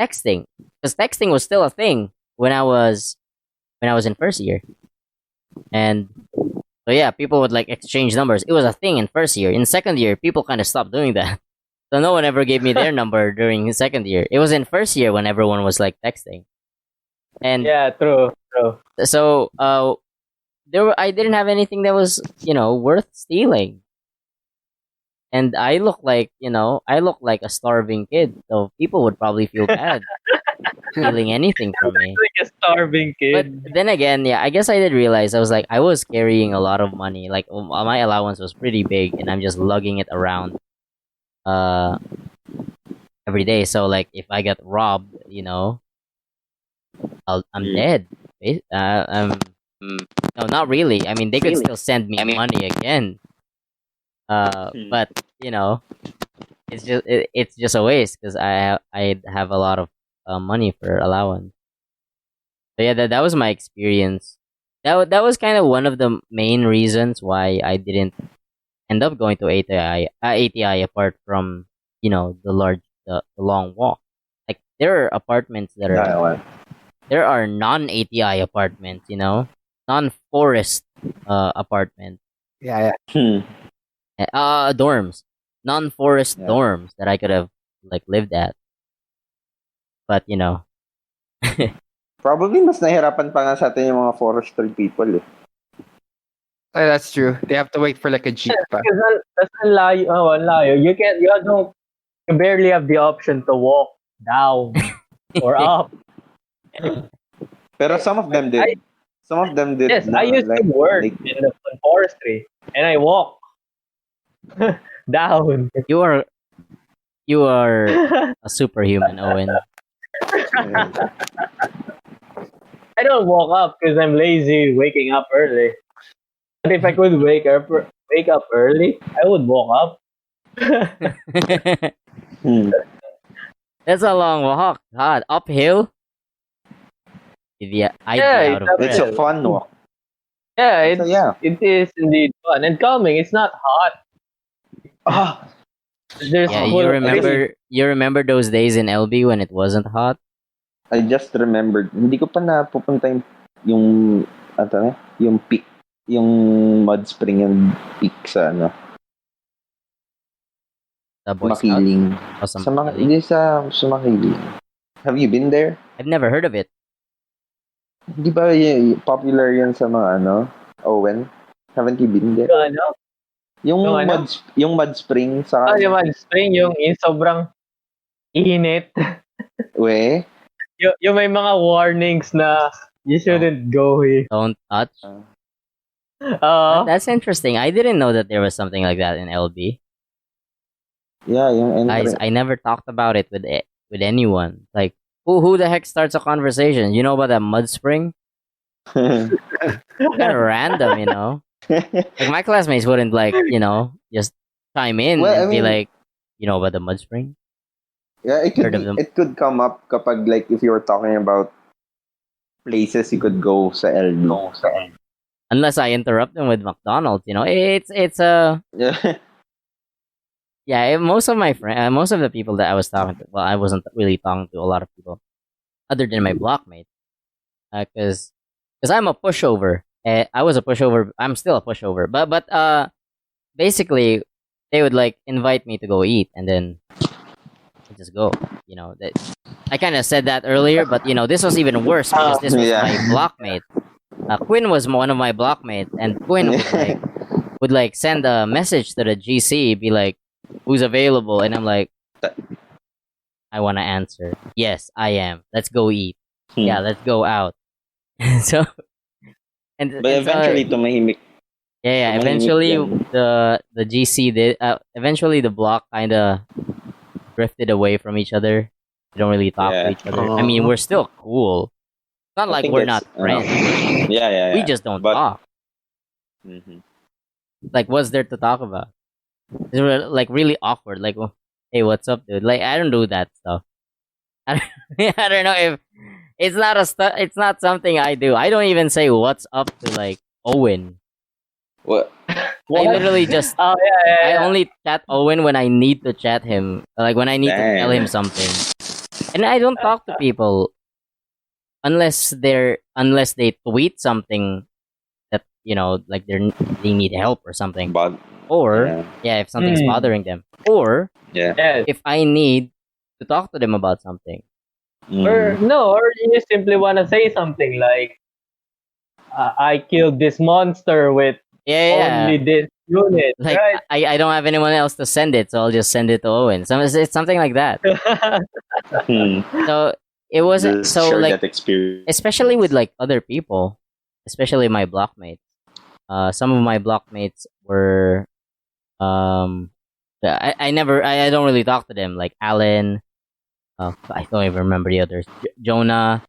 texting because texting was still a thing when I was in first year. And so yeah, people would like exchange numbers. It was a thing in first year. In second year, people kind of stopped doing that. So no one ever gave me their number during second year. It was in first year when everyone was like texting. And Yeah, true, true. so I didn't have anything that was, worth stealing. And I look like a starving kid. So people would probably feel bad stealing anything from me. Like a starving But kid. then again, yeah, I guess I did realize I was carrying a lot of money. Like my allowance was pretty big, and I'm just lugging it around uh every day. So like if I get robbed, I'm Mm. dead. No, not really. I mean, they could still send me money again. Hmm. But it's just a waste because I have a lot of money for allowance. So yeah, that was my experience. That was kind of one of the main reasons why I didn't end up going to ATI apart from the long walk. Like there are apartments that are Dalawa. there are non ATI apartments, non forest apartments, Yeah. Hmm. dorms, non forest Yeah. dorms that I could have like lived at, but Probably mas nahirapan pa nga sa atin yung mga forestry people eh. Oh, that's true. They have to wait for like a jeep. Because that's ang layo. Oh, ang layo. You barely have the option to walk down or up. Pero some of them did. Some of them did Yes, na, I used to work in the forestry, and I walk down. You are a superhuman, Owen. I don't walk up because I'm lazy waking up early. But if I could wake up early, I would walk up. Hmm. That's a long walk. God, uphill. Yeah, I'd Yeah, be out of It's breath. a fun walk. Yeah, So yeah. it is indeed fun and calming. It's not hot. Ah, There's Yeah, full- you remember those days in LB when it wasn't hot? I just remembered. Hindi ko pa napupunta yung yung peak, yung mud spring and peak sa The Boy Scout Makiling. or some Sa Makiling? hindi sa Makiling. Have you been there? I've never heard of it. Hindi ba popular yan sa mga Owen? Haven't you been there? ano? Yung Yung ano? yung mud spring sa Yung spring, yung sobrang init. we. Yung may mga warnings na you shouldn't go here. Don't touch. That's interesting. I didn't know that there was something like that in LB. Yeah, yung Guys, I never talked about it with anyone. Like, who the heck starts a conversation? You know about that mud spring? Kind of random. Like my classmates wouldn't just chime in Well, I and be mean- like, you know about the mud spring? Yeah, Heard of them. it could come up kapag like if you were talking about places you could go sa LB. Unless I interrupt them with McDonald's, it's yeah. Most of my friends, most of the people that I was talking to, well, I wasn't really talking to a lot of people other than my blockmates, because I'm a pushover. I was a pushover. I'm still a pushover, but basically, they would like invite me to go eat, and then I just go. That I kind of said that earlier, but this was even worse because this was my Yeah. blockmate. Quinn was one of my blockmates, and Quinn would send a message to the GC, be like, "Who's available?" And I'm like, "I want to answer. Yes, I am. Let's go eat. Yeah, let's go out." so But and so eventually, tumahimik. yeah, Tumahimik eventually yan. the GC did. Eventually the block kind of drifted away from each other. We don't really talk to Yeah. each other. I mean, we're still cool. It's not I like think we're that's not friends. yeah, yeah, We yeah. just don't But talk. mhm. Like, what's there to talk about? It's like really awkward. Like, well, hey, what's up, dude? Like, I don't do that stuff. I don't, I don't know if it's not something I do. I don't even say what's up to like Owen. What? I What? literally just Oh yeah, I yeah, only chat Owen when I need to chat him. Like when I need to tell him Damn. something. And I don't talk to people unless they tweet something that like they need help or something. But Or yeah, yeah, if something's Hmm. bothering them. Or yeah. Yes. if I need to talk to them about something. Or Mm. no, or you simply want to say something like, "I killed this monster with Yeah, yeah. only this unit," Like right? I don't have anyone else to send it, so I'll just send it to Owen. So it's something like that. Hmm. So it wasn't Just so share like that experience. especially with like other people, especially my blockmates. Some of my blockmates were I don't really talk to them like Alan. I don't even remember the others. Jonah,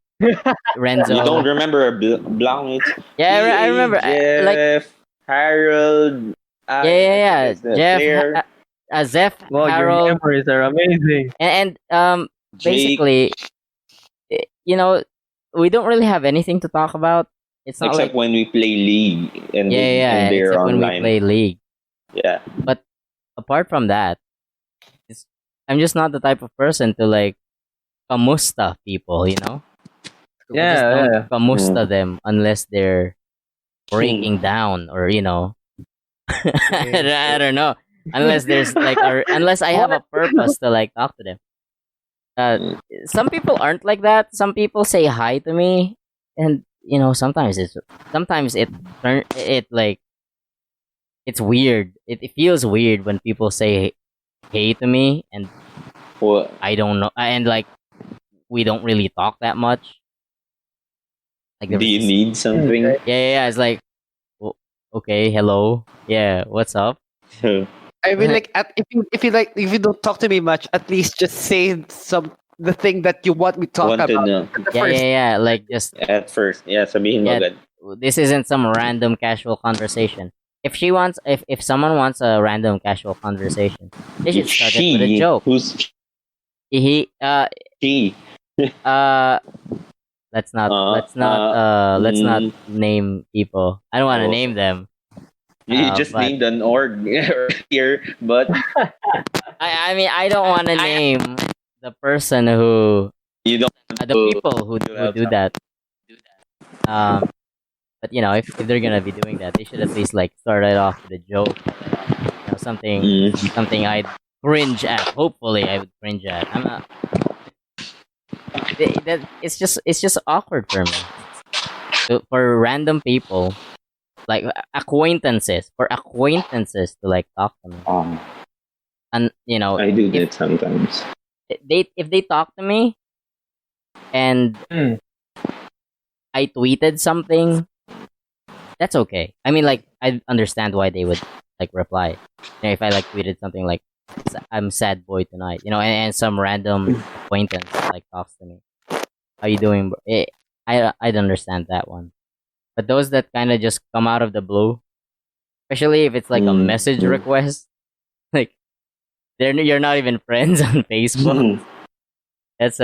Renzo. You don't remember Blanc? Yeah, I EA, remember. Like Jeff, Harold. yeah. The Jeff, Claire, Zeph, Wow, your Harold, memories are amazing. and Jake. basically, i- you know, we don't really have anything to talk about. It's not Except like when we play League and yeah, they're except when we online. play League. Yeah. But apart from that, it's, I'm just not the type of person to like kamusta people. I just Yeah, don't yeah. kamusta them unless they're Hmm. breaking down or I don't know. Unless there's like unless I have What? a purpose to like talk to them. Mm. Some people aren't like that. Some people say hi to me, and sometimes it like it's weird. It feels weird when people say hey to me, and What? I don't know, and like we don't really talk that much. Like there Do was you this, need something? yeah. It's like, "O- okay, hello, yeah, what's up? I mean, like, if you don't talk to me much, at least just say the thing that you want me to talk Wanted about na. at the Yeah, first. like just At first. Yeah, sabihin mo yeah. agad. This isn't some random casual conversation. If someone wants a random casual conversation, they should If start it with a she, joke. who's He she? uh let's not mm, name people. I don't want to oh, name them. you just But named an org here, but I mean I don't want to name the person who you don't the people who have do that. Um, but if they're gonna be doing that, they should at least like start it off with a joke. Mm. Something I'd cringe at. Hopefully, I would cringe at. I'm not. It's just awkward for me. For random people, like acquaintances to like talk to me, and I do if that sometimes. they talk to me and Hmm. I tweeted something, that's okay. I mean, like I understand why they would like reply. If I like tweeted something like I'm sad boy tonight, and some random acquaintance like talks to me, how you doing? Bro? I'd understand that one. But those that kind of just come out of the blue, especially if it's like a message request, like you're not even friends on Facebook. That's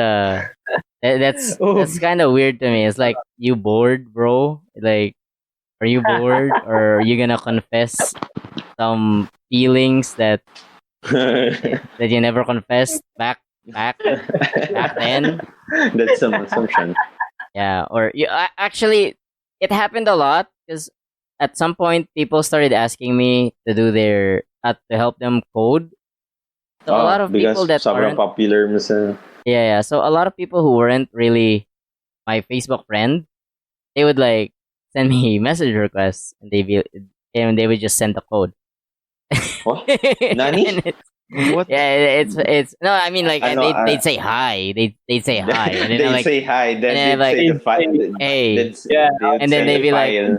that's Oof. kind of weird to me. It's like, you bored, bro? Like, are you bored, or are you gonna confess some feelings that you never confessed back then? That's some assumption. Yeah, or actually, it happened a lot because at some point people started asking me to do their to help them code. So a lot of people because that sobrang aren't popular mo sa... yeah. So a lot of people who weren't really my Facebook friend, they would like send me message requests and they would just send the code. What? And Nani? What? yeah, it's no, I mean like Ano, they'd say hi, they'd say hi, and then I'm they'd like, say hi, and then then I'm they'd like, say the file. hey, Yeah, They'd and then send they'd the be like, file.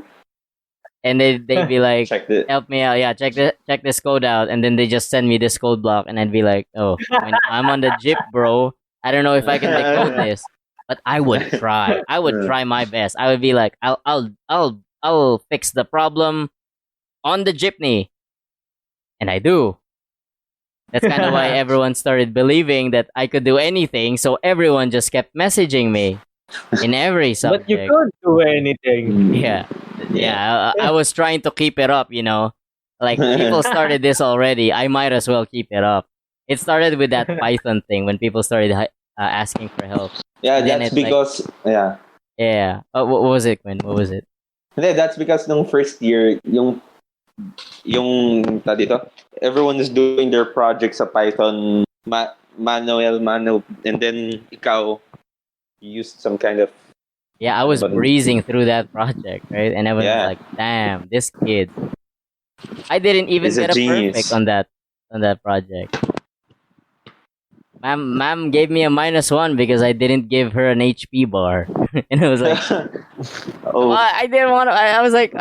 and they'd be like, Check the... help me out, yeah, check this code out, and then they just send me this code block, and I'd be like, oh, when I'm on the Jeep, bro, I don't know if I can decode this, but I would try. I would try my best. I would be like, I'll fix the problem on the jeepney, and I do. That's kind of why everyone started believing that I could do anything, so everyone just kept messaging me in every but you subject. could do anything. Yeah, yeah. I was trying to keep it up, you know. Like people started this already. I might as well keep it up. It started with that Python thing when people started asking for help. Yeah, And then that's it's like, because... Yeah. yeah. Oh, what was it, Quinn? What was it? Hindi, that's because nung first year, yung dito, everyone is doing their project sa Python manual, and then ikaw you used some kind of... Yeah, I was But- breezing through that project, right? And everyone was Yeah. like, "Damn, this kid." I didn't even He's a get a genius. perfect on that project. Ma'am gave me a -1 because I didn't give her an HP bar, and I was like, Oh, I didn't want to. I was like,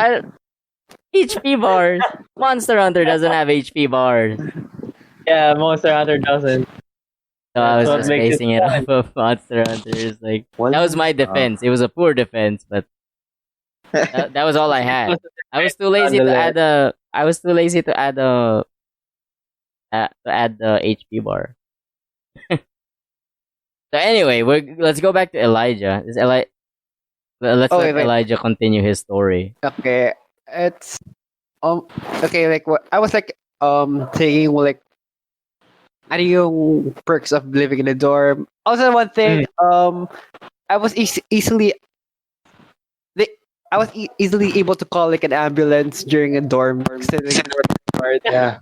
HP bars. Monster Hunter doesn't have HP bars, Yeah, Monster Hunter doesn't. so I was That's what just makes it basing it fun. off of Monster Hunter. It's like wala. that was my defense. It was a poor defense, but that was all I had. I was too lazy to add a. I was too lazy to add a. To add the HP bar. So anyway, let's go back to Elijah. Let's Oh, let wait. Elijah continue his story. Okay, it's okay. Like what I was like saying, well, like ano yung perks of living in a dorm. Also, one thing I was easily I was easily able to call like an ambulance during a dorm. Kasi, like, Yeah.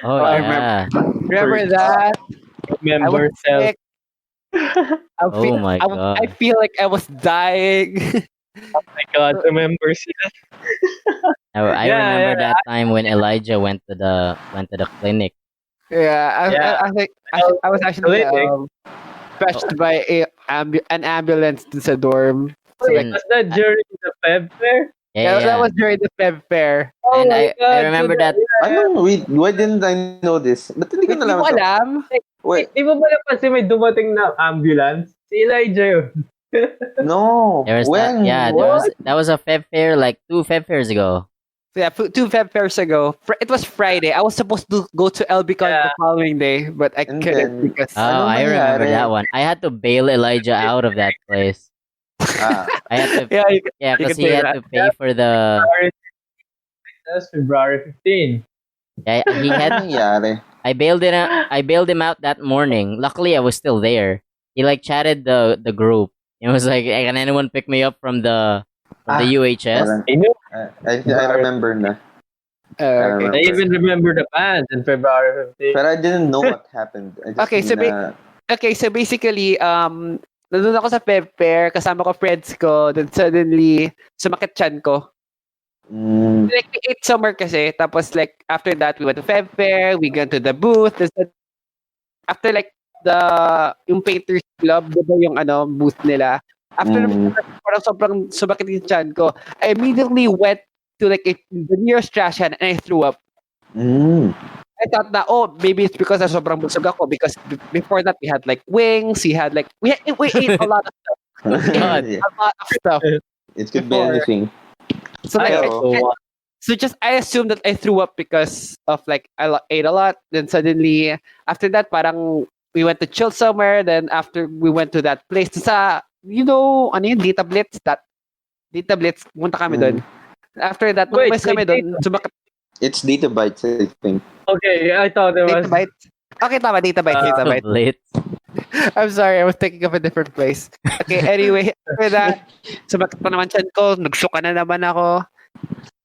Oh I yeah. remember that. I Member was self. sick. Oh my I god. feel like I was dying. Oh my god, remember self. I Yeah, remember that time when Elijah went to the clinic. Yeah, Yeah. I think I was actually Clinic. fetched by an ambulance to the dorm. So, Wait, like, was that during the Feb fair? Yeah, that was during the Feb fair. Oh And my I god. remember that. Ano? Why didn't I know this? Ba't hindi ko Wait, di nalaman mo to? alam? Wait, Di mo ba napansin may dumating na ambulance? Si Elijah yun. no. There was When? that was a Feb fair like 2 Feb fairs ago. So, yeah, 2 Feb fairs ago. It was Friday. I was supposed to go to LBCon Yeah. the following day, but I And couldn't then- because Oh, Ano I remember nangyari? that one. I had to bail Elijah out of that place. Ah, I had to yeah, yeah, you because can he say had that. to pay for the That's February 15. yeah, he ano had nangyari? I bailed him out that morning. Luckily, I was still there. He like chatted the group. It was like, "Hey, can anyone pick me up from the UHS?" Parang- I knew. I remember na. Okay. I even remember the band in February 15. But I didn't know what happened. I just Okay, so knew na- Okay, so basically, nandun ako sa Feb Fair, kasama ko friends ko, then suddenly, sumakit chan ko. Like, we ate somewhere kasi, tapos like, after that, we went to Feb Fair, we went to the booth, then after like, yung Painters Club, diba yung booth nila. After parang sobrang sumakit yung chan ko, I immediately went to like the nearest trash can and I threw up. I thought that, maybe it's because sobrang busog ako because before that we had like wings, we ate a lot of stuff. God. Yeah. A lot of stuff. It could be Before. anything. So like, Pero- I assumed that I threw up because of like ate a lot. Then suddenly after that, parang we went to chill somewhere. Then after we went to that place sa ano yun, Data Blitz. Data Blitz, punta kami doon. After that, nung Wait, umalis kami wait, doon, sumakit. It's data bytes, I think. Okay, I thought it Data was. Bytes. Okay, tama, Data Bytes, Data Bytes. Blitz. I'm sorry, I was thinking of a different place. Okay, anyway, after that, sumakit pa naman chan ko, nagsuka na naman ako.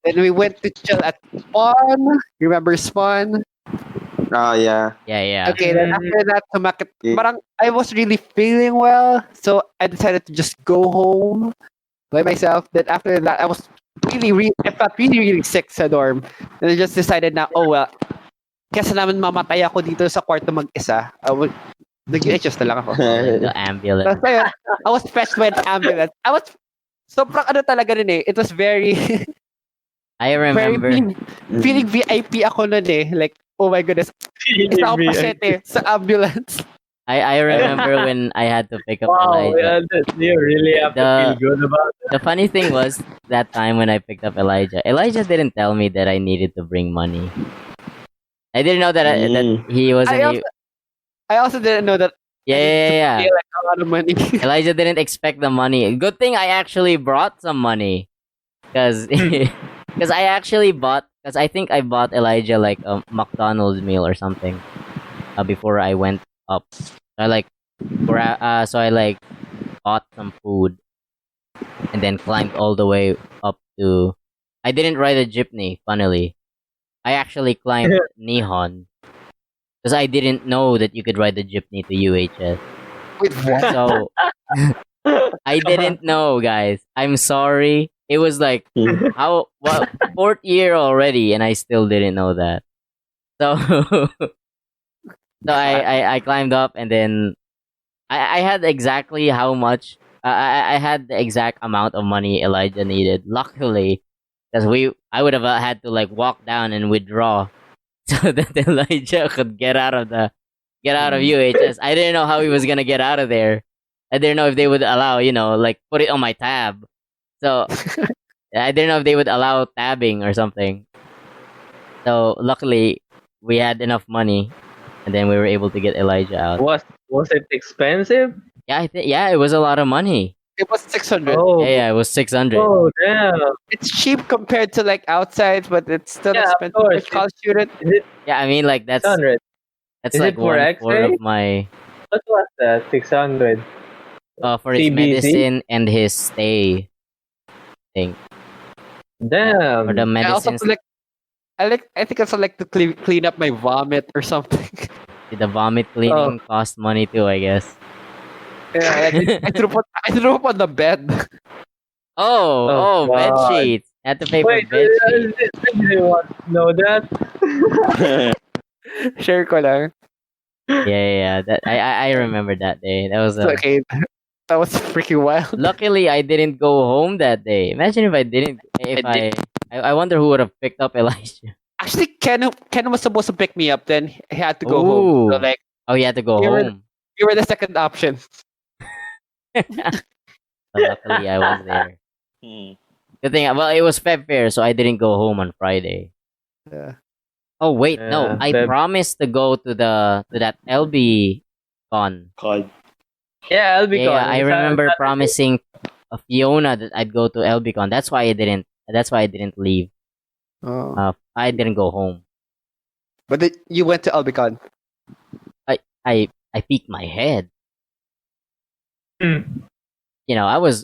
Then we went to chill at Spawn. Remember Spawn? Oh, yeah. Yeah. Okay, then after that, Yeah. parang I was really feeling well, so I decided to just go home by myself. Then after that, I was I felt really sick sa dorm. And I just decided na, oh well, kesa naman mamatay ako dito sa kwarto mag-isa, nag-UHS na lang ako. In the ambulance. Tapos ayun, I was fetched by an ambulance. Sobrang ano talaga nun eh. It was very, I very remember. feeling VIP ako nun eh. Like, oh my goodness. Isa ako pasyente sa ambulance. I remember when I had to pick up Wow, Elijah. you really have to feel good about it. The funny thing was that time when I picked up Elijah didn't tell me that I needed to bring money. I didn't know that that he wasn't. I also didn't know that Yeah. pay like a lot of money. Elijah didn't expect the money. Good thing I actually brought some money, because I think I bought Elijah like a McDonald's meal or something, before I went up. So I like bought some food and then climbed all the way up to. I didn't ride a jeepney. Funnily, I actually climbed Nihon because I didn't know that you could ride the jeepney to UHS. Wait, what? So I didn't know, guys. I'm sorry. It was like fourth year already, and I still didn't know that. So I climbed up, and then I had exactly how much. I had the exact amount of money Elijah needed. Luckily, because I would have had to like walk down and withdraw so that Elijah could get out of UHS. I didn't know how he was gonna get out of there. I didn't know if they would allow, like put it on my tab. So I didn't know if they would allow tabbing or something. So luckily, we had enough money, and then we were able to get Elijah out. Was it expensive? Yeah, it was a lot of money. It was 600. Oh, Yeah, it was 600. oh damn! It's cheap compared to like outside, but it's still Yeah, of expensive for course. a college student. Is it Yeah, I mean like that's 600? Is like it for 1/4 X-ray? of my What was that? 600. for his CBC? medicine and his stay thing. Damn. For the I also medicines, I think I also like to clean up my vomit or something. the vomit cleaning cost money too, I guess. Yeah, like I threw up on the bed. Oh, bed God. sheets. Had to pay for Wait, bed sheets. I didn't want to know that. Share ko lang. Yeah. That I remember that day. That was It's okay. That was freaking wild. luckily I didn't go home that day. Imagine if I didn't. If I wonder who would have picked up Elijah. Actually, Ken was supposed to pick me up. Then he had to go home. So Ooh. like Oh, you had to go You were- home. you were the second option. So luckily I was there. Good thing. Well, it was Feb Fair, so I didn't go home on Friday. Yeah. Oh wait, no. Yeah, I Feb- promised to go to that LB con. Yeah, I'll be Yeah, gone. I remember promising Fiona that I'd go to LBCon. That's why I didn't. That's why I didn't leave. Oh. I didn't go home. But you went to Albicon. I peeked my head. Hmm. I was.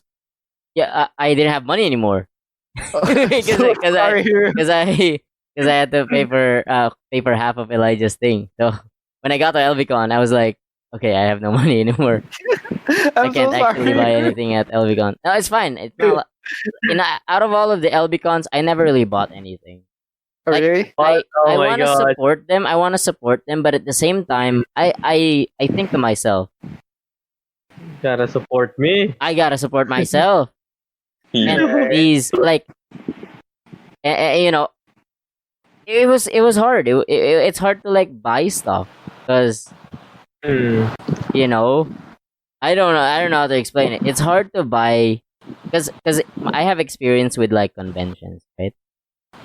Yeah, I didn't have money anymore because Sorry. I had to pay for half of Elijah's thing. So when I got to LBCon, I was like, okay, I have no money anymore. I I'm can't so actually buy sorry. anything at LBCon. No, it's fine. It's not. Out of all of the LBCons, I never really bought anything. Oh, Like, really? I Oh my want to God. support them. I want to support them, but at the same time, I think to myself, Gotta support me. I gotta support myself. And Yeah. these like, it was hard. It's hard to like buy stuff because Hmm. I don't know how to explain it. It's hard to buy because I have experience with like conventions, right?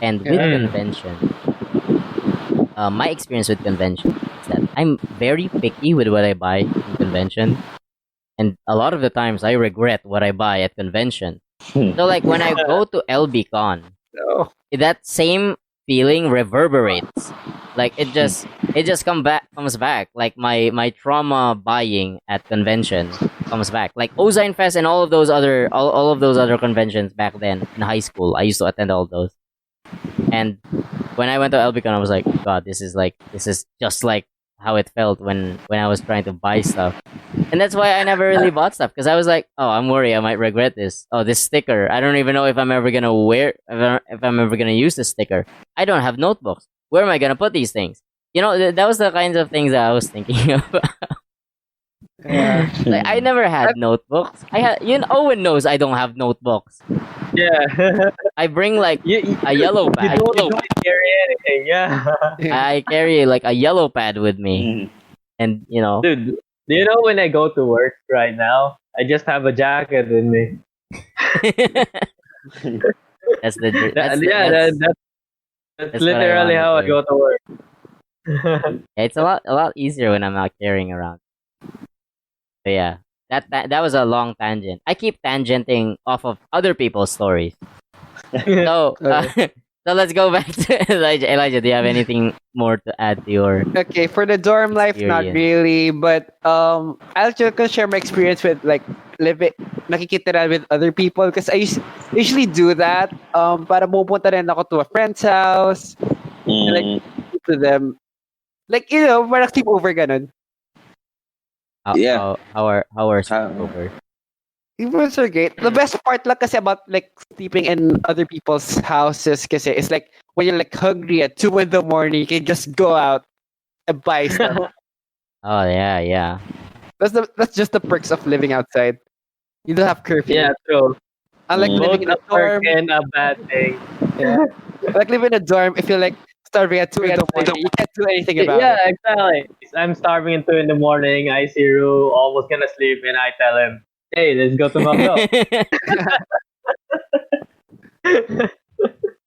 And with Yeah. convention, my experience with convention is that I'm very picky with what I buy in convention, and a lot of the times I regret what I buy at convention. So like when I go to LBCon, No. that same feeling reverberates Like it just comes back. Like my trauma buying at convention comes back. Like Ozine Fest and all of those other conventions back then in high school. I used to attend all those. And when I went to Elbicon, I was like, God, this is just like how it felt when I was trying to buy stuff. And that's why I never really bought stuff because I was like, oh, I'm worried I might regret this. Oh, this sticker. I don't even know if I'm ever gonna if I'm ever gonna use this sticker. I don't have notebooks. Where am I gonna put these things? You know, that was the kinds of things that I was thinking of. Yeah. Like I never had notebooks. I had Owen knows I don't have notebooks. Yeah. I bring like you a yellow pad. you don't carry anything. Yeah. I carry like a yellow pad with me, Mm. and Dude, do you know when I go to work right now, I just have a jacket with me. that's the That, that's yeah, that's that's that's what I literally wanted how I to. go to work. Yeah, it's a lot easier when I'm not carrying around. But yeah, that was a long tangent. I keep tangenting off of other people's stories. So Okay. so let's go back to Elijah. Elijah, do you have anything more to add to your Okay, for the dorm life, not experience? really, but I'll just share my experience with like living, nakikitira with other people because usually do that. Para pupunta rin ako to a friend's house and like Mm. to them, like parang sleepover ganun. Yeah. How are How- sleepovers? Sleepovers are great. The best part lang kasi about like sleeping in other people's houses kasi it's like when you're like hungry at 2 in the morning, you can just go out and buy stuff. Oh yeah, yeah. That's just the perks of living outside. You don't have curfew. Yeah, true. Unlike Mm. living Both in a a perk dorm, and a bad thing. yeah. Like living in a dorm, if you're like starving at 2 in the morning, you can't do anything about Yeah, it. exactly. I'm starving at 2 in the morning. I see Ru almost gonna sleep, and I tell him, "Hey, let's go to McDo."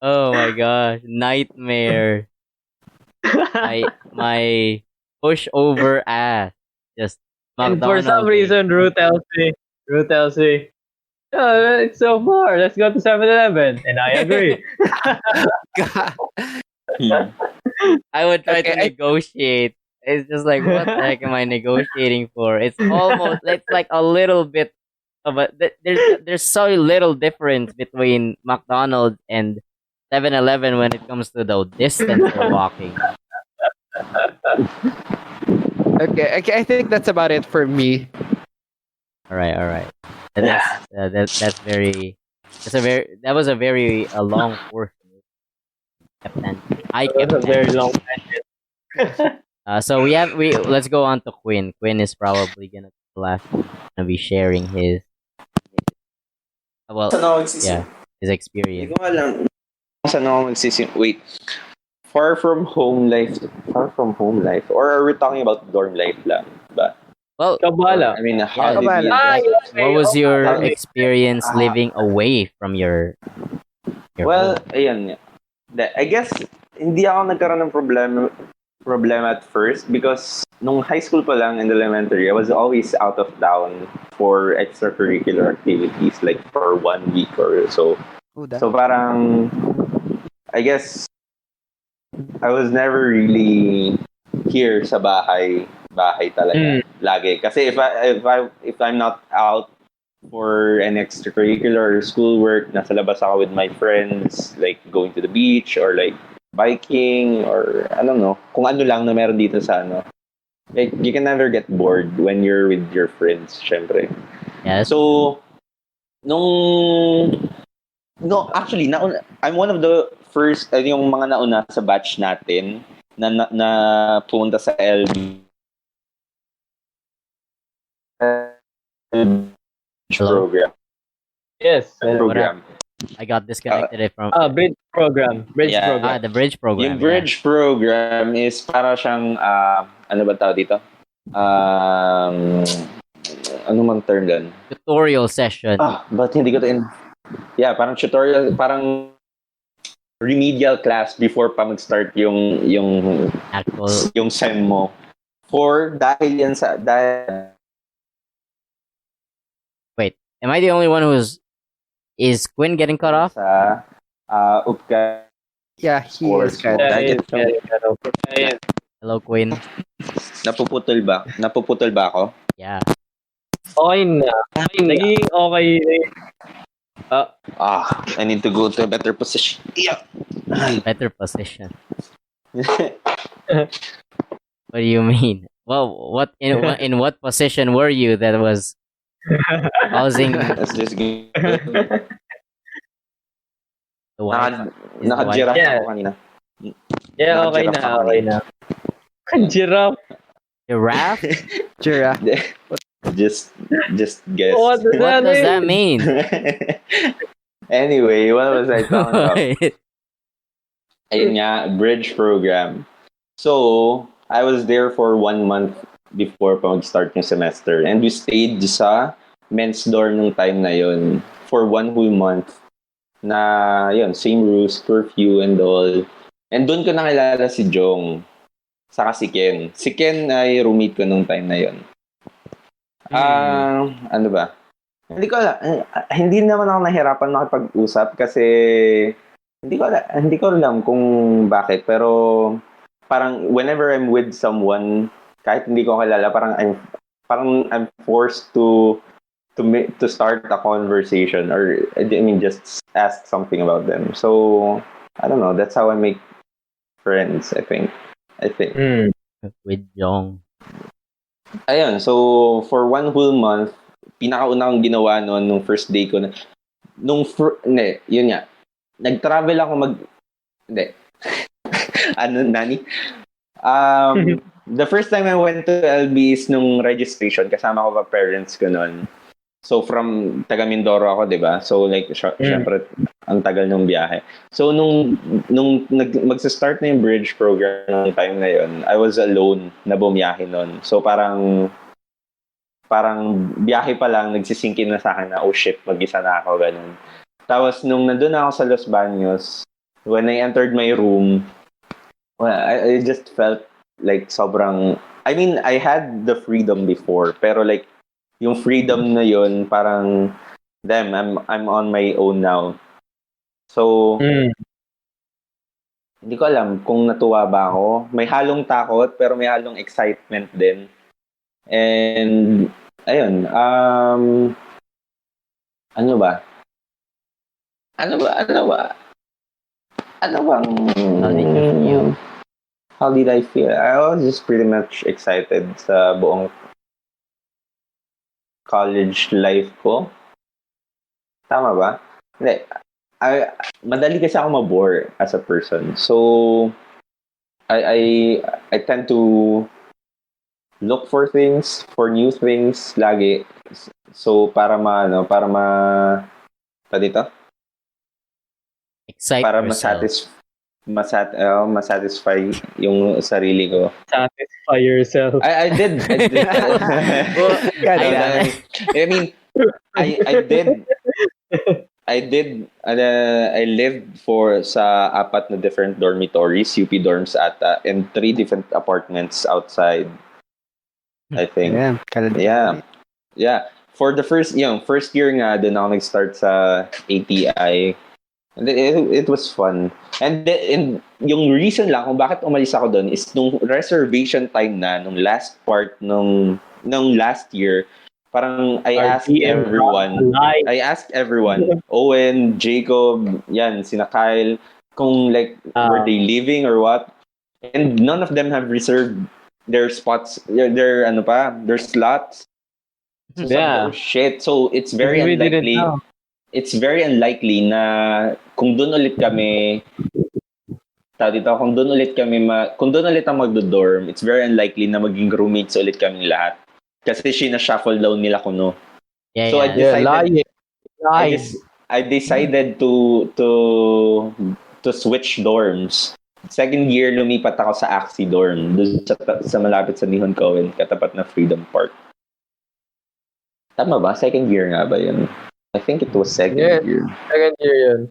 Oh my gosh, nightmare. My pushover ass. Just And for some McDonald's. reason, Ru tells me, "Oh, it's so far. Let's go to 7-Eleven." And I agree. Mm. I would try Okay, to negotiate. It's just like, what the heck am I negotiating for? It's like a little bit of there's so little difference between McDonald's and 7-Eleven when it comes to the distance we're walking. okay. I think that's about it for me. All right, all right. That's very that was a very long portion. I That kept was a very long tangent. So we let's go on to Quinn. Quinn is probably gonna be the last one gonna be sharing his well Saan ako magsisi? yeah his Hindi experience. ko alam. Saan ako magsisi? Wait. Far from home life. Far from home life? Or are we talking about dorm life lang? Ba? Well, Kabala. I mean, how yeah, did we... Ah, like okay, what was your okay. experience living away from your Well, home? ayun nga. I guess, hindi ako nagkaroon ng problema at first because nung high school pa lang in elementary, I was always out of town for extracurricular activities like for 1 week or so. So parang, I guess, I was never really here sa bahay talaga. Lagi. Kasi if I'm not out for an extracurricular or schoolwork, nasa labas ako with my friends, like going to the beach or like biking or I don't know, kung ano lang na meron dito sa ano. Like, you can never get bored when you're with your friends, syempre. Yeah, So, no, actually, I'm one of the first, yung mga nauna sa batch natin na pumunta sa LB hello. program. Yes. Program. I got disconnected from Bridge program. Bridge Yeah. program. the bridge program. Yung bridge program is para siyang, ano ba tawag dito? Ano mang term doon? Tutorial session. But hindi ko to Yeah, parang tutorial, parang remedial class before pa mag-start yung Actual. yung sem mo. Dahil yan sa Wait, am I the only one is Quinn getting cut off? sa UPCA. Yeah, he course. is good. Yeah, Yeah, Target it's getting kind of ayun. Hello, Queen. Napuputol ba? Napuputol ba ako? Yeah. Okay na. Nagiging okay na yun. I need to go to a better position. Yeah. Better position. What do you mean? Well, in what position were you that was causing the That's just good. Wi-Fi? Is the Naka-giraffe Wi-Fi Yeah. ako kanina. Yeah, okay Naka-giraffe na, ako okay kanina. na. Giraffe? giraffe? Jura. just guess. What does What does that mean? mean? Anyway, what was I talking about? Wait. Ayun nga, bridge program. So, I was there for 1 month before pa mag-start yung semester. And we stayed sa men's dorm nung time na yun for 1 whole month. Na, yun, same rules, curfew and all. And doon ko nakilala si Jong. Saka si Ken. Si Ken ay roommate ko nung time na yun. Ano ba? Hindi ko alam. Hindi naman ako nahirapan makipag-usap kasi hindi ko alam kung bakit, pero parang whenever I'm with someone, kahit hindi ko kilala, I'm forced to start a conversation, or I mean just ask something about them. So I don't know, that's how I make friends, I think. With Jong. Ayun, so for 1 whole month, pinakauna kong ginawa noon nung first day ko na yun nga. Nag-travel ako hindi. Ano, nani? The first time I went to LB is nung registration, kasama ko pa parents ko noon. So from taga Mindoro ako, 'di ba? So like syempre ang tagal ng biyahe. So nung magsa-start na yung bridge program ng time na yon, I was alone na bumiyahe noon. So parang biyahe pa lang nagsisingkin na sa akin na oh shit, mag-isa na ako ganun. Tapos nung nandun ako sa Los Baños, when I entered my room, well, I just felt like sobrang, I mean, I had the freedom before, pero like yung freedom na yun, parang damn, I'm on my own now. So hindi ko alam kung natuwa ba ako. May halong takot pero may halong excitement din. And ayun, ano ba? Ano bang How did you feel? How did I feel? I was just pretty much excited sa buong college life ko. Tama ba? Hindi. Madali kasi ako mabore as a person. So, I tend to look for new things lagi. So, para dito? Excite Para yourself. masatisfy yung sarili ko. Satisfy yourself. I did. I mean, I lived sa 4 na different dormitories, UP dorms ata, and 3 different apartments outside, I think. Yeah. For the first year nga, doon ako nag-start sa ATI. And it was fun. And yung reason lang kung bakit umalis ako doon is nung reservation time na, nung last part nung last year, parang I asked everyone, Owen, Jacob, yan, sina Kyle, kung like, were they leaving or what? And none of them have reserved their spots, their slots. So Yeah. oh shit. So it's very We didn't unlikely. know. It's very unlikely na kung doon ulit kami kung doon ulit ang magdo-dorm, it's very unlikely na maging roommates ulit kaming lahat. Kasi sina-shuffle daw nila kuno. Yeah, So yeah. I decided to switch dorms. Second year, lumipat ako sa Axie dorm, doon sa malapit sa Nihon Cohen, katapat na Freedom Park. Tama ba? Second year nga ba yun? I think it was second year. Second year yun.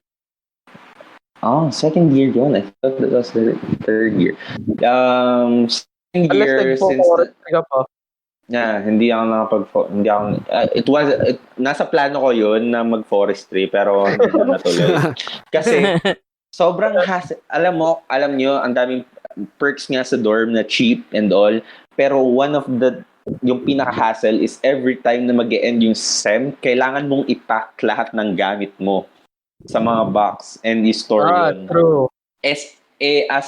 Oh, second year yun. I thought that was the third year. Second year since hindi ako nasa plano ko yun na mag-forestry pero hindi na natuloy. Kasi sobrang alam nyo, ang daming perks nga sa dorm na cheap and all. Pero one of the, yung pinaka-hassle is every time na mag-e-end yung SEM, kailangan mong i-pack lahat ng gamit mo sa mga box and i-store yun. True. As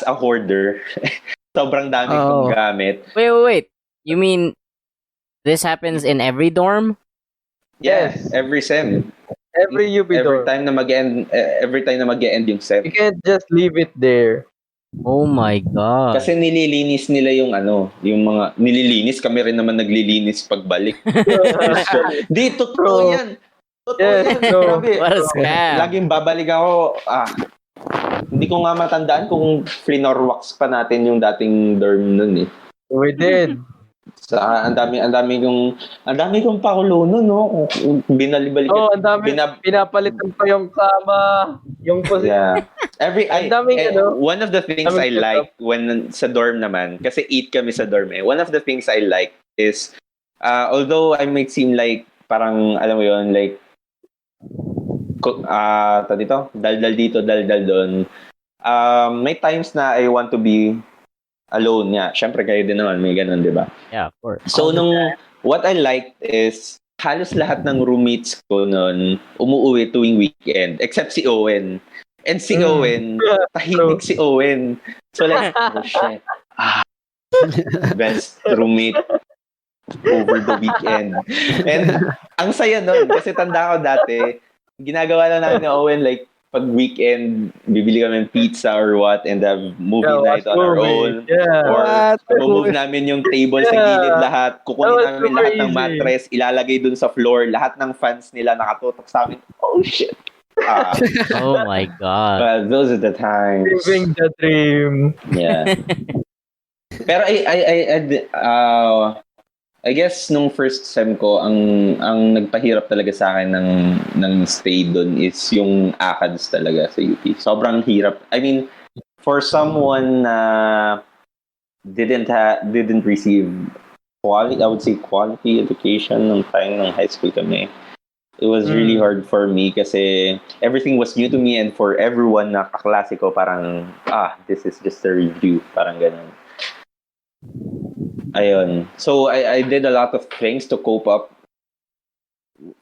a hoarder, sobrang dami kong gamit. Wait. You mean this happens in every dorm? Yes. Every SEM. Every UP Every dorm. time na mag-e-end yung SEM. You can't just leave it there. Oh my god. Kasi nililinis nila yung yung mga nililinis, kami rin naman naglilinis pagbalik. Di, totoo yan. Totoo yan. Grabe. What a scam. Laging babalik ako, hindi ko nga matandaan kung floor wax pa natin yung dating dorm nun eh. We did. Ang dami kong pakulo nun, no? Binalibalik. Ang dami. Pinapalitan pa yung kama, yung position. Yeah. One of the things I like when sa dorm naman, kasi 8 kami sa dorm eh. One of the things I like is, although I might seem like, parang, alam mo yun, like, daldal dito, daldal doon. May times na I want to be alone nga. Siyempre, kayo din naman, may ganun, di ba? Yeah, of course. So, what I liked is, halos lahat ng roommates ko noon umuwi tuwing weekend, except si Owen. And si Owen, tahimik si Owen. So, like, oh shit. Best roommate over the weekend. And, ang saya nun, kasi tanda ko dati, ginagawa lang namin ni Owen, like, pag weekend, bibili kami ng pizza or what, and have movie night on our own. Yeah. Or move namin yung table sa gilid lahat. Kukunin namin lahat ng mattress, ilalagay dun sa floor. Lahat ng fans nila nakatutok sa amin. Oh, shit. Oh my god. Well, those are the times. Living the dream. Yeah. Pero I guess nung first sem ko, ang nagpahirap talaga sa akin ng stay doon is yung ACADS talaga sa UP. Sobrang hirap. I mean, for someone na didn't receive quality, I would say quality education nung time ng high school kami. It was really hard for me kasi everything was new to me, and for everyone na kaklase ko, parang, this is just a review. Parang ganun. Ayun. So, I did a lot of things to cope up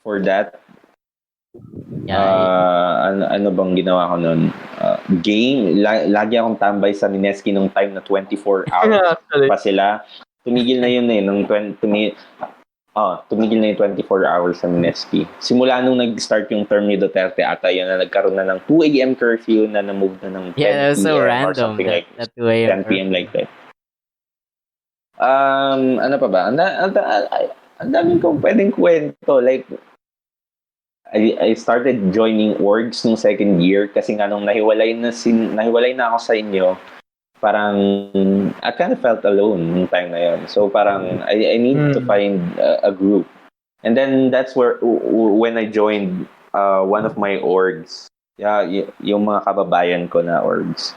for that. Yeah. Ano bang ginawa ko nun? Game. Lagi akong tambay sa Mineski nung time na 24 hours pa sila. Tumigil na yun tumigil na yung 24 hours sa Mineski. Simula nung nag-start yung term ni Duterte ata, yun na nagkaroon na ng 2 a.m. curfew na na-move na ng 10 Yeah, that was so p.m. or random. something like That 2 a.m. 10 p.m. like that. Ano pa ba? Ang daming kong pwedeng kwento. Like, I started joining orgs nung second year kasi nga nung nahiwalay na ako sa inyo, parang I kind of felt alone nung time na yun. So parang I need to find a group. And then that's when I joined one of my orgs. Yeah, yung mga kababayan ko na orgs.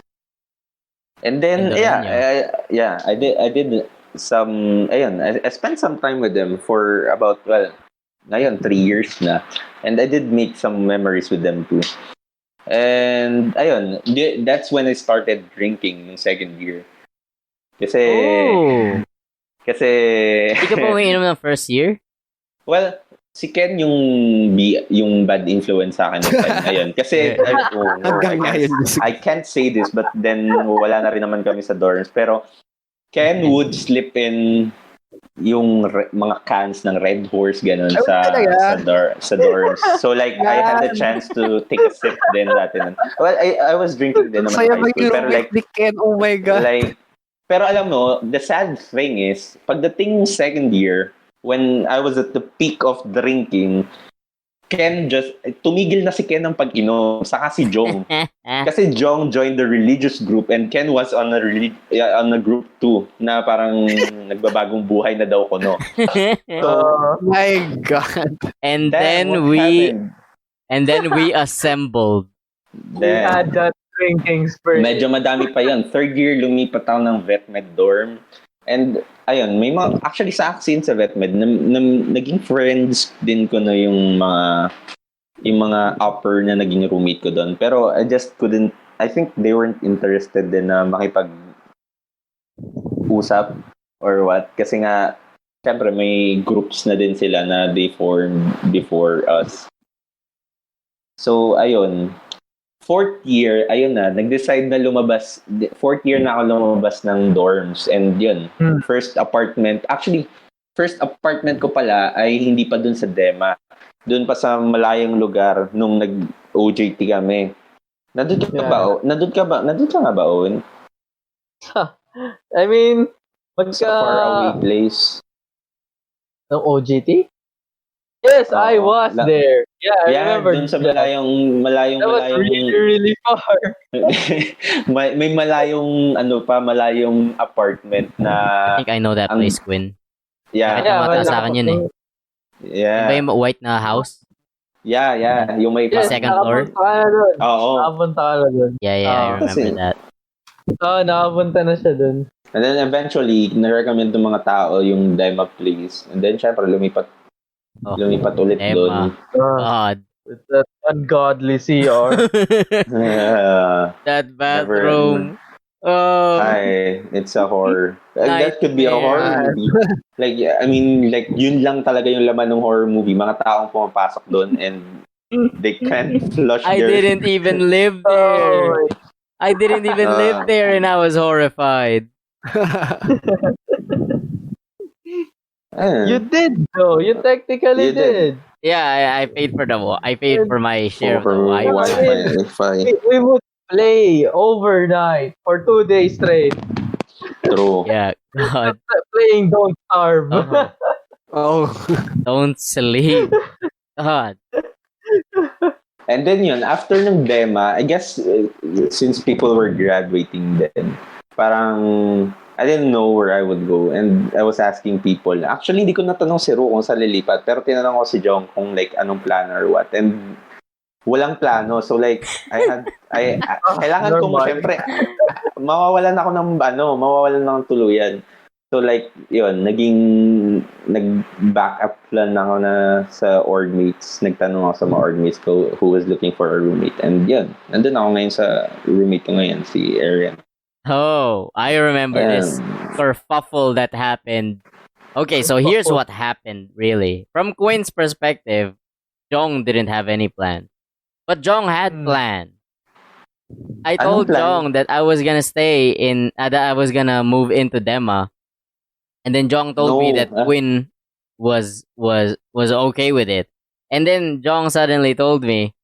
And then I did some, I spent some time with them for about, ngayon 3 years na. And I did make some memories with them too. And ayun, that's when I started drinking in second year. Kasi Hindi ka pa umiinom ng first year? Well, si Ken yung bad influence sa akin ng time na yun. Kasi I can't say this, but then wala na rin naman kami sa dorms. Pero Ken would slip in yung mga cans ng Red Horse ganun sa dorms. So like I had the chance to take a sip din dati nun. Well, I was drinking din naman sa high school, pero like oh my god. Like, pero alam mo, the sad thing is pagdating second year, when I was at the peak of drinking, Ken tumigil na si Ken ng pag-inom, saka si Jong. Kasi Jong joined the religious group and Ken was on a group too, na parang nagbabagong buhay na daw ko, no? So, my God. And then we assembled. We had that drinking spree. Medyo madami pa yon. Third year, lumipat ako ng VetMed dorm. And ayun, may mga, actually sa akin sa VetMed, naging friends din ko na yung mga upper na naging roommate ko doon. Pero I just couldn't I think they weren't interested din na makipag-usap or what. Kasi nga, syempre may groups na din sila na they formed before us. So, ayun. Fourth year, ayun na, nag-decide na lumabas. Fourth year na ako lumabas ng dorms. And yun, first apartment. Actually, first apartment ko pala ay hindi pa dun sa Dema. Dun pa sa malayong lugar nung nag-OJT kami. Nandun ka ba? Nandun ka nga ba, Owen? I mean, Sa far away place. ng OJT? Yes, I was there. Yeah, I remember. Dun sa that. malayong That was really, really far. may malayong malayong apartment I na think I know that place, Quinn. yeah. Nakita mo ata sa akin yun eh. Yeah. Ba yung white na house? Yeah. Yung may Yes, second floor? nakapunta ka na doon. Oo. Nakapunta ka na doon. Yeah, I remember kasi- that. Oo, nakapunta na siya doon. And then eventually, na-recommend ng mga tao yung Dema place. And then syempre lumipat ulit Dema. doon. God. With that ungodly CR. That bathroom. Oh. Hi, it's a horror. That could be a Nightmare. horror movie. Like, I mean, like, yun lang talaga yung laman ng horror movie. Mga taong pumapasok doon and they can't flush I their... didn't even live there. Oh, I didn't even live there and I was horrified. you did though. You technically You did. did. Yeah, I paid for my share of the Wi-Fi. We would play overnight for 2 days straight. True. Yeah, God, Playing Don't Starve. Uh-huh. Oh. don't sleep. God. And then yun, after ng Dema, I guess since people were graduating then, parang I didn't know where I would go and I was asking people. Actually, hindi ko natanong si Ru kung saan lilipat, pero tinanong ko si Jong kung like anong plan or what. And walang plano. So like, kailangan kong syempre, mawawalan ako ng tuluyan. So like, yun, nag-back up plan ako na sa org mates. Nagtanong ako sa mga org mates ko who was looking for a roommate. And yun, nandun ako ngayon sa roommate ko ngayon, si Arian. Oh, I remember this kerfuffle that happened. Okay, so here's what happened, really. From Quinn's perspective, Jong didn't have any plan. But Jong had plan. I told plan? Jong that I was gonna that I was gonna move into Dema. And then Jong told me No, that Quinn was okay with it. And then Jong suddenly told me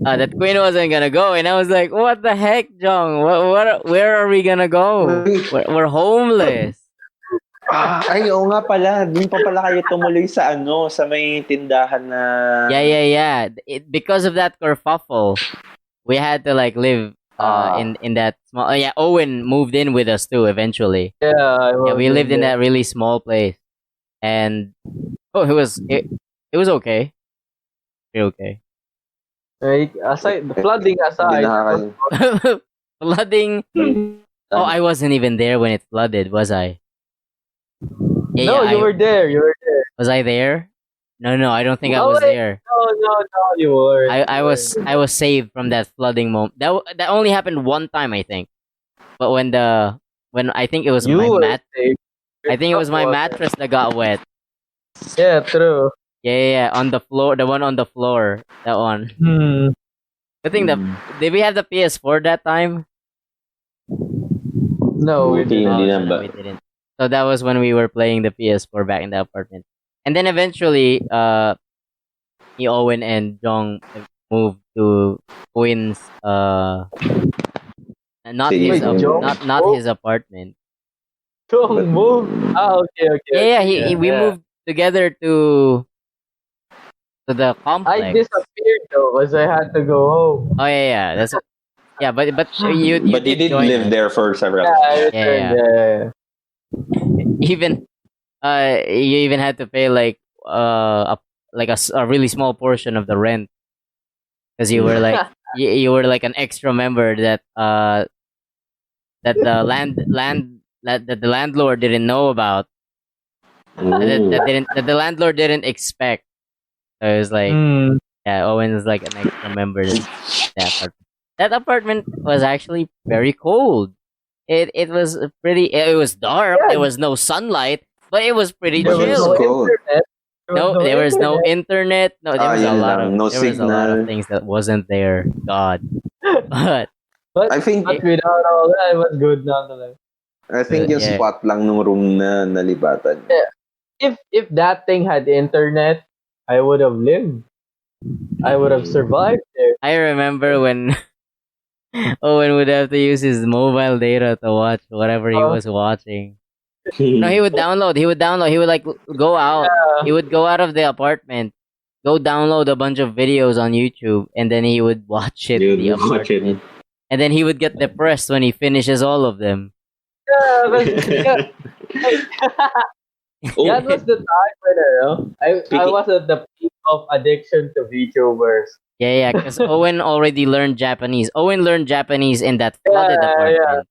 that Quinn wasn't gonna go, and I was like, "What the heck, Jong? Where are we gonna go? We're homeless." Ay, oo nga pala. Doon pa pala kayo tumuloy sa sa may tindahan na... Yeah. Because of that kerfuffle, we had to like live in that small. Owen moved in with us too eventually. Yeah, We lived in that really small place, and it was okay. Pretty okay. Like, aside, flooding aside. Flooding. Oh, I wasn't even there when it flooded, was I? No, you were there. You were there. Was I there? No, I don't think I was there. No, you were. I was saved from that flooding moment. That only happened one time, I think. But when I think it was You my were saved. I think it was my mattress that got wet. Yeah, true. Yeah, on the floor, the one on the floor, that one. I think did we have the PS4 that time? No, we Buti didn't. hindi No, na ba? we didn't. So that was when we were playing the PS4 back in the apartment. And then eventually, Owen and Jong moved to Quinn's not Si his Jong? not his apartment. Don't move. Okay. Yeah, we moved together to the I complex. disappeared though, because I had to go home. Oh yeah, that's but you But you did join live us. there for several Yeah, I years. returned. Yeah. Yeah. Even you even had to pay like a really small portion of the rent because you were like you were like an extra member that that the landlord didn't know about, that the landlord didn't expect. So it was like, yeah, Owen is like an extra member. That part. that apartment was actually very cold. It was pretty. It was dark. Yeah, There was no sunlight, but it was pretty there But was it's no chill. cold. internet. There was No, no there was no internet. internet. No, there Ah, was a yun lot lang. of No there was a lot of signal. things that wasn't there. God, but But I think but without all that, it was good nonetheless. yung yeah, spot lang nung room na nalibatan. If that thing had internet, I would have lived. I would have survived there. I remember when Owen would have to use his mobile data to watch whatever he Uh, was watching. No, he would download. He would download. He would like go out. He would go out of the apartment, go download a bunch of videos on YouTube, and then he would watch it in the Yun, watch it. apartment. And then he would get depressed when he finishes all of them. yeah, yeah, Oh, that was the time when I Speaking- was at the peak of addiction to VTubers. Yeah, because Owen already learned Japanese. Owen learned Japanese in that flooded Yeah, apartment.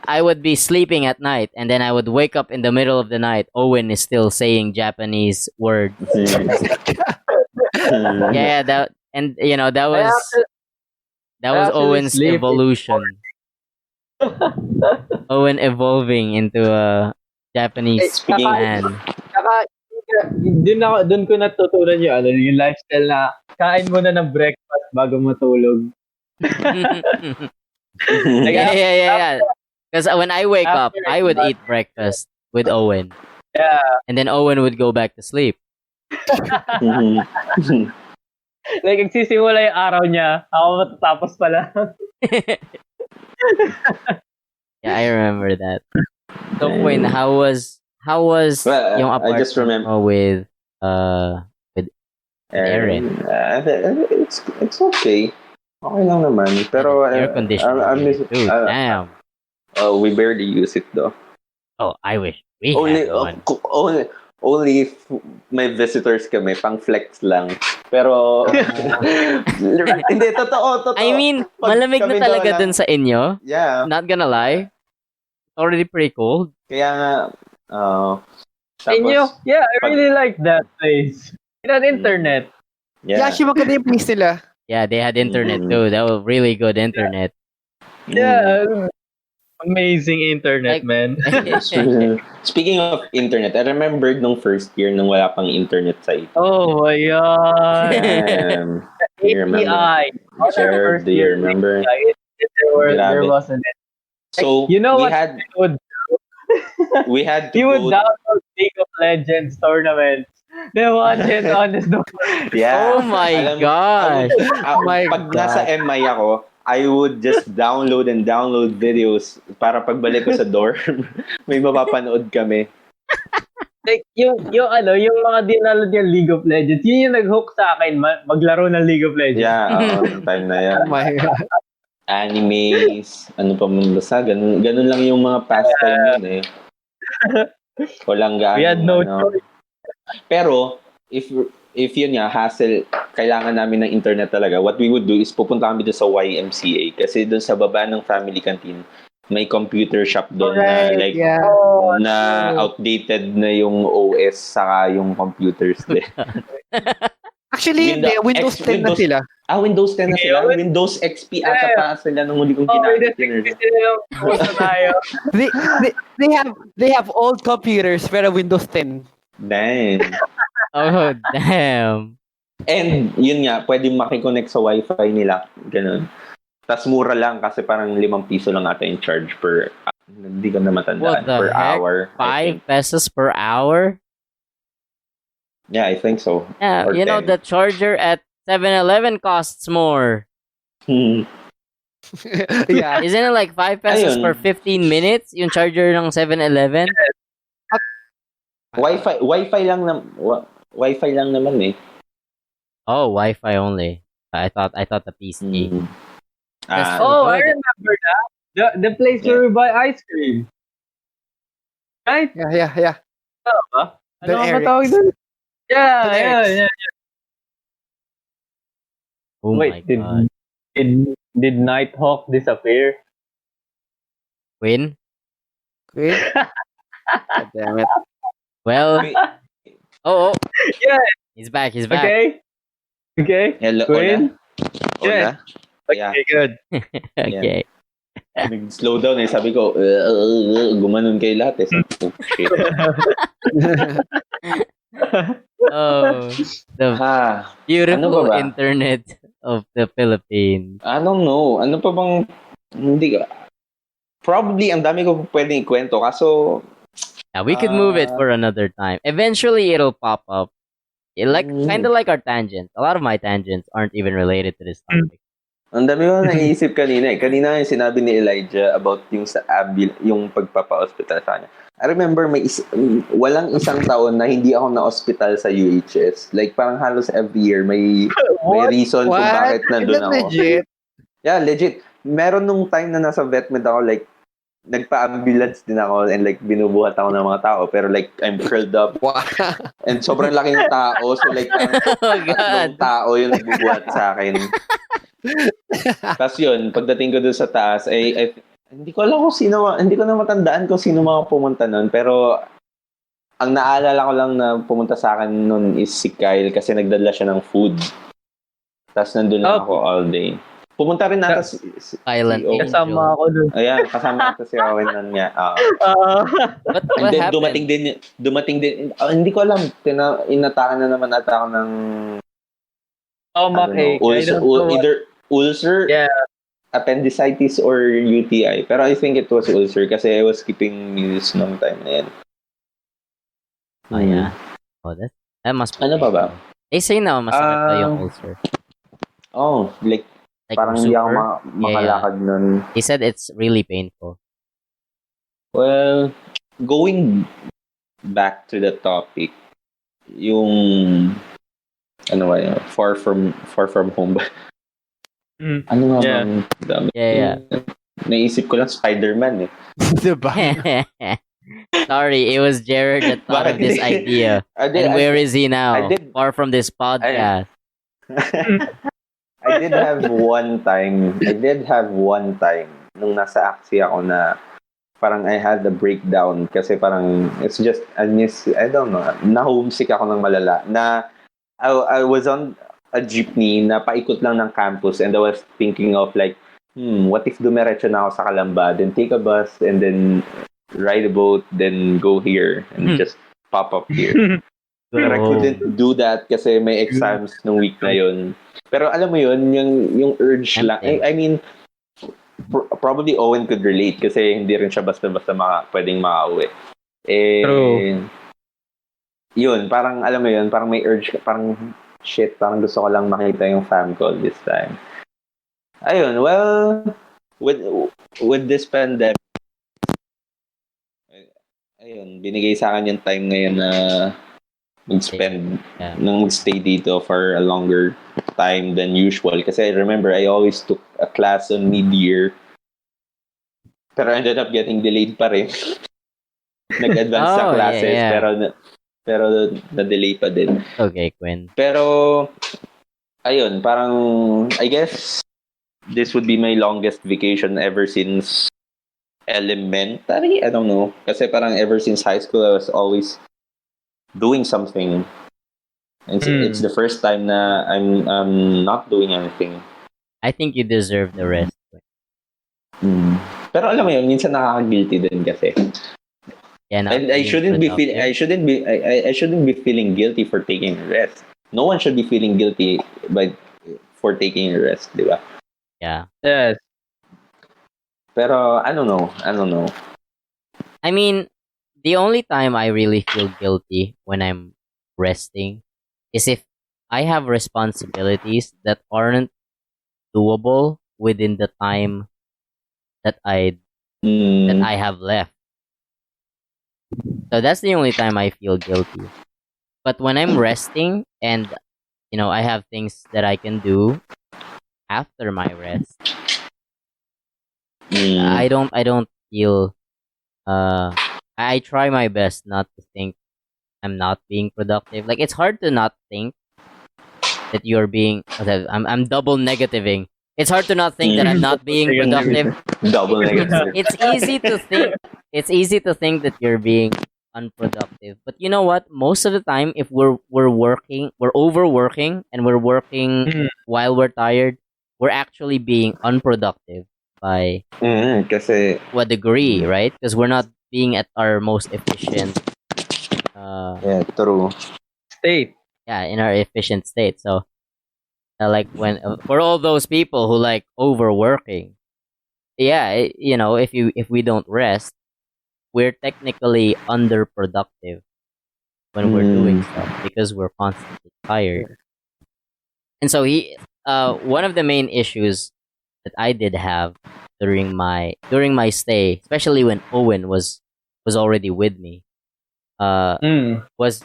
I would be sleeping at night, and then I would wake up in the middle of the night. Owen is still saying Japanese words. Yeah, that and that I was actually, that I was actually Owen's sleep in- evolution. Owen evolving into a Japanese Speaking- man. Saka, dun ko natutunan yung lifestyle na kain mo na ng breakfast bago matulog. Like, Yeah. Because when I wake up, after I would that- eat breakfast with Owen, Yeah. and then Owen would go back to sleep. Like, nagsisimula yung araw niya, ako matatapos pala. Yeah, I remember that. So Quinn, how was Well, yung I just apartment remember- mo with Aaron? It's okay. Okay lang naman. Pero air conditioning? Dude, damn. we barely use it though. Oh, I wish we Only, had one. only if may visitors kami, pang flex lang. Pero, hindi, totoo. I mean, Pag malamig na kami talaga daw lang- dun sa inyo. Yeah. Not gonna lie. Already pretty cold. Kaya nga, And you, tapos, yeah, I pag- really like that place. It had internet. Yeah, actually maganda yung place nila. Yeah, they had internet Mm. too. That was really good internet. Yeah. Amazing internet, Like- man. Speaking of internet, I remember nung first year nung wala pang internet sa ito. Oh my god. Do you remember? API. Sure, do you remember? There Grabe. wasn't it. So, You know we what? had we had to You would go. download League of Legends tournaments. Then watch it on this Yeah. Oh my Alam mo, gosh. my pag God. nasa MI ako, I would just download videos para pagbalik ko sa dorm, may mapapanood kami. Like, yung mga dinalad yung League of Legends, yun yung nag-hook sa akin, maglaro ng League of Legends. Yeah, yung time na yan. Oh my God. Animes, ano pa man basta, ganun lang yung mga pastime yun eh. Walang gaano. We had no choice. Pero, if yun nga, hassle, kailangan namin ng internet talaga, what we would do is pupunta kami doon sa YMCA kasi doon sa baba ng family canteen, may computer shop doon na Correct, like, Yeah. na outdated na yung OS saka yung computers din. Actually, hindi. Windows 10 na sila. Windows 10 na sila. Yeah. Windows XP ata pa sila nung huli kong Oh, with the ginamit. sila yung puso tayo. They have old computers pero Windows 10. Dang. Oh, damn. And yun nga, pwede makikonnect sa wifi nila. Ganun. Tapos mura lang kasi parang 5 piso lang ata yung charge per, hindi ko na What matandaan, the per heck? hour. I 5 think. pesos per hour? Yeah, I think so. Yeah, Or you know, 10. the charger at 7-Eleven costs more. Yeah. Isn't it like 5 pesos Ayun. per 15 minutes? Yung charger ng 7-Eleven? Wifi lang naman eh. Oh, Wi-Fi only. I thought the PC. Mm. That's Ah, Oh, I good. remember that. The place where we buy ice cream. Right? Yeah. Ano The ba Eric's. tawag doon? Yeah, The yeah, Eric's. yeah. Oh my Wait, god. did Nighthawk disappear? Win? Wait. God damn it. Well, Wait. oh. Yeah. He's back. Okay? Okay? hello, Quinn? Good. na. Yeah. Okay, good. Okay. Nag-slow down eh. Sabi ko, gumanon kayo lahat eh. Sabi ko, oh, shit. Oh, the Ha, beautiful ba? internet of the Philippines. I don't know. Ano pa bang, hindi ka, probably ang dami ko pwedeng ikwento. Kaso, Yeah, we could move it for another time. Eventually, it'll pop up. Kind of like our tangents. A lot of my tangents aren't even related to this topic. ang dami ko naisip kanina eh. Kanina yung sinabi ni Elijah about yung sa yung pagpapa-hospital sa kanya. I remember walang isang taon na hindi ako na-hospital sa UHS. Like parang halos every year may reason kung bakit nandun Is that ako. legit? Yeah, legit. Meron nung time na nasa vet med ako, like, nagpa-ambulance din ako and like binubuhat ako ng mga tao pero like I'm curled up Wow. and sobrang laking tao so like Oh tatlong God. tao yung nagbubuhat sa akin. Tapos yun, pagdating ko dun sa taas, hindi ko alam kung hindi ko na matandaan kung sino mga pumunta nun, pero ang naalala ko lang na pumunta sa akin nun is si Kyle kasi nagdala siya ng food. Tapos nandun lang ako all day. Pumunta rin nata si Silent CEO. Angel. Kasama ako dun. Ayan, kasama natin si Owen nun nga. What And then happened? dumating din, hindi ko alam, inatakan na naman ata ako ng Stomachache. I don't know what- either ulcer, Yeah. appendicitis, or UTI. Pero I think it was ulcer kasi I was skipping meals nung time na yan. Oh, yeah. Oh, that must be Ano pa ba? painful. They say na masakit daw yung ulcer. Oh, like parang hindi ako super. makalakad nun. They said it's really painful. Well, going back to the topic, yung ano ba yun? Far from home ba? Ano nga Yeah. bang dami? Yeah. Naisip ko lang Spider-Man eh. Diba? Sorry, it was Jared that thought of this idea. And where is he now? I did- Far from this podcast. I did have one time nung nasa Axie ako na parang I had a breakdown kasi parang it's just I don't know, na-homesick ako ng malala na I was on a jeepney na paikot lang ng campus and I was thinking of like what if dumiretso na ako sa Calamba, then take a bus and then ride a boat, then go here and just pop up here. But I couldn't do that kasi may exams nung week na yun. Pero alam mo yun, yung urge lang. I mean, probably Owen could relate kasi hindi rin siya basta-basta pwedeng makauwi. True. Yun, parang alam mo yun, parang may urge, parang shit, parang gusto ko lang makita yung fam call this time. Ayun, well, with this pandemic, ayun, binigay sa akin yung time ngayon na mag-stay dito for a longer time than usual. Kasi I remember, I always took a class on mid-year. Pero ended up getting delayed pa rin. Nag-advance sa classes, pero na-delay pa din. Okay, Quinn. Pero, ayun, parang, I guess, this would be my longest vacation ever since elementary? I don't know. Kasi parang ever since high school, I was always doing something. And it's the first time na I'm not doing anything. I think you deserve the rest. Pero alam mo yun, minsan nakaka-guilty din kasi. Yeah, and I shouldn't be feeling guilty for taking a rest. No one should be feeling guilty for taking a rest, di ba? Yeah. Yes. Pero I don't know. I mean, the only time I really feel guilty when I'm resting is if I have responsibilities that aren't doable within the time that I have left. So that's the only time I feel guilty. But when I'm resting and I have things that I can do after my rest, I don't feel I try my best not to think I'm not being productive. Like it's hard to not think that you're being I'm double negativing. It's hard to not think that I'm not being productive. Double negative. It's easy to think. It's easy to think that you're being unproductive. But you know what? Most of the time, if we're overworking and we're working while we're tired, we're actually being unproductive by Kasi, what degree, right? Because we're not being at our most efficient, yeah, true. State. yeah, in our efficient state. So, like when for all those people who like overworking, yeah, if we don't rest, we're technically underproductive when we're doing stuff because we're constantly tired. And so one of the main issues that I did have during my stay, especially when Owen was already with me, was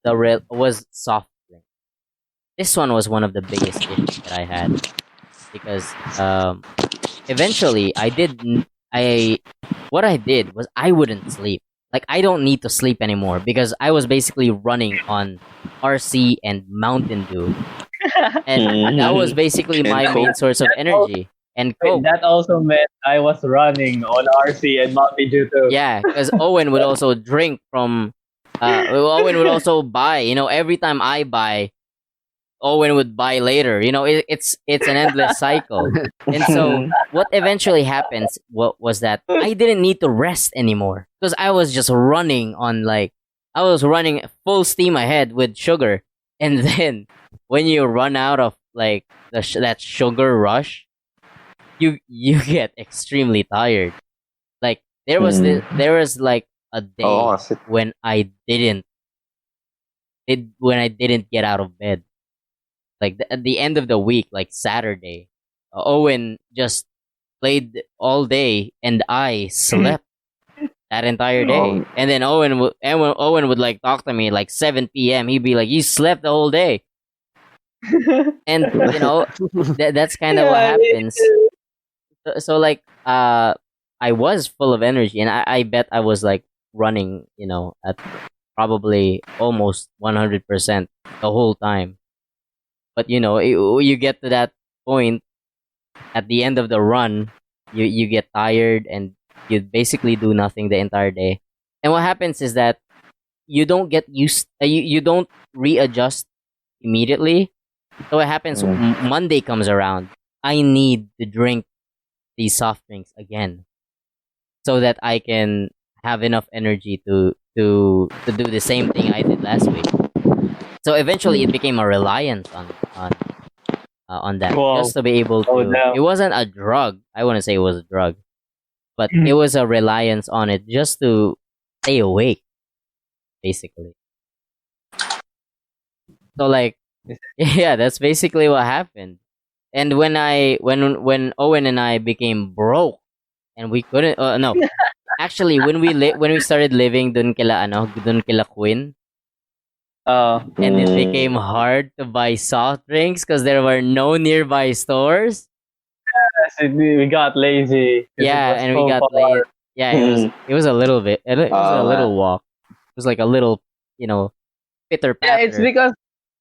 was soft drink. This one was one of the biggest issues that I had because eventually I what I did was I wouldn't sleep. Like I don't need to sleep anymore because I was basically running on RC and Mountain Dew, and that was basically And my main Coke. source of energy. And Coke, That also meant I was running on RC and Mountain Dew too. yeah, because Owen would also drink from. Owen would also buy. Every time I buy, Owen would buy later. It's an endless cycle. And so what eventually happens was that I didn't need to rest anymore because I was just running on I was running full steam ahead with sugar. And then when you run out of that sugar rush, you get extremely tired. Like there was like a Oo, day kasi when I didn't get out of bed. Like at the end of the week, like Saturday, Owen just played all day, and I slept that entire day. Oh. And then Owen would like talk to me like 7 p.m. He'd be like, "You slept the whole day," and that's kind of what Yeah, happens. So like I was full of energy, and I bet I was like running, at probably almost 100% the whole time. But you get to that point at the end of the run, you get tired and you basically do nothing the entire day. And what happens is that you don't get used, you don't readjust immediately. So what happens? Monday comes around. I need to drink these soft drinks again so that I can have enough energy to do the same thing I did last week. So eventually, it became a reliance on that Wow. just to be able Oh, to. no. It wasn't a drug. I wouldn't say it was a drug, but it was a reliance on it just to stay awake, basically. So like, yeah, that's basically what happened. And when Owen and I became broke and we couldn't, no, actually when we started living dun kila Quinn, and it became hard to buy soft drinks because there were no nearby stores. We got lazy. 'Cause it Yeah, was and we so got far. late. Yeah, it was a little bit. It was a Oo nga. little walk. It was like a little, pitter Yeah, it's patter. because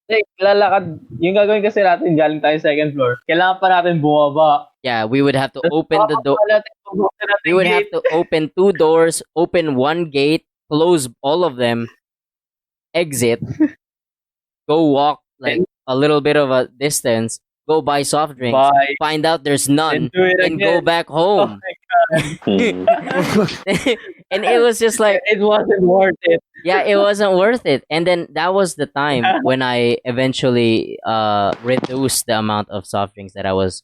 like, lalakad, yung gagawin kasi natin galing tayo second floor, kailangan pa natin bumaba. Yeah, we would have to Tapos open the door. pa natin pagbukas natin We would have gate. to open two doors, open one gate, close all of them, exit, go walk like a little bit of a distance, go buy soft drinks, Buy, find out there's then none, do it then go again. back Oh home. my God. And it was just like, It wasn't worth it. yeah, it wasn't worth it. And then that was the time when I eventually reduced the amount of soft drinks that I was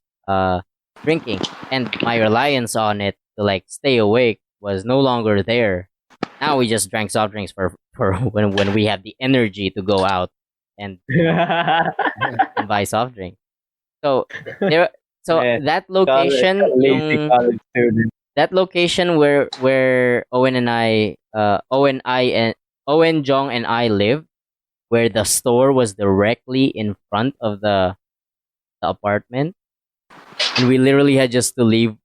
drinking, and my reliance on it to like stay awake was no longer there. Now we just drank soft drinks for when we have the energy to go out and buy soft drink. So there so Yeah, that location, lazy college student. that location where Owen, Jong and I lived, where the store was directly in front of the apartment, and we literally had just to leave.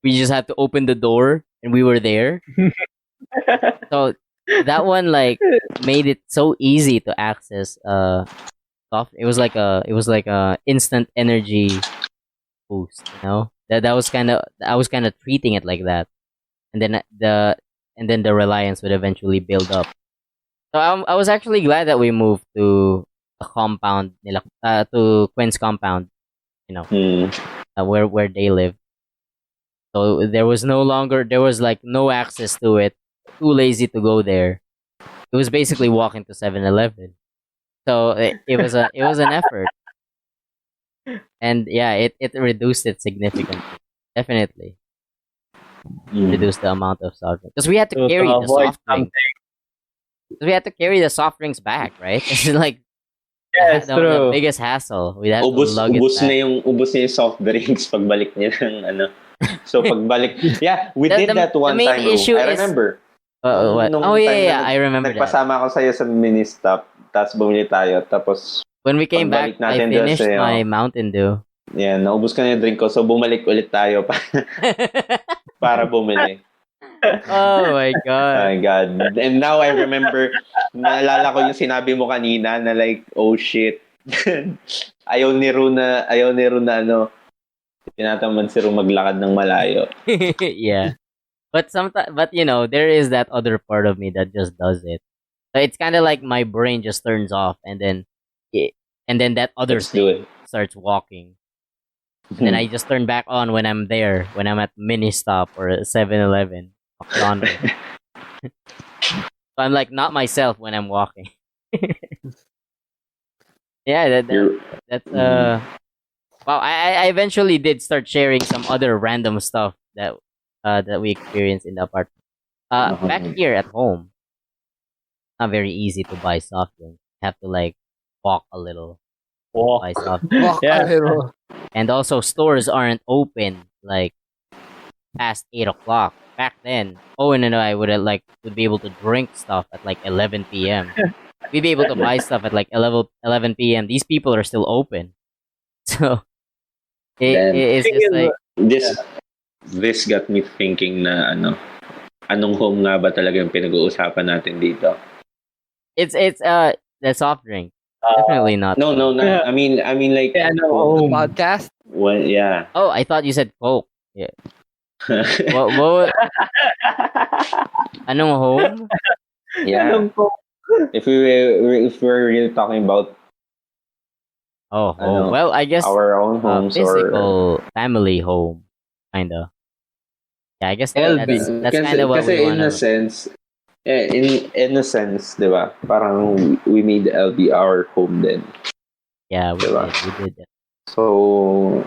We just had to open the door, and we were there. So that one like made it so easy to access soft. It was like a instant energy boost. That was kind of I was kind of treating it like that, and then the reliance would eventually build up. So I was actually glad that we moved to the compound nila, to Quinn's compound, Hmm. where they live. So there was like no access to it. Too lazy to go there. It was basically walking to 7-Eleven. So it was an effort, and yeah, it reduced it significantly. Definitely Hmm. reduced the amount of soft drinks because we had to To carry the avoid soft something. drinks. 'Cause we had to carry the soft drinks back, right? It's like Yes, the true. biggest hassle. We had to lug it back. Ubus na yung soft drinks pagbalik niya ng ano. So pagbalik, yeah, we The, did the, that the one main time, bro. issue I is remember. Nung, what? Oh nung yeah, time yeah, na yeah, I remember that. nagpasama ako sa'yo sa mini-stop, tapos bumili tayo, tapos When we came back, pagbalik I natin doon finished my sa'yo, Mountain Dew. yan, naubos ka na yung drink ko, so bumalik ulit tayo para bumili. Oh my Oh god. my God. And now I remember, naalala ko yung sinabi mo kanina na like, oh shit. Ayaw ni Ru na ano, tinatamad si Ru maglakad ng malayo. Yeah. But sometimes, but there is that other part of me that just does it. So it's kind of like my brain just turns off, and then, that other Let's do thing it. starts walking. And then I just turn back on when I'm there, when I'm at mini stop or at 7-Eleven, McDonald's. So I'm like not myself when I'm walking. Yeah, You're, that's wow. I eventually did start sharing some other random stuff that we experienced in the apartment. Back here at home, not very easy to buy soft drinks. You have to like walk a little to buy Walk. soft Walk a Yeah. little. and also stores aren't open like past 8 o'clock. Back then, Owen and I would be able to drink stuff at like 11 p.m. We'd be able to buy stuff at like 11 p.m. These people are still open, so Damn. it's Thing just is, like this got me thinking na anong home nga ba talaga yung pinag-uusapan natin dito? it's the soft drink. uh, Definitely not. No, Coke. no. I mean like yeah, no, The home. podcast. well, yeah. Oh, I thought you said Coke. Yeah. What? Anong home? Yeah. Anong ko? If we're really talking about Oh, home. Ano, Well, I guess our own homes or physical family home, kinda. Yeah, I guess LB. that's kind of what kasi we in a wanna. sense, in a sense, 'di ba? Parang we made LB our home then. Yeah, Diba? we did that. So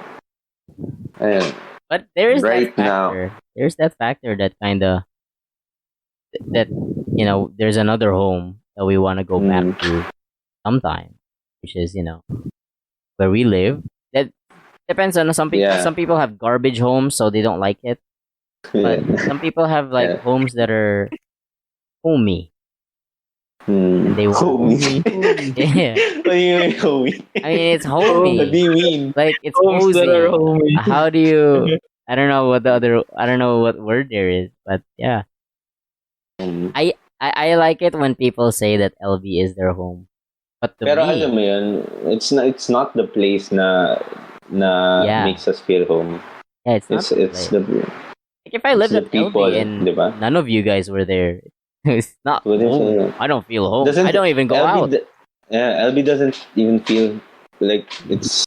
ayun. But there is Right that now. factor. There's that factor that kinda that there's another home that we wanna go back to sometime, which is where we live. That depends on some people. Yeah. Some people have garbage homes, so they don't like it. But some people have like Yeah. homes that are homey, and they homie. yeah. What do you mean, homie? I mean, it's What do homey. you mean? Like it's Homes that are cozy. homey. How do you? I don't know I don't know what word there is, but yeah, I like it when people say that LB is their home. But to Pero me, alam mo yun, it's not the place na Yeah. makes us feel home. yeah, it's not. It's like, the like if I lived the at people, LB and diba? none of you guys were there, it's not Wouldn't home. feel- I don't feel home. Doesn't- I don't even go out. LB doesn't even feel like it's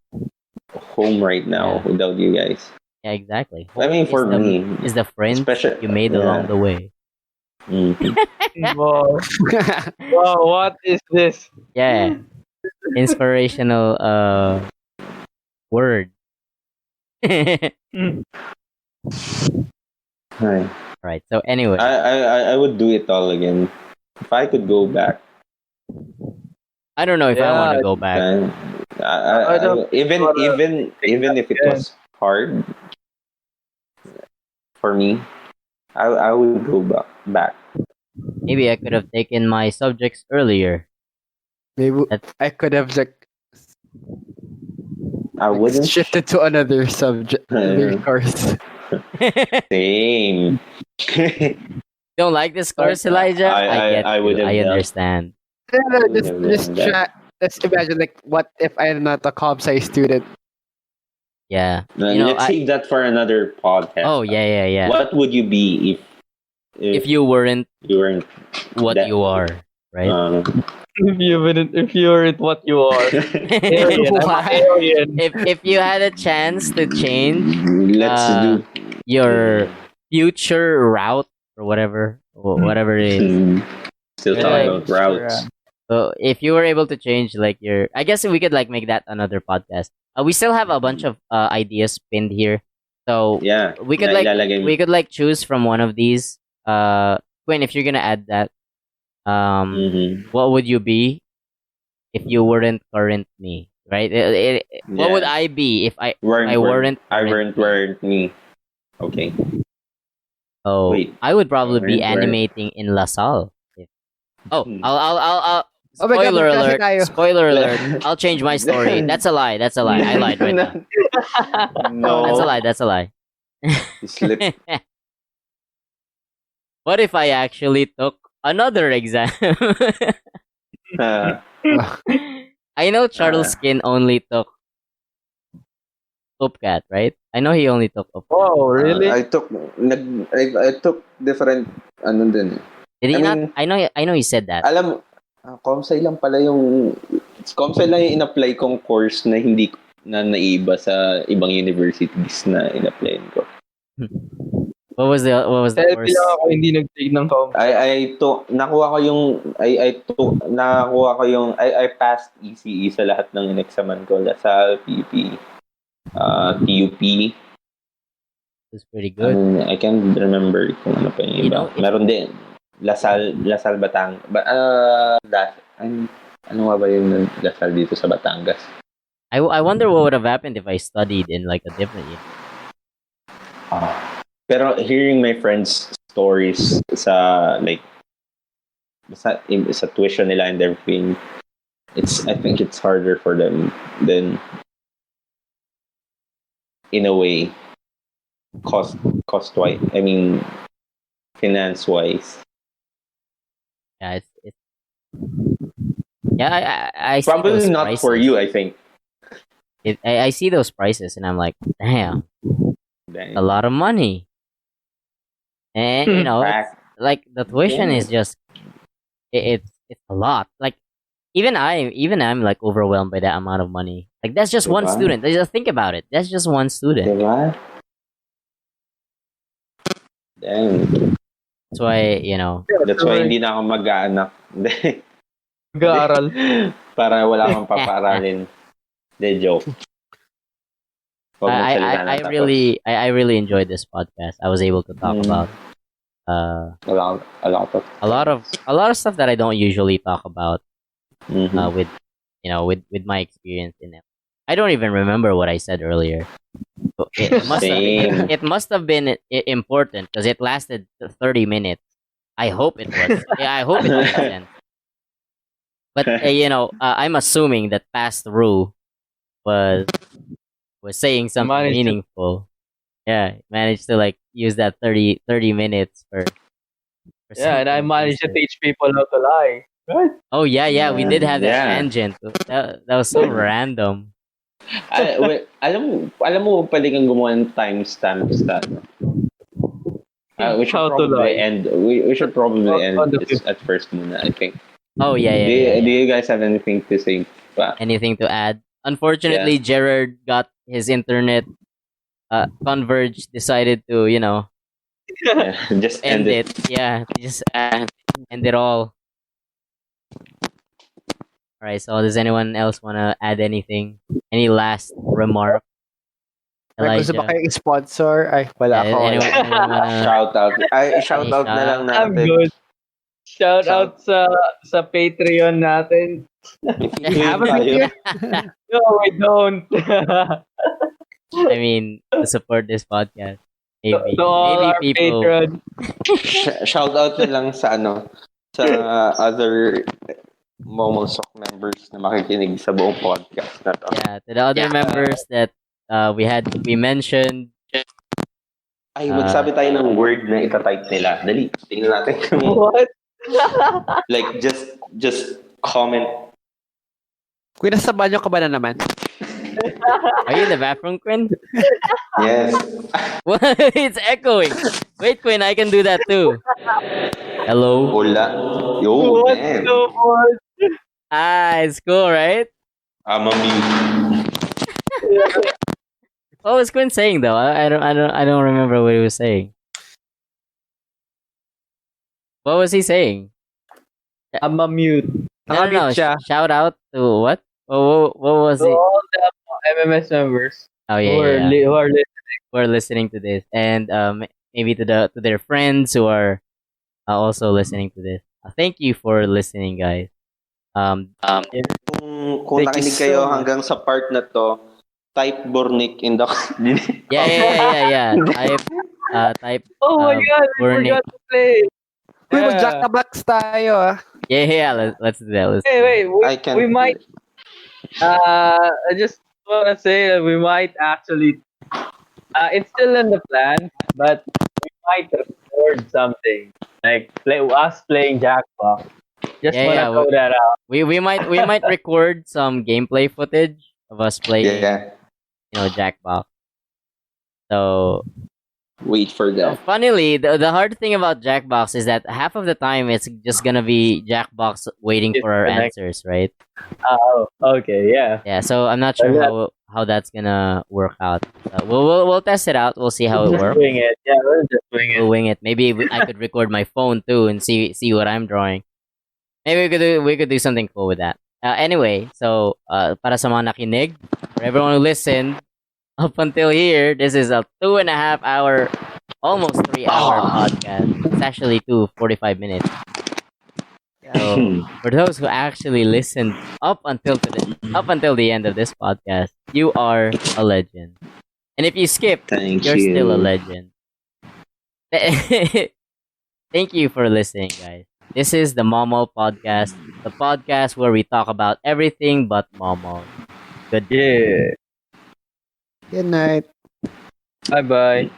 home right now Yeah. without you guys. Yeah, exactly. I mean, for me, is the friends especially- you made yeah. along the way. Mhm. Wow. Wow, what is this? Yeah, inspirational word. Ay. Right. So anyway, I would do it all again if I could go back. I don't know if I want to Yeah, go back. I don't even wanna even if it again. was hard for me, I would go back. Maybe I could have taken my subjects earlier. Maybe That's- I could have I wouldn't shifted to another subject, another course. same. Don't like this course, Elijah? I get I you. wouldn't I have. understand. Just try. Let's imagine what if I'm not a comp sci student? Yeah. Let's save that for another podcast. Oh yeah, yeah. What would you be if If you weren't you weren't what that- you are right? If you weren't what you are, alien, I'm an alien. If you had a chance to change Let's uh do. your future route or whatever it is, Still Or talking like, about routes. so if you were able to change like your, I guess we could like make that another podcast. We still have a bunch of ideas pinned here, so Yeah. we could Na like ilalagay mo. we could like choose from one of these. Quinn, if you're gonna add that, Mhm. what would you be if you weren't current me? Right? What would Yeah. I be if I Weren't weren't I current weren't me. Okay. So Wait. I would probably be Weren't. animating in LaSalle. Oh, Hmm. I'll Oh my God, spoiler magklase alert. tayo. Spoiler alert. I'll change my story. That's a lie. That's a lie. I lied right now. That's a No. lie. That's a lie. You slipped. What if I actually took another exam? Uh, I know Charles Skin only took UPCAT, right? I know he only took UPCAT. Oh, really? I took I took different ano din. Did he I not? mean, I know he said that. alam Comsci lang pala yung Comsci lang yung in-apply kong course na hindi na naiba sa ibang universities na in-applyan ko. What was the Dahil course? lang ako hindi nag-take ng com. Nakuha ko yung I passed ECE sa lahat ng inexaman ko, LaSalle, PP, TUP. It was pretty good. I can't remember kung ano pa yung You iba. know, Meron din LaSalle Batang. Ano nga ba yung LaSalle dito sa Batangas? I wonder what would have happened if I studied in like a different year. Pero hearing my friends' stories sa like sa tuition nila and everything, I think it's harder for them than in a way cost wise. I mean finance wise. Yeah, it's yeah. I see Probably those not prices. for you, I think. I see those prices and I'm like, damn, a lot of money. And you know, it's, Fact. like the tuition is just it's a lot. Like even I'm like overwhelmed by that amount of money. Like that's just one Diba? student. Just think about it. That's just one student. Diba? Damn. That's why That's why hindi na ako mag-aanak. Mag-aaral. Para wala kang paparalin. De joke. Huwag magsalita ng tapos. I really enjoyed this podcast. I was able to talk about a lot of stuff that I don't usually talk about Mhm. with my experience in it. I don't even remember what I said earlier. So Same. it must have been important because it lasted 30 minutes. I hope it was. Yeah, I hope it made sense. But I'm assuming that past Rue was saying something Managed to- meaningful. Yeah, managed to like use that 30 minutes for Yeah, and I something managed to decent. teach people how to lie. Right? Oh yeah, we did have that Yeah. tangent. That was so random. Alam mo pwede kang gumawa ng timestamps na. We should How to probably lie. end. We should probably end On the this at first muna, I think. Oh yeah. Do you guys have anything to say? Pa? Anything to add? Unfortunately, Gerard got his internet converged. Decided to Yeah, just end it. Yeah, just end it all. All right. So, does anyone else want to add anything? Any last remark? May gusto ba Elijah. kayong sponsor? Ay, wala Yeah, ako. anyone wanna? Shout out. Shout out na lang I'm natin. good. Shout out sa Patreon natin. Have a good year. No, we don't. I mean, to support this podcast. Maybe, to all maybe our people. patron. Shout out na lang sa other Momol Soc members na makikinig sa buong podcast na to. Yeah, to the other members that we mentioned. Ay, magsabi tayo ng word na itatype nila. Dali, tingnan natin kung What? like just comment. Kung nasa banyo ka ba na naman? Are you in the bathroom, Quinn? Yes. What? It's echoing. Wait, Quinn, I can do that too. Hello. Hola. Yo, What damn. the fuck? Ah, it's cool, right? I'm a mute. What was Quinn saying though? I don't remember what he was saying. What was he saying? I'm a mute. No, no, no. Nakamute siya. Shout out to what? What was To he? all the MMS members Oh who yeah, are yeah, yeah. who are Who are listening to this, and maybe to their friends who are also listening to this. Thank you for listening, guys. Kung Thank you nakinig so kayo much. hanggang sa part na to, type Bornik in the Yeah. Type Oh my god, we Burnick. forgot to play. Uy, Yeah. mag-jack the box tayo ah. Yeah. Let's do that. Let's Hey, do that. wait, I can't we might. I just wanna say that we might actually. It's still in the plan, but we might record something like us playing Jackbox. Just wanna Yeah. throw that out. We might record some gameplay footage of us playing, Yeah. Jackbox. So Wait for that. funnily, the hard thing about Jackbox is that half of the time it's just gonna be Jackbox waiting for our Disconnect. answers, right? Oh, okay, yeah. Yeah. So I'm not sure Well, how that's gonna work out. We'll test it out. We'll see how we'll it just works. wing it. Yeah, we'll just wing We'll it. wing it. Maybe I could record my phone too and see what I'm drawing. Maybe we could do something cool with that. Anyway, so para sa mga nakinig, for everyone who listened up until here, this is a 2.5 hour, almost 3 hour podcast. It's actually 2:45 minutes. So for those who actually listened up until the end of this podcast, you are a legend. And if you skip, Thank you're you. still a legend. Thank you for listening, guys. This is the Momol Podcast, the podcast where we talk about everything but Momol. Good. Yeah. Good night. Bye bye.